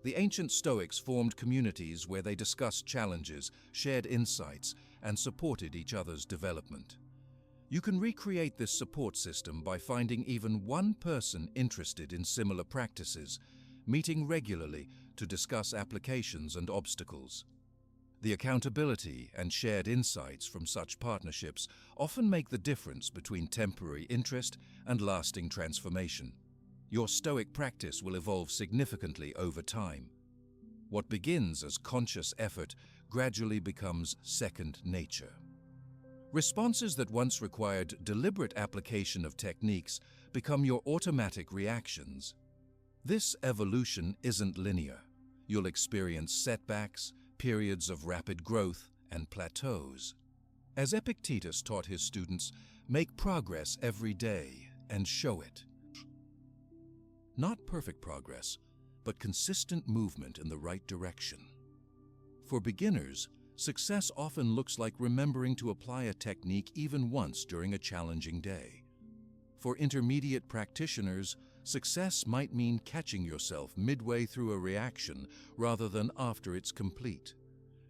The ancient Stoics formed communities where they discussed challenges, shared insights, and supported each other's development. You can recreate this support system by finding even one person interested in similar practices, meeting regularly to discuss applications and obstacles. The accountability and shared insights from such partnerships often make the difference between temporary interest and lasting transformation. Your Stoic practice will evolve significantly over time. What begins as conscious effort gradually becomes second nature. Responses that once required deliberate application of techniques become your automatic reactions. This evolution isn't linear. You'll experience setbacks, periods of rapid growth, and plateaus. As Epictetus taught his students, make progress every day and show it. Not perfect progress, but consistent movement in the right direction. For beginners, success often looks like remembering to apply a technique even once during a challenging day. For intermediate practitioners, success might mean catching yourself midway through a reaction rather than after it's complete.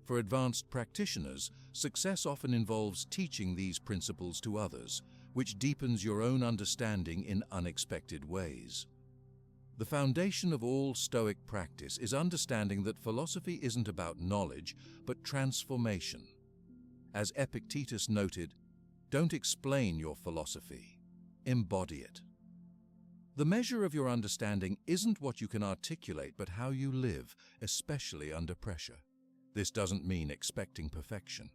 For advanced practitioners, success often involves teaching these principles to others, which deepens your own understanding in unexpected ways. The foundation of all Stoic practice is understanding that philosophy isn't about knowledge, but transformation. As Epictetus noted, don't explain your philosophy, embody it. The measure of your understanding isn't what you can articulate, but how you live, especially under pressure. This doesn't mean expecting perfection.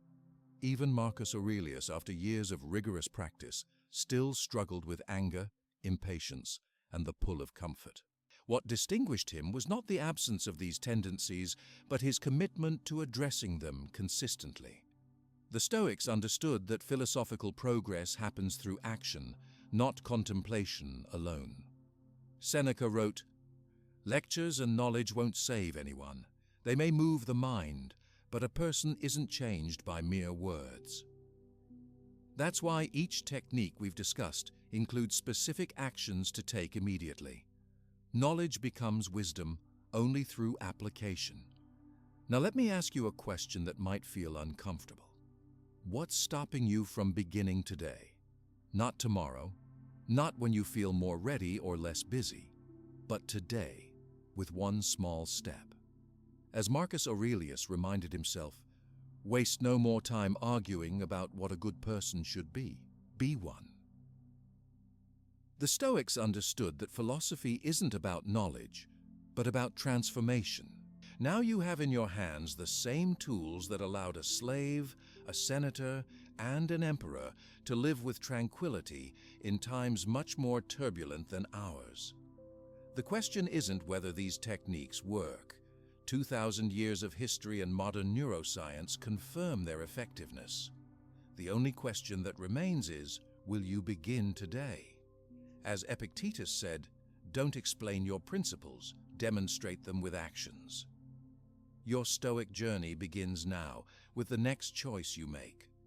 Even Marcus Aurelius, after years of rigorous practice, still struggled with anger, impatience, and the pull of comfort. What distinguished him was not the absence of these tendencies, but his commitment to addressing them consistently. The Stoics understood that philosophical progress happens through action, not contemplation alone. Seneca wrote, "Lectures and knowledge won't save anyone. They may move the mind, but a person isn't changed by mere words." That's why each technique we've discussed includes specific actions to take immediately. Knowledge becomes wisdom only through application. Now let me ask you a question that might feel uncomfortable. What's stopping you from beginning today? Not tomorrow, not when you feel more ready or less busy, but today, with one small step. As Marcus Aurelius reminded himself, waste no more time arguing about what a good person should be. Be one. The Stoics understood that philosophy isn't about knowledge, but about transformation. Now you have in your hands the same tools that allowed a slave, a senator, and an emperor to live with tranquility in times much more turbulent than ours. The question isn't whether these techniques work. 2,000 years of history and modern neuroscience confirm their effectiveness. The only question that remains is, will you begin today? As Epictetus said, don't explain your principles, demonstrate them with actions. Your Stoic journey begins now with the next choice you make.